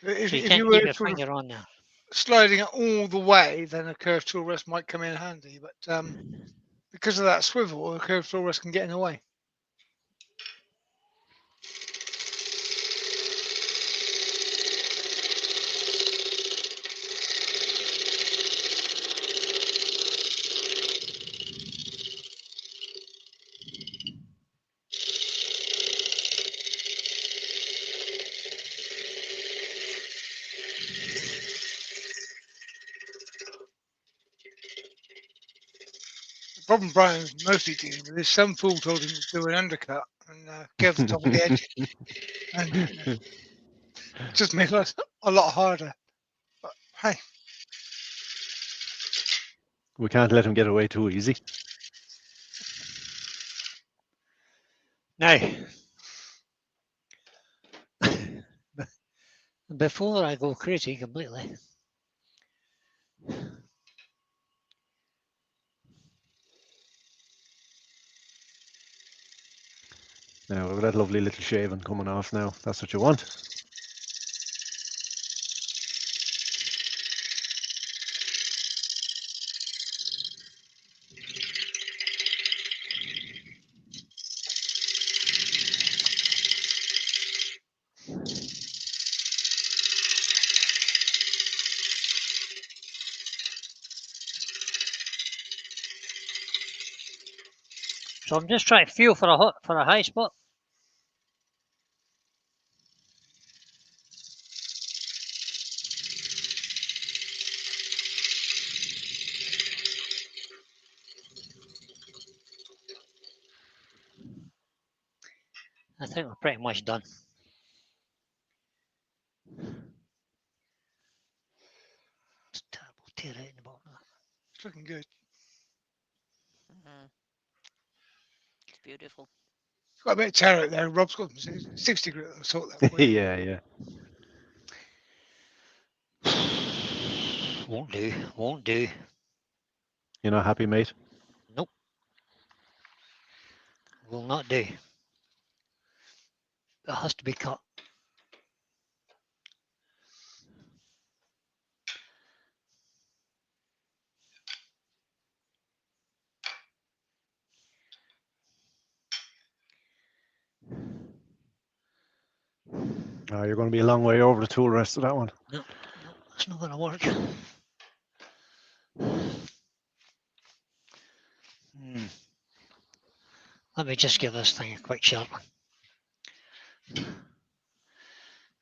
[SPEAKER 1] So
[SPEAKER 2] if
[SPEAKER 1] you
[SPEAKER 2] you
[SPEAKER 1] can't
[SPEAKER 2] were
[SPEAKER 1] keep your
[SPEAKER 2] sort of
[SPEAKER 1] finger on there.
[SPEAKER 2] sliding it all the way, then a curved tool rest might come in handy. But because of that swivel, a curved tool rest can get in the way. The problem Brian's mostly dealing with is some fool told him to do an undercut and curve the top of the edge, and it just made life a lot harder. But hey,
[SPEAKER 3] We can't let him get away too easy.
[SPEAKER 1] Now, before I go crazy completely,
[SPEAKER 3] Now, with that lovely little shaving coming off now. That's what you want.
[SPEAKER 1] so I'm just trying to feel for a high spot. I think we're pretty much done. It's terrible tear out in the bottom.
[SPEAKER 2] it's looking good.
[SPEAKER 4] Mhm. It's beautiful.
[SPEAKER 2] It's got a bit of tear out there. Rob's got 60 grit. I'll sort that for you.
[SPEAKER 3] Yeah, yeah.
[SPEAKER 1] Won't do. Won't do.
[SPEAKER 3] You're not happy, mate?
[SPEAKER 1] Nope. Will not do. It has to be cut.
[SPEAKER 3] Oh, you're going to be a long way over the tool rest of that one.
[SPEAKER 1] No, it's not going to work. Let me just give this thing a quick sharpen.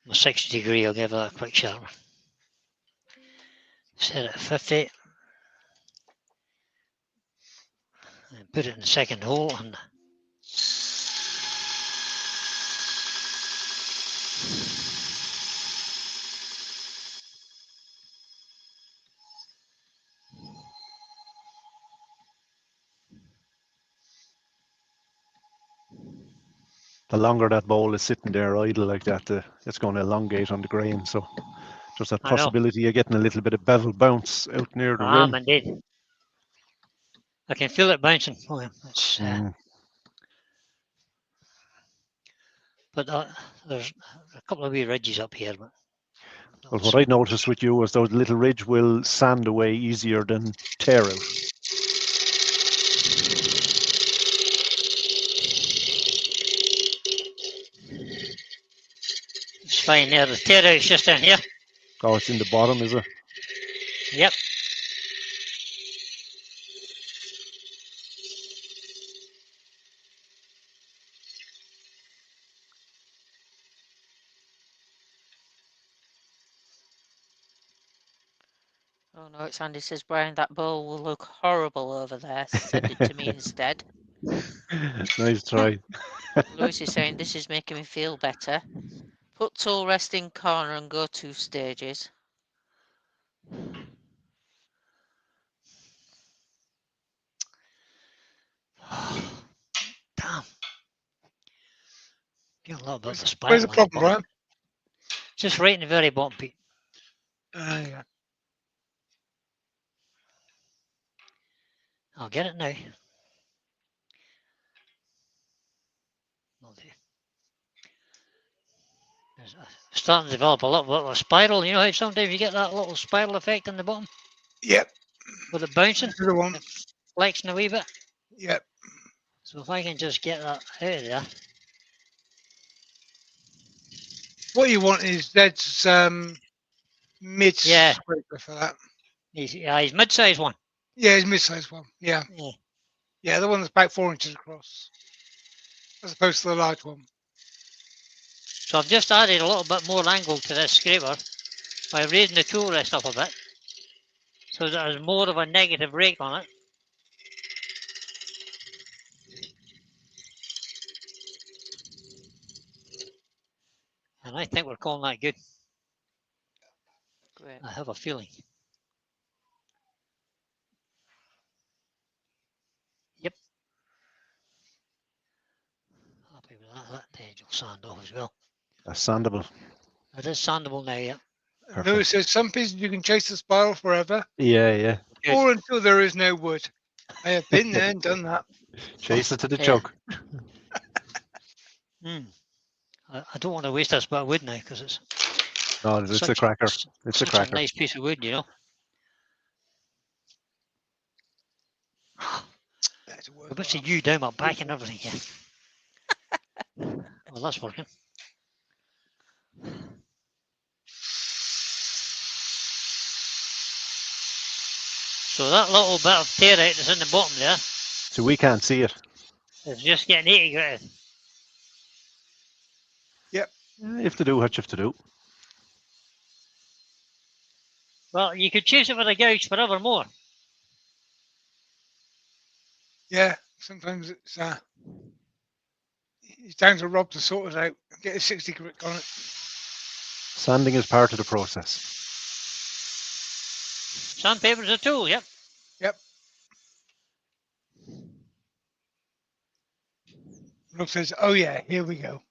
[SPEAKER 1] My 60-degree, I'll give that a quick sharpen. Set it at 50. And put it in the second hole. And
[SPEAKER 3] The longer that bowl is sitting there idle like that, it's going to elongate on the grain. So there's that
[SPEAKER 1] I know.
[SPEAKER 3] possibility of getting a little bit of bevel bounce out near the
[SPEAKER 1] I am
[SPEAKER 3] rim.
[SPEAKER 1] indeed. I can feel it bouncing. Oh, yeah. It's, but there's a couple of wee ridges up here. But
[SPEAKER 3] Well, what I noticed with you was those little ridge will sand away easier than tear out.
[SPEAKER 1] It's fine there. The tear out's just down here.
[SPEAKER 3] Oh, it's in the bottom, is it?
[SPEAKER 1] Yep.
[SPEAKER 4] Oh no, it's Andy says, Brian, that bowl will look horrible over there. Send it to me instead.
[SPEAKER 3] Nice try.
[SPEAKER 4] Lewis is saying, this is making me feel better. Put tool rest in corner and go 2 stages.
[SPEAKER 1] Damn. Get a little bit of the spiral.
[SPEAKER 2] Where's the problem, Brian?
[SPEAKER 1] Just right in the very bottom, Pete.
[SPEAKER 2] Yeah.
[SPEAKER 1] I'll get it now. It's starting to develop a little bit of a spiral. You know how sometimes you get that little spiral effect in the bottom
[SPEAKER 2] Yep.
[SPEAKER 1] with it bouncing,
[SPEAKER 2] That's the one.
[SPEAKER 1] flexing a wee bit.
[SPEAKER 2] Yep.
[SPEAKER 1] So if I can just get that out of there.
[SPEAKER 2] What you want is Zed's mid
[SPEAKER 1] Yeah.
[SPEAKER 2] scraper for that.
[SPEAKER 1] He's mid-sized one.
[SPEAKER 2] Yeah, his mid-sized one. Yeah.
[SPEAKER 1] Yeah.
[SPEAKER 2] Yeah, the one that's about 4 inches across, as opposed to the large one.
[SPEAKER 1] So I've just added a little bit more angle to this scraper by raising the tool rest up a bit, so that there's more of a negative rake on it. And I think we're calling that good.
[SPEAKER 4] Great.
[SPEAKER 1] I have a feeling. Yep. Happy with that. That edge will sand off as well.
[SPEAKER 3] That's sandable.
[SPEAKER 1] It is sandable now, yeah.
[SPEAKER 3] Perfect.
[SPEAKER 2] Lewis says some pieces you can chase the spiral forever,
[SPEAKER 3] Yeah, yeah.
[SPEAKER 1] Good.
[SPEAKER 2] or until there is no wood. I have been there and done that.
[SPEAKER 3] Chase it to the
[SPEAKER 4] Yeah.
[SPEAKER 3] choke.
[SPEAKER 1] I don't want to waste this bit of wood now because it's
[SPEAKER 3] No, it's a
[SPEAKER 1] such-
[SPEAKER 3] cracker. It's a
[SPEAKER 1] such
[SPEAKER 3] cracker.
[SPEAKER 1] a nice piece of wood, you know.
[SPEAKER 2] That's a
[SPEAKER 1] I
[SPEAKER 2] word.
[SPEAKER 1] wish you down my back and everything here. Well, that's working. So that little bit of tear out that's in the bottom there
[SPEAKER 3] So we can't see it.
[SPEAKER 1] is just getting 80 grit.
[SPEAKER 3] You have to do what you have to do.
[SPEAKER 1] Well, you could chase it with a gouge forevermore.
[SPEAKER 2] Yeah, sometimes it's down to Rob to sort it out. Get a 60 grit on it.
[SPEAKER 3] Sanding is part of the process.
[SPEAKER 1] Sandpaper's a tool, yep.
[SPEAKER 2] Rob says, "Oh yeah, here we go."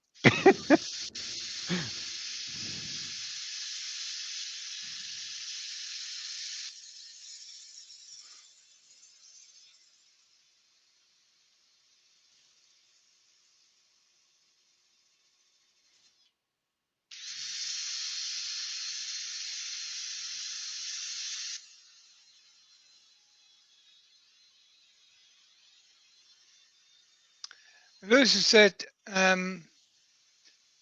[SPEAKER 2] Lewis has said,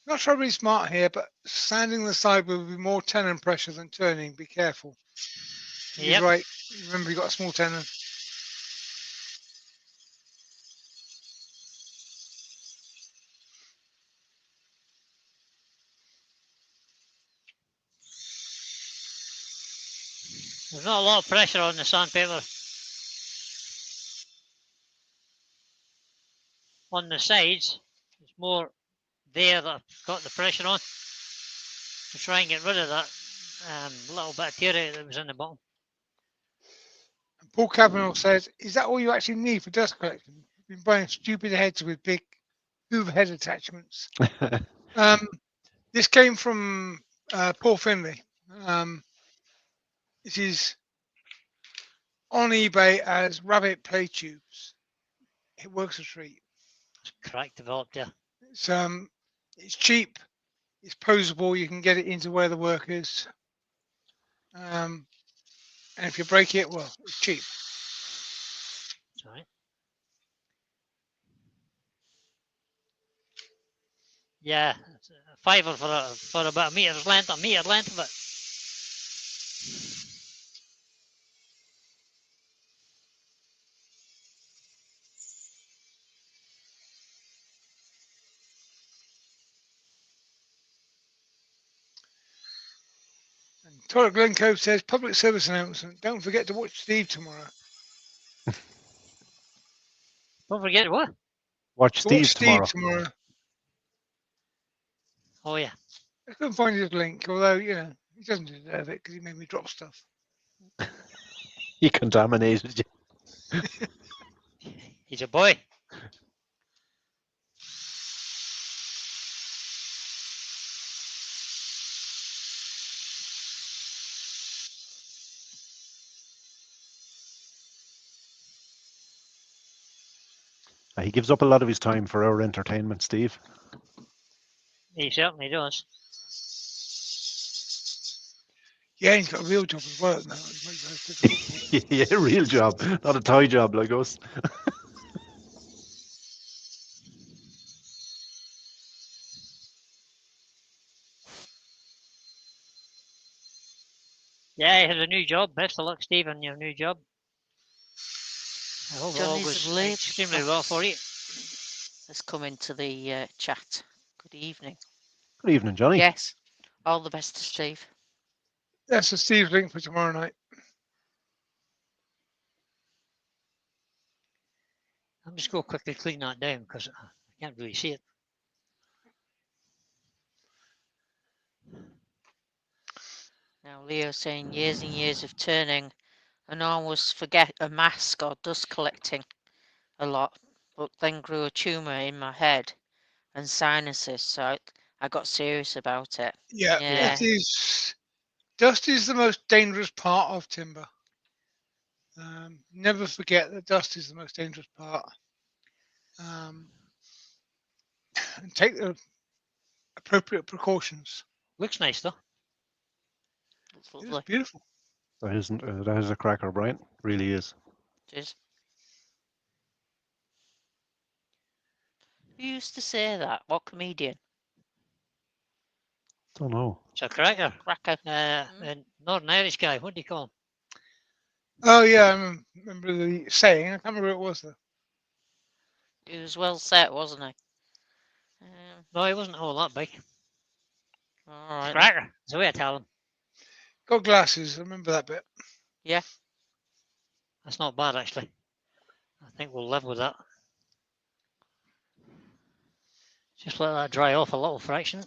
[SPEAKER 2] Not terribly smart here, but sanding the side will be more tenon pressure than turning. Be careful. He's
[SPEAKER 1] Yep.
[SPEAKER 2] right. Remember, you got a small tenon.
[SPEAKER 1] There's not a lot of pressure on the sandpaper. On the sides, it's more there that I've got the pressure on to try and get rid of that little bit of terry that was in the bottom.
[SPEAKER 2] And Paul Cavanaugh says, "Is that all you actually need for dust collection? You've been buying stupid heads with big Hoover head attachments." This came from Paul Finley. This is on eBay as rabbit play tubes. It works a treat.
[SPEAKER 1] It's crack developed there.
[SPEAKER 2] It's cheap. It's posable. You can get it into where the work is. And if you break it, well, it's cheap.
[SPEAKER 1] Sorry. Yeah, it's a $5 for about a meter's length, of it.
[SPEAKER 2] And Torek Glencove says, public service announcement. Don't forget to watch Steve tomorrow.
[SPEAKER 1] Don't forget what?
[SPEAKER 3] Watch
[SPEAKER 2] Watch
[SPEAKER 3] Steve tomorrow.
[SPEAKER 1] Oh yeah.
[SPEAKER 2] I couldn't find his link, although, you know, he doesn't deserve it because he made me drop stuff.
[SPEAKER 3] He contaminated you.
[SPEAKER 1] He's a boy.
[SPEAKER 3] He gives up a lot of his time for our entertainment, Steve.
[SPEAKER 1] He certainly does.
[SPEAKER 2] Yeah, he's got a real job as well now. It makes life difficult.
[SPEAKER 3] Yeah, real job, not a toy job like us.
[SPEAKER 1] Yeah, he has a new job. Best of luck, Steve, on your new job. I hope it all
[SPEAKER 4] Johnny's
[SPEAKER 1] goes
[SPEAKER 4] late.
[SPEAKER 1] extremely well for you.
[SPEAKER 4] Let's come into the chat. Good evening.
[SPEAKER 3] Good evening, Johnny.
[SPEAKER 4] Yes. All the best to Steve.
[SPEAKER 2] That's a Steve's link for tomorrow night.
[SPEAKER 1] I'm just going to quickly clean that down because I can't really see it.
[SPEAKER 4] Now Leo's saying years and years of turning and almost forget a mask or dust collecting a lot, but then grew a tumour in my head and sinuses, so I got serious about it.
[SPEAKER 2] Yeah,
[SPEAKER 4] Yeah.
[SPEAKER 2] it is. Dust is the most dangerous part of timber. Never forget that dust is the most dangerous part. And take the appropriate precautions.
[SPEAKER 1] Looks nice though.
[SPEAKER 4] It's
[SPEAKER 2] It is
[SPEAKER 4] lovely.
[SPEAKER 2] beautiful.
[SPEAKER 3] That is a cracker, Brian. Really is.
[SPEAKER 4] It is. Who used to say that? What comedian?
[SPEAKER 3] Don't know.
[SPEAKER 1] It's a cracker.
[SPEAKER 4] Cracker.
[SPEAKER 1] A Northern Irish guy. What do you call him?
[SPEAKER 2] Oh yeah, I remember the saying. I can't remember who it was though.
[SPEAKER 4] He was well set, wasn't he?
[SPEAKER 1] No, he wasn't all that big.
[SPEAKER 4] All right.
[SPEAKER 1] Cracker. That's the way I tell him.
[SPEAKER 2] Got glasses. I remember that bit.
[SPEAKER 4] Yeah.
[SPEAKER 1] That's not bad actually. I think we'll live with that. Just let that dry off a little fraction.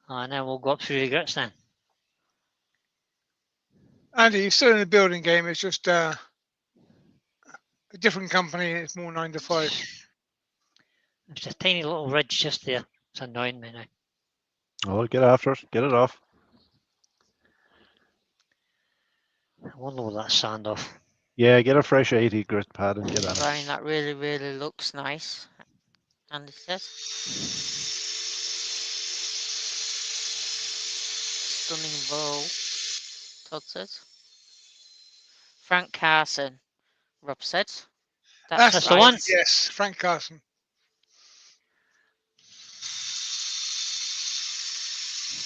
[SPEAKER 1] And then we'll go up through the grits then.
[SPEAKER 2] Andy, you're still in the building game. It's just a different company. It's more 9 to 5.
[SPEAKER 1] There's a tiny little ridge just there. It's annoying me now.
[SPEAKER 3] Oh, get after it. Get it off.
[SPEAKER 1] I wonder what that sand off.
[SPEAKER 3] Yeah, get a fresh 80 grit pad and get at it.
[SPEAKER 4] Brian, that really, really looks nice. Andy says. Stunning bowl. Todd says. Frank Carson. Rob said.
[SPEAKER 2] That's
[SPEAKER 1] the one?
[SPEAKER 2] Yes, Frank Carson.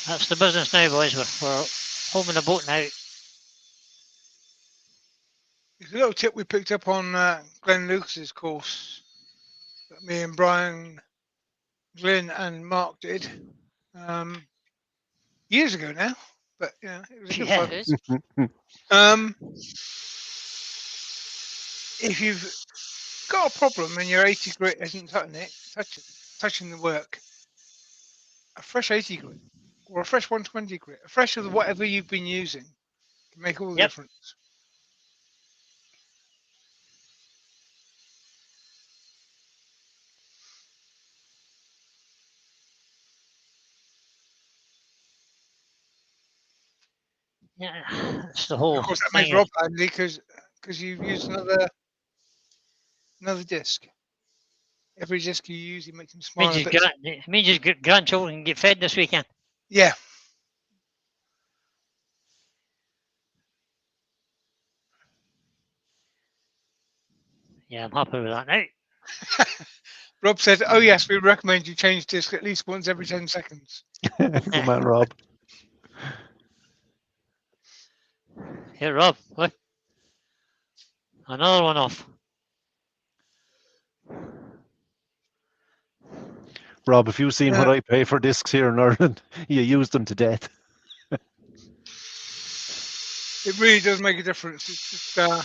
[SPEAKER 1] That's the business now, boys. We're home in the boat now.
[SPEAKER 2] It's a little tip we picked up on Glenn Lucas's course that me and Brian, Glenn, and Mark did years ago now. But yeah, it was a good
[SPEAKER 1] Yeah.
[SPEAKER 2] fun.
[SPEAKER 4] It is.
[SPEAKER 2] If you've got a problem and your 80 grit isn't touching the work, a fresh 80 grit or a fresh 120 grit, a fresh of whatever you've been using can make all the
[SPEAKER 1] Yep.
[SPEAKER 2] difference.
[SPEAKER 1] Yeah, that's the
[SPEAKER 2] And
[SPEAKER 1] whole
[SPEAKER 2] of course, that
[SPEAKER 1] thing.
[SPEAKER 2] makes Rob handy because you've used another disc. Every disc you use, you make them smile a bit.
[SPEAKER 1] Means his grandchildren can get fed this weekend.
[SPEAKER 2] Yeah.
[SPEAKER 1] Yeah, I'm happy with that now.
[SPEAKER 2] Rob said, "Oh yes, we recommend you change disc at least once every 10 seconds."
[SPEAKER 3] Good man, Rob.
[SPEAKER 1] Here, Rob, look. Another one off.
[SPEAKER 3] Rob, if you've seen what I pay for discs here in Ireland, you use them to death.
[SPEAKER 2] It really does make a difference. It's just a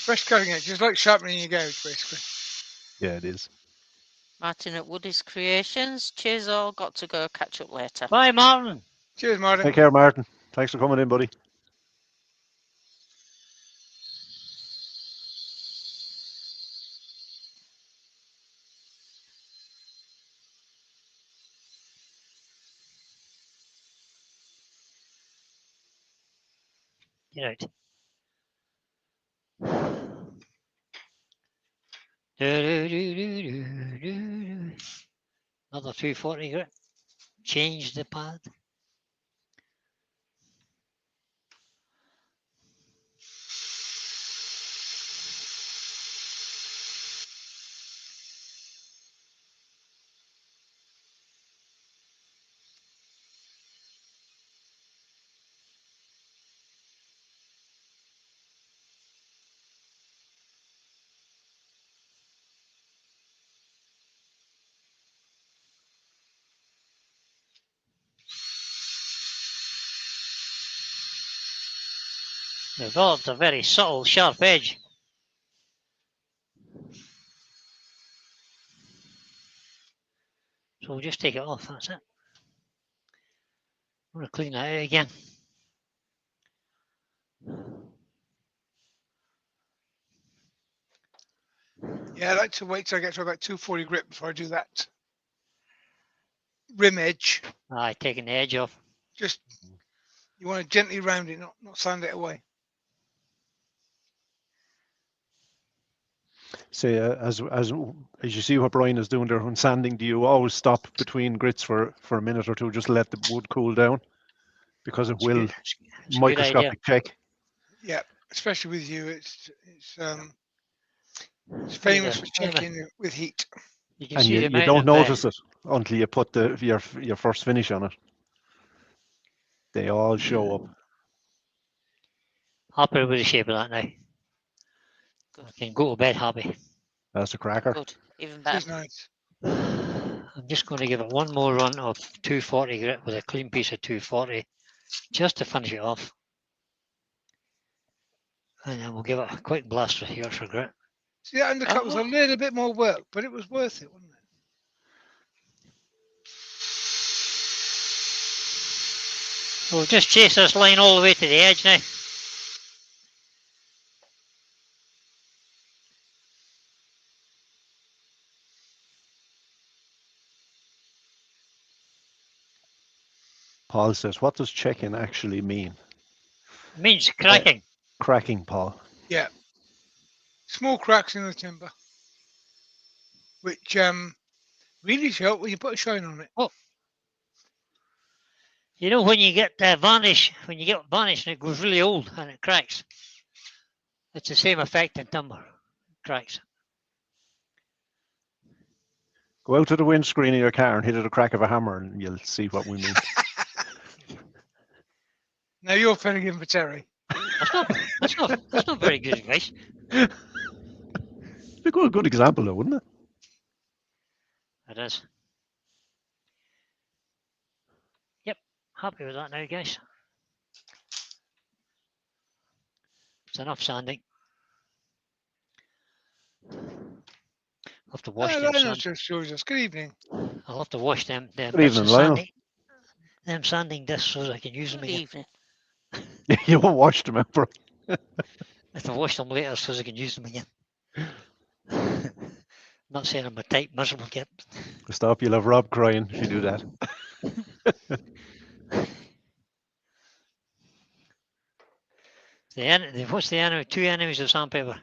[SPEAKER 2] fresh cutting edge, just like sharpening your gouge, basically.
[SPEAKER 3] Yeah, it is.
[SPEAKER 4] Martin at Woody's Creations. Cheers all. Got to go. Catch up later.
[SPEAKER 1] Bye, Martin.
[SPEAKER 2] Cheers, Martin.
[SPEAKER 3] Take care, Martin. Thanks for coming in, buddy.
[SPEAKER 1] Get out. Another 240 grit. Change the pad. Developed a very subtle, sharp edge. So we'll just take it off, that's it. I'm going to clean that out again.
[SPEAKER 2] Yeah, I like to wait till I get to about 240 grit before I do that rim edge.
[SPEAKER 1] Aye, taking the edge off.
[SPEAKER 2] Just you want to gently round it, not sand it away.
[SPEAKER 3] Say, as you see what Brian is doing there on sanding, do you always stop between grits for a minute or two, just let the wood cool down? Because it will
[SPEAKER 1] It's a good
[SPEAKER 3] microscopic check.
[SPEAKER 2] Yeah, especially with you, it's famous for checking with heat.
[SPEAKER 1] You can
[SPEAKER 3] And
[SPEAKER 1] see the
[SPEAKER 3] you
[SPEAKER 1] amount
[SPEAKER 3] don't
[SPEAKER 1] of,
[SPEAKER 3] notice it until you put your first finish on it. They all show up.
[SPEAKER 1] happy with the shape of that now.
[SPEAKER 4] Good.
[SPEAKER 1] I can go to bed happy.
[SPEAKER 3] That's a cracker.
[SPEAKER 4] Good. Even
[SPEAKER 2] It
[SPEAKER 4] better.
[SPEAKER 2] is nice.
[SPEAKER 1] I'm just going to give it one more run of 240 grit with a clean piece of 240 just to finish it off. And then we'll give it a quick blast with Yorkshire grit.
[SPEAKER 2] See, that undercut was a little bit more work, but it was worth it, wasn't it?
[SPEAKER 1] So we'll just chase this line all the way to the edge now.
[SPEAKER 3] Paul says, what does checking actually mean?
[SPEAKER 1] It means cracking.
[SPEAKER 3] Cracking, Paul.
[SPEAKER 2] Yeah. Small cracks in the timber, which really show when you put a shine on it.
[SPEAKER 1] You know when you get varnish, when you get varnish and it goes really old and it cracks. It's the same effect in timber. It cracks.
[SPEAKER 3] Go out to the windscreen of your car and hit it a crack of a hammer and you'll see what we mean.
[SPEAKER 2] Now you're filling in for Terry.
[SPEAKER 1] That's not very good advice.
[SPEAKER 3] A good example, though, wouldn't it?
[SPEAKER 1] It is. Yep, happy with that now, guys. It's enough sanding. I'll have to wash them.
[SPEAKER 2] Lionel just joins us. Good evening.
[SPEAKER 1] I'll have to wash them.
[SPEAKER 3] Good evening, Lionel.
[SPEAKER 1] Them sanding discs so I can use them
[SPEAKER 4] Good
[SPEAKER 1] again.
[SPEAKER 4] evening.
[SPEAKER 3] You won't watch them, Emperor.
[SPEAKER 1] I have to wash them later so I can use them again. Not saying I'm a tight, miserable kid.
[SPEAKER 3] Stop, you'll have Rob crying if you do that.
[SPEAKER 1] What's the enemy? Two enemies of sandpaper: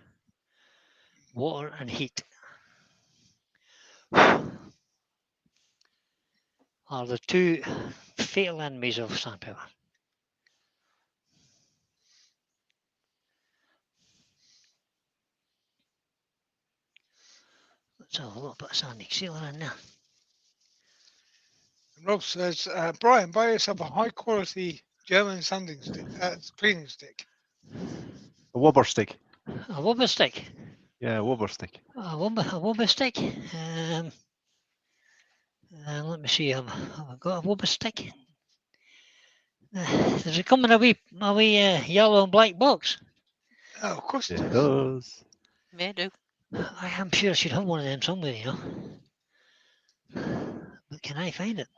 [SPEAKER 1] water and heat. Are the two fatal enemies of sandpaper. Let's have a little bit of sanding sealer in there.
[SPEAKER 2] And Rob says, Brian, buy yourself a high quality German sanding stick, cleaning stick.
[SPEAKER 3] A wobber stick.
[SPEAKER 1] A wobber stick.
[SPEAKER 3] Yeah, a wobber stick.
[SPEAKER 1] A wobber stick. Let me see. I've got a wobber stick. Does it come in a wee yellow and black box?
[SPEAKER 2] Oh, of course it
[SPEAKER 3] It
[SPEAKER 2] does.
[SPEAKER 3] does.
[SPEAKER 4] May do.
[SPEAKER 1] I am sure I should have one of them somewhere, you know. But can I find it?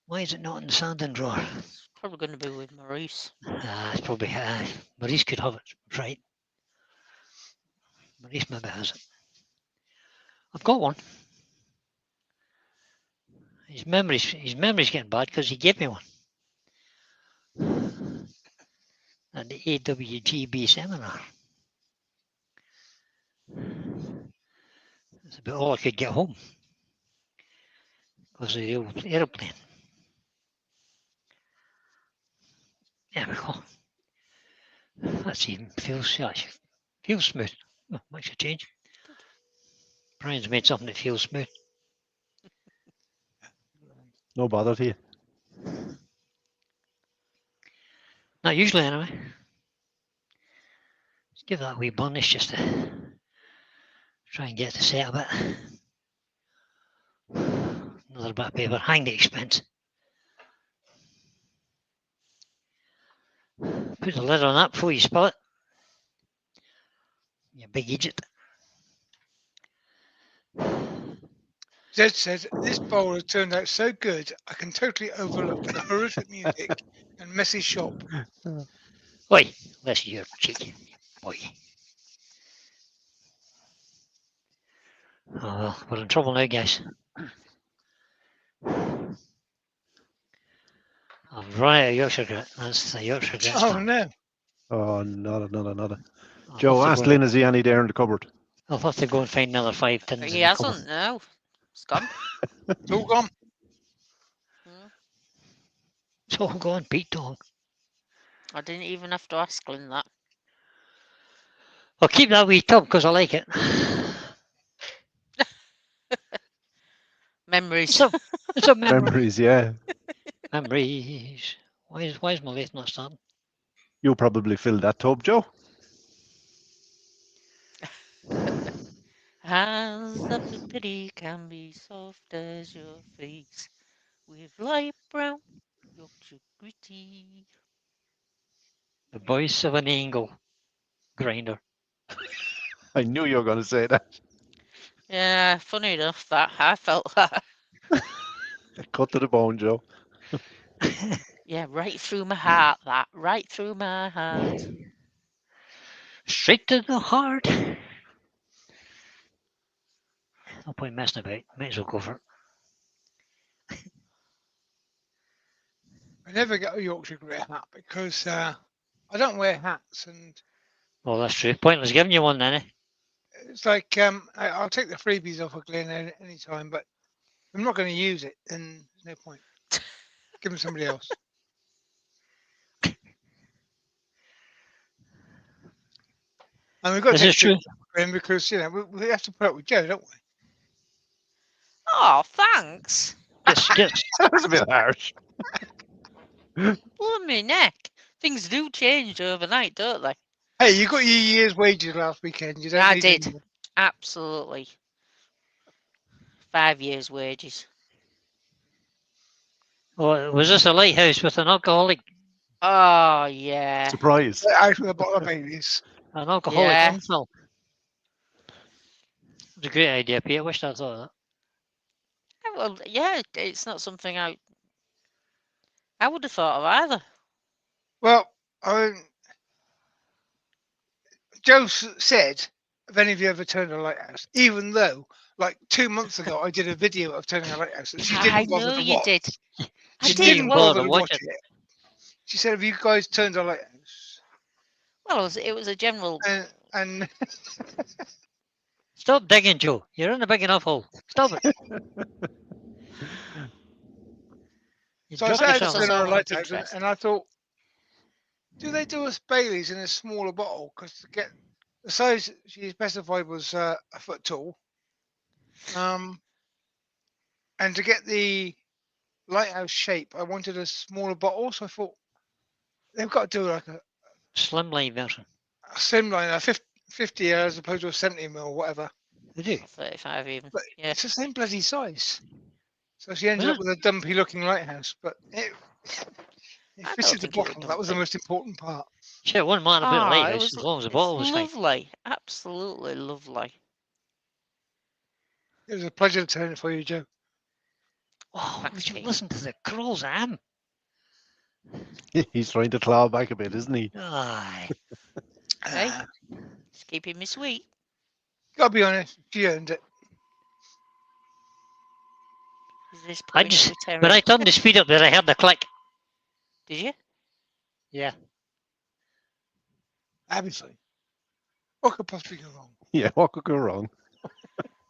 [SPEAKER 1] Why is it not in the sanding drawer?
[SPEAKER 4] It's probably going to be with Maurice.
[SPEAKER 1] It's probably Maurice could have it, right? Maurice maybe has it. I've got one. His memory's getting bad because he gave me one at the AWGB seminar. That's about all I could get home because of the old aeroplane. There we go. That's even feels smooth. Oh, makes a change. Brian's made something that feels smooth.
[SPEAKER 3] No bother to you.
[SPEAKER 1] Not usually, anyway. Let's give that a wee burnish just to try and get the set a bit. Another bit of paper, hang the expense. Put the lid on that before you spill it. You big idiot.
[SPEAKER 2] Zed says, this bowl has turned out so good, I can totally overlook the horrific music and messy shop.
[SPEAKER 1] Oi, bless your cheek, boy. Oh well, we're in trouble now, guys. I've run out of Yorkshire grit. That's the Yorkshire grit.
[SPEAKER 2] Oh no.
[SPEAKER 3] Oh, nada.
[SPEAKER 1] I'll
[SPEAKER 3] Joe,
[SPEAKER 1] have
[SPEAKER 3] ask
[SPEAKER 1] to go-
[SPEAKER 3] Lynn, is he any there in the cupboard?
[SPEAKER 1] I'll have to go and find another 5 tins.
[SPEAKER 4] He
[SPEAKER 1] in the cupboard.
[SPEAKER 4] hasn't, no. It's gone.
[SPEAKER 2] It's all gone.
[SPEAKER 4] Mm.
[SPEAKER 1] So go on, Pete Dog.
[SPEAKER 4] I didn't even have to ask Lynn that.
[SPEAKER 1] I'll keep that wee tub because I like it.
[SPEAKER 4] Memories.
[SPEAKER 1] It's a memory.
[SPEAKER 3] Memories, yeah.
[SPEAKER 1] Memories. Why is my lathe not starting?
[SPEAKER 3] You probably filled that tub, Joe.
[SPEAKER 4] Hands that the pity can be soft as your face, with light brown Yorkshire gritty.
[SPEAKER 1] The voice of an angle grinder.
[SPEAKER 3] I knew you were going to say that.
[SPEAKER 4] Yeah, funny enough that I felt that.
[SPEAKER 3] Cut to the bone, Joe.
[SPEAKER 4] Yeah, right through my heart, that. Right through my heart.
[SPEAKER 1] Straight to the heart. No point messing about. Might as well go for it.
[SPEAKER 2] I never get a Yorkshire Grey hat because I don't wear hats, and
[SPEAKER 1] Well, that's true. Pointless giving you one then, eh?
[SPEAKER 2] it's like I'll take the freebies off of Glenn any time, but if I'm not going to use it, then there's no point. Give them somebody else. And we've got
[SPEAKER 1] This
[SPEAKER 2] to
[SPEAKER 1] is
[SPEAKER 2] take
[SPEAKER 1] true.
[SPEAKER 2] Glenn because we have to put up with Joe, don't we?
[SPEAKER 4] Oh, thanks.
[SPEAKER 1] Get
[SPEAKER 3] That was a bit harsh.
[SPEAKER 4] Blooming neck. Things do change overnight, don't they?
[SPEAKER 2] Hey, you got your year's wages last weekend. You don't
[SPEAKER 4] I
[SPEAKER 2] need
[SPEAKER 4] did.
[SPEAKER 2] any more.
[SPEAKER 4] Absolutely. 5 years' wages.
[SPEAKER 1] Oh, was this a lighthouse with an alcoholic
[SPEAKER 4] Oh, yeah.
[SPEAKER 3] Surprise.
[SPEAKER 2] Out with a bottle of Baileys.
[SPEAKER 1] yeah.
[SPEAKER 4] Yeah.
[SPEAKER 1] Unfil? It's a great idea, Pete. I wish I thought of that.
[SPEAKER 4] Well, yeah, it's not something I would have thought of either.
[SPEAKER 2] Well, Joe said, have any of you ever turned a lighthouse? Even though, like 2 months ago, I did a video of turning a lighthouse that she
[SPEAKER 4] I
[SPEAKER 2] didn't bother
[SPEAKER 4] know
[SPEAKER 2] to
[SPEAKER 4] you
[SPEAKER 2] watch.
[SPEAKER 4] did. I
[SPEAKER 2] She
[SPEAKER 4] did.
[SPEAKER 2] didn't
[SPEAKER 4] Well,
[SPEAKER 2] bother to
[SPEAKER 1] watch
[SPEAKER 2] watch
[SPEAKER 1] it.
[SPEAKER 2] it. She said, have you guys turned a lighthouse?
[SPEAKER 4] well, it was a general.
[SPEAKER 2] And
[SPEAKER 1] Stop digging, Joe. You're in a big enough hole. Stop it. You
[SPEAKER 2] so I
[SPEAKER 1] drop
[SPEAKER 2] started
[SPEAKER 1] yourself.
[SPEAKER 2] turning a
[SPEAKER 4] all of
[SPEAKER 2] lighthouse,
[SPEAKER 4] interest.
[SPEAKER 2] and I thought, do they do us Baileys in a smaller bottle? Because to get the size she specified was a foot tall. And to get the lighthouse shape, I wanted a smaller bottle. So I thought they've got to do like a
[SPEAKER 1] Slimline version.
[SPEAKER 2] slimline, a 50 as opposed to a 70 mil or whatever.
[SPEAKER 1] They do.
[SPEAKER 4] Or 35 even.
[SPEAKER 2] But
[SPEAKER 4] Yeah.
[SPEAKER 2] it's the same bloody size. So she ended
[SPEAKER 1] Was
[SPEAKER 2] up with a dumpy looking lighthouse. But it
[SPEAKER 4] I
[SPEAKER 2] fitted
[SPEAKER 4] don't
[SPEAKER 2] the
[SPEAKER 4] think it was
[SPEAKER 2] bottle. That was the
[SPEAKER 4] dumpy.
[SPEAKER 2] most important part.
[SPEAKER 1] Shit, one man about a
[SPEAKER 4] Ah, it
[SPEAKER 1] lighthouse
[SPEAKER 4] was.
[SPEAKER 1] as long as the
[SPEAKER 4] It's
[SPEAKER 1] bottle was fine.
[SPEAKER 4] lovely. Absolutely lovely.
[SPEAKER 2] It was a pleasure to turn it for you, Joe.
[SPEAKER 1] Oh,
[SPEAKER 4] Thanks,
[SPEAKER 1] would you
[SPEAKER 4] Pete.
[SPEAKER 1] listen to the crawls I am?
[SPEAKER 3] He's trying to claw back a bit, isn't he?
[SPEAKER 1] Aye.
[SPEAKER 4] Hey,
[SPEAKER 2] Uh,
[SPEAKER 4] it's keeping me sweet.
[SPEAKER 2] gotta be honest, she earned it.
[SPEAKER 4] Is this
[SPEAKER 1] I
[SPEAKER 4] point
[SPEAKER 1] just,
[SPEAKER 4] of return?
[SPEAKER 1] when I turned the speed up there, I heard the click.
[SPEAKER 4] Did you?
[SPEAKER 1] Yeah.
[SPEAKER 2] That'd be fine. What could possibly go wrong?
[SPEAKER 3] Yeah, what could go wrong?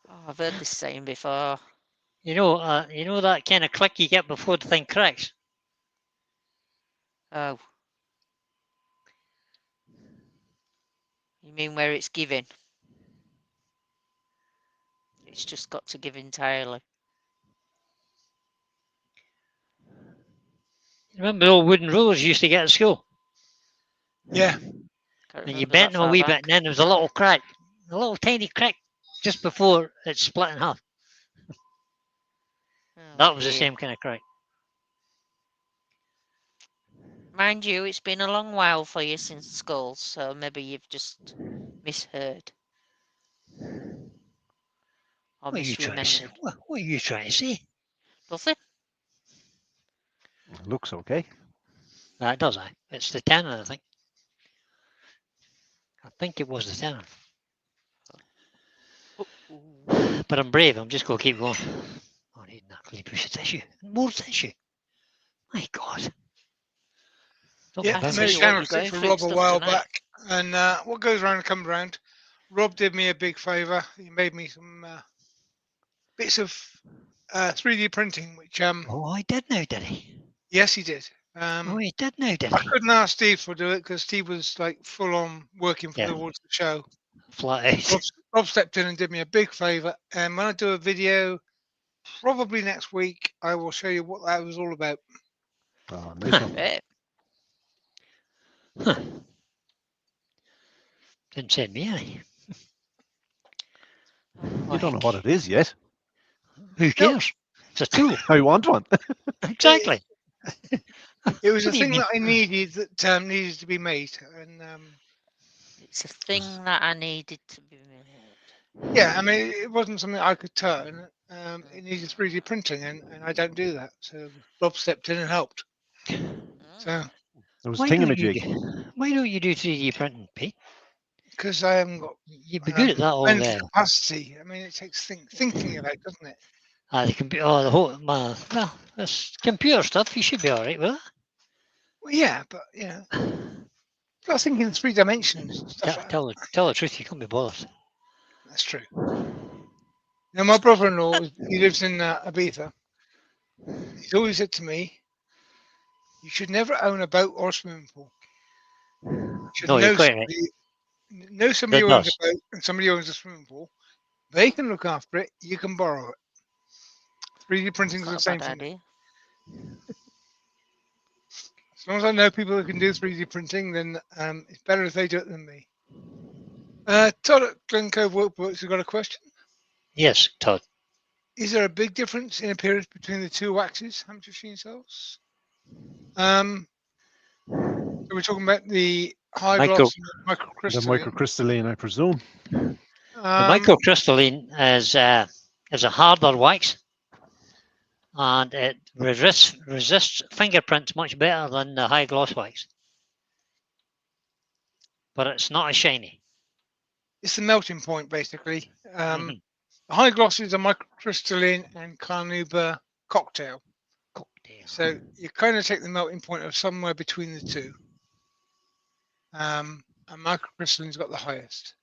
[SPEAKER 4] Oh, I've heard this saying before.
[SPEAKER 1] You know that kind of click you get before the thing cracks?
[SPEAKER 4] Oh. You mean where it's giving? It's just got to give entirely.
[SPEAKER 1] Remember the old wooden rulers you used to get at school?
[SPEAKER 2] Yeah.
[SPEAKER 4] Can't
[SPEAKER 1] And you
[SPEAKER 4] remember
[SPEAKER 1] bent
[SPEAKER 4] that
[SPEAKER 1] them a
[SPEAKER 4] far
[SPEAKER 1] wee
[SPEAKER 4] back.
[SPEAKER 1] bit, and then there was a little crack, a little tiny crack just before it split in half.
[SPEAKER 4] Oh,
[SPEAKER 1] That was the
[SPEAKER 4] dear.
[SPEAKER 1] same kind of crack.
[SPEAKER 4] Mind you, it's been a long while for you since school, so maybe you've just misheard. Or
[SPEAKER 1] What are you trying to say?
[SPEAKER 4] misremembered.
[SPEAKER 1] What are you trying to say?
[SPEAKER 4] Nothing?
[SPEAKER 3] Looks okay.
[SPEAKER 1] That does, aye. It's the tannin, I think. I think it was the tannin.
[SPEAKER 4] Ooh.
[SPEAKER 1] But I'm brave. I'm just going to keep going. I need a clean piece of tissue. More tissue. My God. Don't
[SPEAKER 2] Yeah,
[SPEAKER 1] be
[SPEAKER 2] I
[SPEAKER 4] That's
[SPEAKER 2] made a
[SPEAKER 1] busy.
[SPEAKER 4] you won't
[SPEAKER 2] channel
[SPEAKER 4] be
[SPEAKER 2] stick
[SPEAKER 4] going
[SPEAKER 2] for
[SPEAKER 4] through
[SPEAKER 2] Rob a
[SPEAKER 4] stuff
[SPEAKER 2] while
[SPEAKER 4] tonight.
[SPEAKER 2] back, and what goes around comes around. Rob did me a big favour. He made me some bits of 3D printing, which
[SPEAKER 1] Oh, I did now, did he?
[SPEAKER 2] yes, he did.
[SPEAKER 1] Oh, he did now, did
[SPEAKER 2] I
[SPEAKER 1] he?
[SPEAKER 2] couldn't ask Steve to do it because Steve was like full on working
[SPEAKER 1] Yeah.
[SPEAKER 2] towards the show.
[SPEAKER 1] Flat out.
[SPEAKER 2] Rob stepped in and did me a big favour, and when I do a video, probably next week, I will show you what that was all about.
[SPEAKER 3] Oh, nice one.
[SPEAKER 4] Right.
[SPEAKER 1] Huh. Didn't send me any.
[SPEAKER 3] You don't know what it is yet.
[SPEAKER 1] Who cares? It's a tool.
[SPEAKER 3] I want one.
[SPEAKER 1] Exactly.
[SPEAKER 2] It was
[SPEAKER 1] What
[SPEAKER 2] a
[SPEAKER 1] do you
[SPEAKER 2] thing
[SPEAKER 1] mean?
[SPEAKER 2] that I needed that needed to be made, and
[SPEAKER 4] It's a thing that I needed to be made.
[SPEAKER 2] yeah, I mean, it wasn't something I could turn. It needed 3D printing, and I don't do that. So Rob stepped in and helped. So
[SPEAKER 3] It was
[SPEAKER 1] Why don't you
[SPEAKER 3] thingamajig.
[SPEAKER 1] do? Why don't you do 3D printing, Pete?
[SPEAKER 2] because I haven't got
[SPEAKER 1] You'd be good at that all
[SPEAKER 2] mental
[SPEAKER 1] there.
[SPEAKER 2] capacity. I mean, it takes thinking about, doesn't it?
[SPEAKER 1] The computer. Oh, the whole. Well, this computer stuff. You should be all right with
[SPEAKER 2] Well, yeah, but I was thinking in 3 dimensions and stuff.
[SPEAKER 1] it.
[SPEAKER 2] Like that.
[SPEAKER 1] Tell the truth. You can't be bothered.
[SPEAKER 2] That's true. Now, my brother-in-law, he lives in Ibiza. He's always said to me, "You should never own a boat or a swimming pool. You should
[SPEAKER 1] No, you're quite right.
[SPEAKER 2] know somebody
[SPEAKER 1] That
[SPEAKER 2] who owns a
[SPEAKER 1] does.
[SPEAKER 2] boat and somebody who owns a swimming pool. They can look after it. You can borrow it. 3D printing is the
[SPEAKER 4] That's not
[SPEAKER 2] same
[SPEAKER 4] a bad
[SPEAKER 2] thing.
[SPEAKER 4] idea.
[SPEAKER 2] As long as I know people who can do 3D printing, then it's better if they do it than me. Todd at Glen Cove Workworks has got a question.
[SPEAKER 1] Yes, Todd.
[SPEAKER 2] Is there a big difference in appearance between the two waxes, amateur machine cells? So we're talking about the high
[SPEAKER 1] Micro-
[SPEAKER 2] gloss and the
[SPEAKER 3] The
[SPEAKER 2] microcrystalline.
[SPEAKER 3] microcrystalline, I presume.
[SPEAKER 1] The microcrystalline is a harder wax, and it resists fingerprints much better than the high gloss wax. But it's not as shiny.
[SPEAKER 2] It's the melting point, basically.
[SPEAKER 1] Mhm.
[SPEAKER 2] The high gloss is a microcrystalline and carnauba cocktail.
[SPEAKER 1] Cocktail.
[SPEAKER 2] So you kind of take the melting point of somewhere between the two. And microcrystalline's got the highest.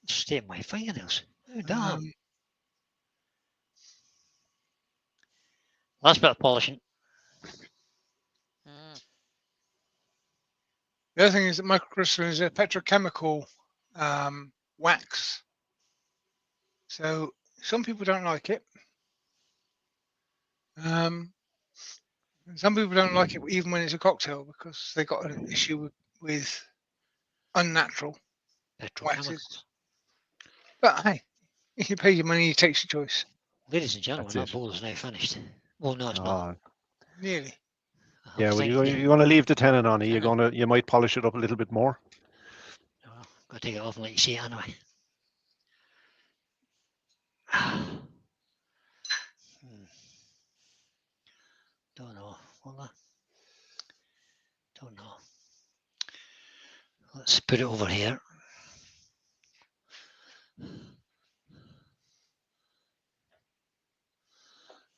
[SPEAKER 1] Stain my fingernails. Oh, damn. Last bit of polishing.
[SPEAKER 4] Mm.
[SPEAKER 2] The other thing is that microcrystalline is a petrochemical wax. So some people don't like it. And some people don't like it even when it's a cocktail because they got an issue with unnatural waxes.
[SPEAKER 1] Petrochemicals.
[SPEAKER 2] But hey, if you pay your money, you take your choice.
[SPEAKER 1] Ladies and gentlemen,
[SPEAKER 3] That's
[SPEAKER 1] that
[SPEAKER 3] it.
[SPEAKER 1] bowl is now finished. Well, no, it's not.
[SPEAKER 2] Nearly.
[SPEAKER 1] I
[SPEAKER 3] Yeah,
[SPEAKER 1] was
[SPEAKER 3] well,
[SPEAKER 1] thinking,
[SPEAKER 3] you want to leave the tenon on it.
[SPEAKER 1] Tenon.
[SPEAKER 3] You might polish it up a little bit more.
[SPEAKER 1] Oh, got to take it off and let you see it anyway. Don't know. Will I? Don't know. Let's put it over here.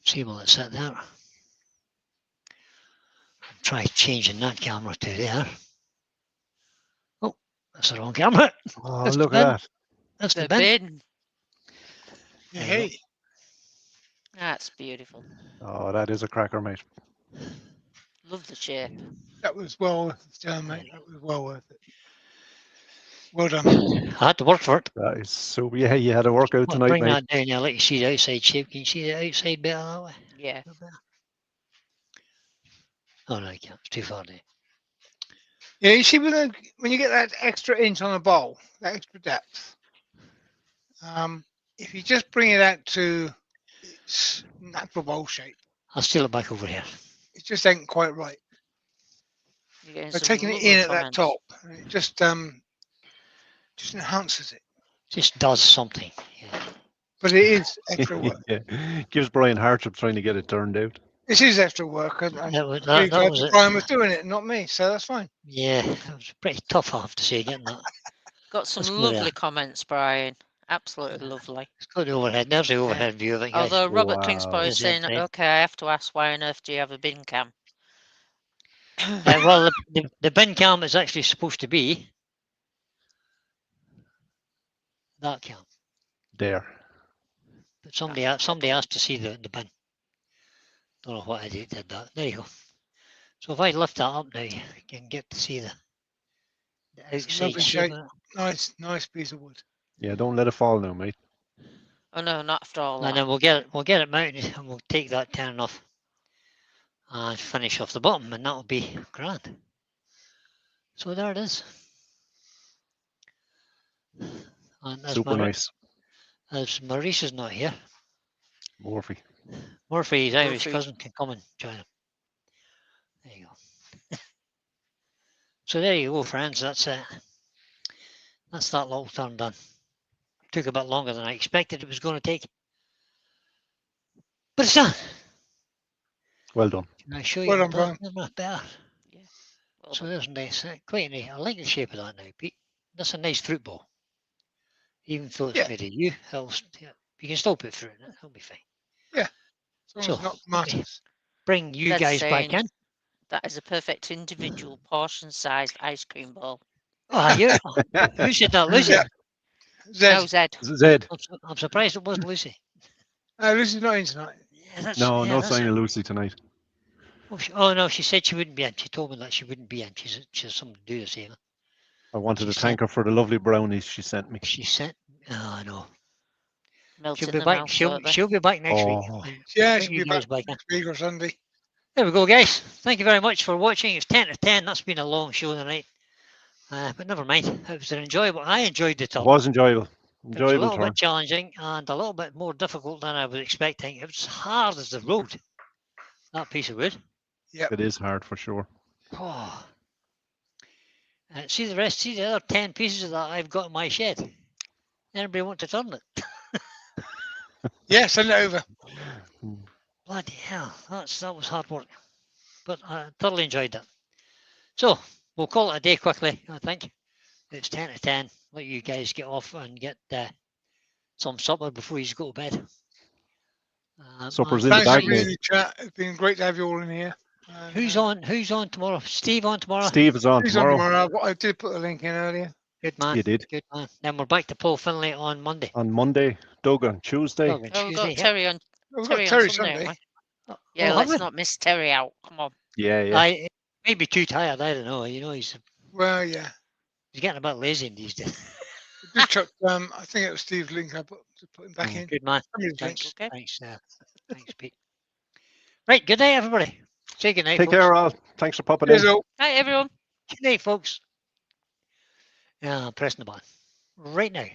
[SPEAKER 1] See, will it sit there? Try changing that camera to there. Oh, that's the wrong camera.
[SPEAKER 3] Oh,
[SPEAKER 1] That's
[SPEAKER 3] look
[SPEAKER 1] the
[SPEAKER 3] at
[SPEAKER 1] bin.
[SPEAKER 3] that.
[SPEAKER 1] That's the
[SPEAKER 4] The
[SPEAKER 1] bin.
[SPEAKER 4] bin.
[SPEAKER 2] Yeah,
[SPEAKER 1] There you go.
[SPEAKER 2] hey,
[SPEAKER 4] That's beautiful.
[SPEAKER 3] Oh, that is a cracker, mate.
[SPEAKER 4] Love the shape.
[SPEAKER 2] that was well worth it, mate. That was well worth it. Well done.
[SPEAKER 1] I had to work for it.
[SPEAKER 3] That is so. Yeah, you had a workout
[SPEAKER 1] Well,
[SPEAKER 3] tonight,
[SPEAKER 1] bring
[SPEAKER 3] mate.
[SPEAKER 1] that down there, let you see the outside shape. Can you see the outside better that way?
[SPEAKER 4] Yeah.
[SPEAKER 1] A bit better? Oh no, you can't. It's too far down.
[SPEAKER 2] Yeah, you see when you get that extra inch on the bowl, that extra depth, if you just bring it out to its natural bowl shape,
[SPEAKER 1] I'll steal it back over here.
[SPEAKER 2] it just ain't quite right.
[SPEAKER 4] You're getting
[SPEAKER 2] By
[SPEAKER 4] some
[SPEAKER 2] taking it
[SPEAKER 4] lovely
[SPEAKER 2] in at that
[SPEAKER 4] comments.
[SPEAKER 2] top, it just enhances it.
[SPEAKER 1] Just does something. Yeah.
[SPEAKER 2] But it is extra work.
[SPEAKER 3] Yeah. Gives Brian hardship trying to get it turned out.
[SPEAKER 2] This is extra work, and I'm
[SPEAKER 1] That was,
[SPEAKER 2] pretty
[SPEAKER 1] that
[SPEAKER 2] glad
[SPEAKER 1] was
[SPEAKER 2] that
[SPEAKER 1] it.
[SPEAKER 2] Brian was doing it, and not me. So that's fine.
[SPEAKER 1] Yeah, that was pretty tough, I have to say, getting that.
[SPEAKER 4] Got some
[SPEAKER 1] Let's go
[SPEAKER 4] lovely
[SPEAKER 1] there.
[SPEAKER 4] comments, Brian. Absolutely lovely.
[SPEAKER 1] Let's go to the overhead. There's the overhead view of it, guys.
[SPEAKER 4] Although Robert
[SPEAKER 3] Wow.
[SPEAKER 4] Kingsborough is
[SPEAKER 1] Is that
[SPEAKER 4] saying,
[SPEAKER 1] right?
[SPEAKER 4] okay, I have to ask, why on earth do you have a bin cam?
[SPEAKER 1] Well, the bin cam is actually supposed to be that cam.
[SPEAKER 3] There.
[SPEAKER 1] But somebody asked to see the bin. Don't know what I did that. There you go. So if I lift that up now, you can get to see the
[SPEAKER 2] It's
[SPEAKER 1] outside
[SPEAKER 2] lovely
[SPEAKER 1] shape
[SPEAKER 2] shape.
[SPEAKER 1] of it.
[SPEAKER 2] Nice piece of wood.
[SPEAKER 3] Yeah, don't let it fall now, mate.
[SPEAKER 4] Oh no, not after all
[SPEAKER 1] And
[SPEAKER 4] that.
[SPEAKER 1] then we'll get it mounted, and we'll take that tenon off and finish off the bottom, and that'll be grand. So there it is. And
[SPEAKER 3] Super nice.
[SPEAKER 1] as Maurice is not here,
[SPEAKER 3] Murphy.
[SPEAKER 1] Murphy, his Irish
[SPEAKER 4] Murphy.
[SPEAKER 1] cousin, can come and join him. There you go. So there you go, friends. That's it. That's that little turn done. Took a bit longer than I expected it was going to take. But it's done.
[SPEAKER 3] Well done.
[SPEAKER 1] Can I show you
[SPEAKER 2] Well
[SPEAKER 1] a
[SPEAKER 2] done, Brian.
[SPEAKER 1] bit better?
[SPEAKER 4] Well
[SPEAKER 1] So
[SPEAKER 4] done.
[SPEAKER 1] there's nice, quite nice. I like the shape of that now, Pete. That's a nice fruit bowl. Even though it's
[SPEAKER 2] Yeah.
[SPEAKER 1] made of you, you can still put fruit in it. It'll be fine.
[SPEAKER 2] As long as
[SPEAKER 1] So,
[SPEAKER 2] it's not tomatoes.
[SPEAKER 1] Bring you
[SPEAKER 4] That's
[SPEAKER 1] guys back
[SPEAKER 4] saying-
[SPEAKER 1] in.
[SPEAKER 4] That is a perfect individual portion-sized ice cream bowl.
[SPEAKER 1] Oh, you. Who said that, Lucy?
[SPEAKER 2] Yeah. Zed.
[SPEAKER 4] No, Zed.
[SPEAKER 3] Zed.
[SPEAKER 1] I'm surprised it wasn't Lucy.
[SPEAKER 2] Lucy's not in tonight.
[SPEAKER 1] Yeah, that's,
[SPEAKER 3] No,
[SPEAKER 1] yeah,
[SPEAKER 3] no
[SPEAKER 1] that's
[SPEAKER 3] sign
[SPEAKER 1] it.
[SPEAKER 3] of Lucy tonight.
[SPEAKER 1] Oh no, she said she wouldn't be in. She told me that she wouldn't be in. She has something to do this evening.
[SPEAKER 3] I wanted
[SPEAKER 1] She
[SPEAKER 3] to thank her for the lovely brownies she sent me.
[SPEAKER 1] She sent. Oh no.
[SPEAKER 4] Melt
[SPEAKER 1] She'll
[SPEAKER 4] in
[SPEAKER 1] be
[SPEAKER 4] the
[SPEAKER 1] back.
[SPEAKER 4] mouth,
[SPEAKER 1] She'll
[SPEAKER 4] won't they?
[SPEAKER 1] be back next week.
[SPEAKER 3] Oh.
[SPEAKER 2] Yeah,
[SPEAKER 1] Bring
[SPEAKER 2] she'll
[SPEAKER 1] you
[SPEAKER 2] be
[SPEAKER 1] guys
[SPEAKER 2] back
[SPEAKER 1] back in.
[SPEAKER 2] next week or Sunday.
[SPEAKER 1] There we go, guys. Thank you very much for watching. It's 10 to 10. That's been a long show tonight. But never mind. It was an enjoyable. I enjoyed the
[SPEAKER 3] It
[SPEAKER 1] turn.
[SPEAKER 3] was enjoyable.
[SPEAKER 1] It was a little
[SPEAKER 3] turn.
[SPEAKER 1] bit challenging and a little bit more difficult than I was expecting. It was hard as the road, that piece of wood.
[SPEAKER 3] It is hard for sure.
[SPEAKER 1] Oh. See the rest, see the other 10 pieces of that I've got in my shed. Anybody want to turn it?
[SPEAKER 2] Yeah, send it over.
[SPEAKER 1] Bloody hell, that was hard work. But I thoroughly enjoyed that. So, we'll call it a day quickly, I think. It's 10 to 10. Let you guys get off and get some supper before you go to bed.
[SPEAKER 3] Supper's
[SPEAKER 1] and
[SPEAKER 3] in the
[SPEAKER 2] Thanks for
[SPEAKER 3] bag,
[SPEAKER 2] being
[SPEAKER 3] mate.
[SPEAKER 2] in the chat. It's been great to have you all in here. And,
[SPEAKER 1] Who's on tomorrow? Steve on tomorrow?
[SPEAKER 3] Steve is on
[SPEAKER 2] Who's on
[SPEAKER 3] tomorrow.
[SPEAKER 2] tomorrow? I did put a link in earlier.
[SPEAKER 1] Good man.
[SPEAKER 3] You did.
[SPEAKER 1] Good man. Then we're back to Paul Finlay on Monday.
[SPEAKER 3] On Monday, Doug on Tuesday.
[SPEAKER 1] Doug on
[SPEAKER 4] Oh, we've
[SPEAKER 1] Tuesday.
[SPEAKER 4] got
[SPEAKER 1] Yep.
[SPEAKER 4] Terry on
[SPEAKER 2] We've got
[SPEAKER 4] Terry
[SPEAKER 2] Terry
[SPEAKER 4] on Sunday,
[SPEAKER 2] Sunday.
[SPEAKER 4] haven't we?
[SPEAKER 1] Oh,
[SPEAKER 4] Yeah,
[SPEAKER 1] have
[SPEAKER 4] let's
[SPEAKER 1] we?
[SPEAKER 4] not miss Terry out. Come on.
[SPEAKER 3] Yeah.
[SPEAKER 1] I may be too tired. I don't know. You know, he's
[SPEAKER 2] Well, yeah.
[SPEAKER 1] getting a bit lazy in these days.
[SPEAKER 2] I did chuck, I think it was Steve's link. I put him back in.
[SPEAKER 1] Good man.
[SPEAKER 2] Somebody's link.
[SPEAKER 1] Thanks.
[SPEAKER 4] Okay.
[SPEAKER 1] Thanks, Pete. Right. Good night, everybody. Say good night.
[SPEAKER 3] Take
[SPEAKER 1] folks.
[SPEAKER 3] care, all. Thanks for popping
[SPEAKER 2] Cheers
[SPEAKER 3] in.
[SPEAKER 2] all.
[SPEAKER 4] Hi, everyone.
[SPEAKER 1] Good night, folks. Yeah, I'm pressing the button right now.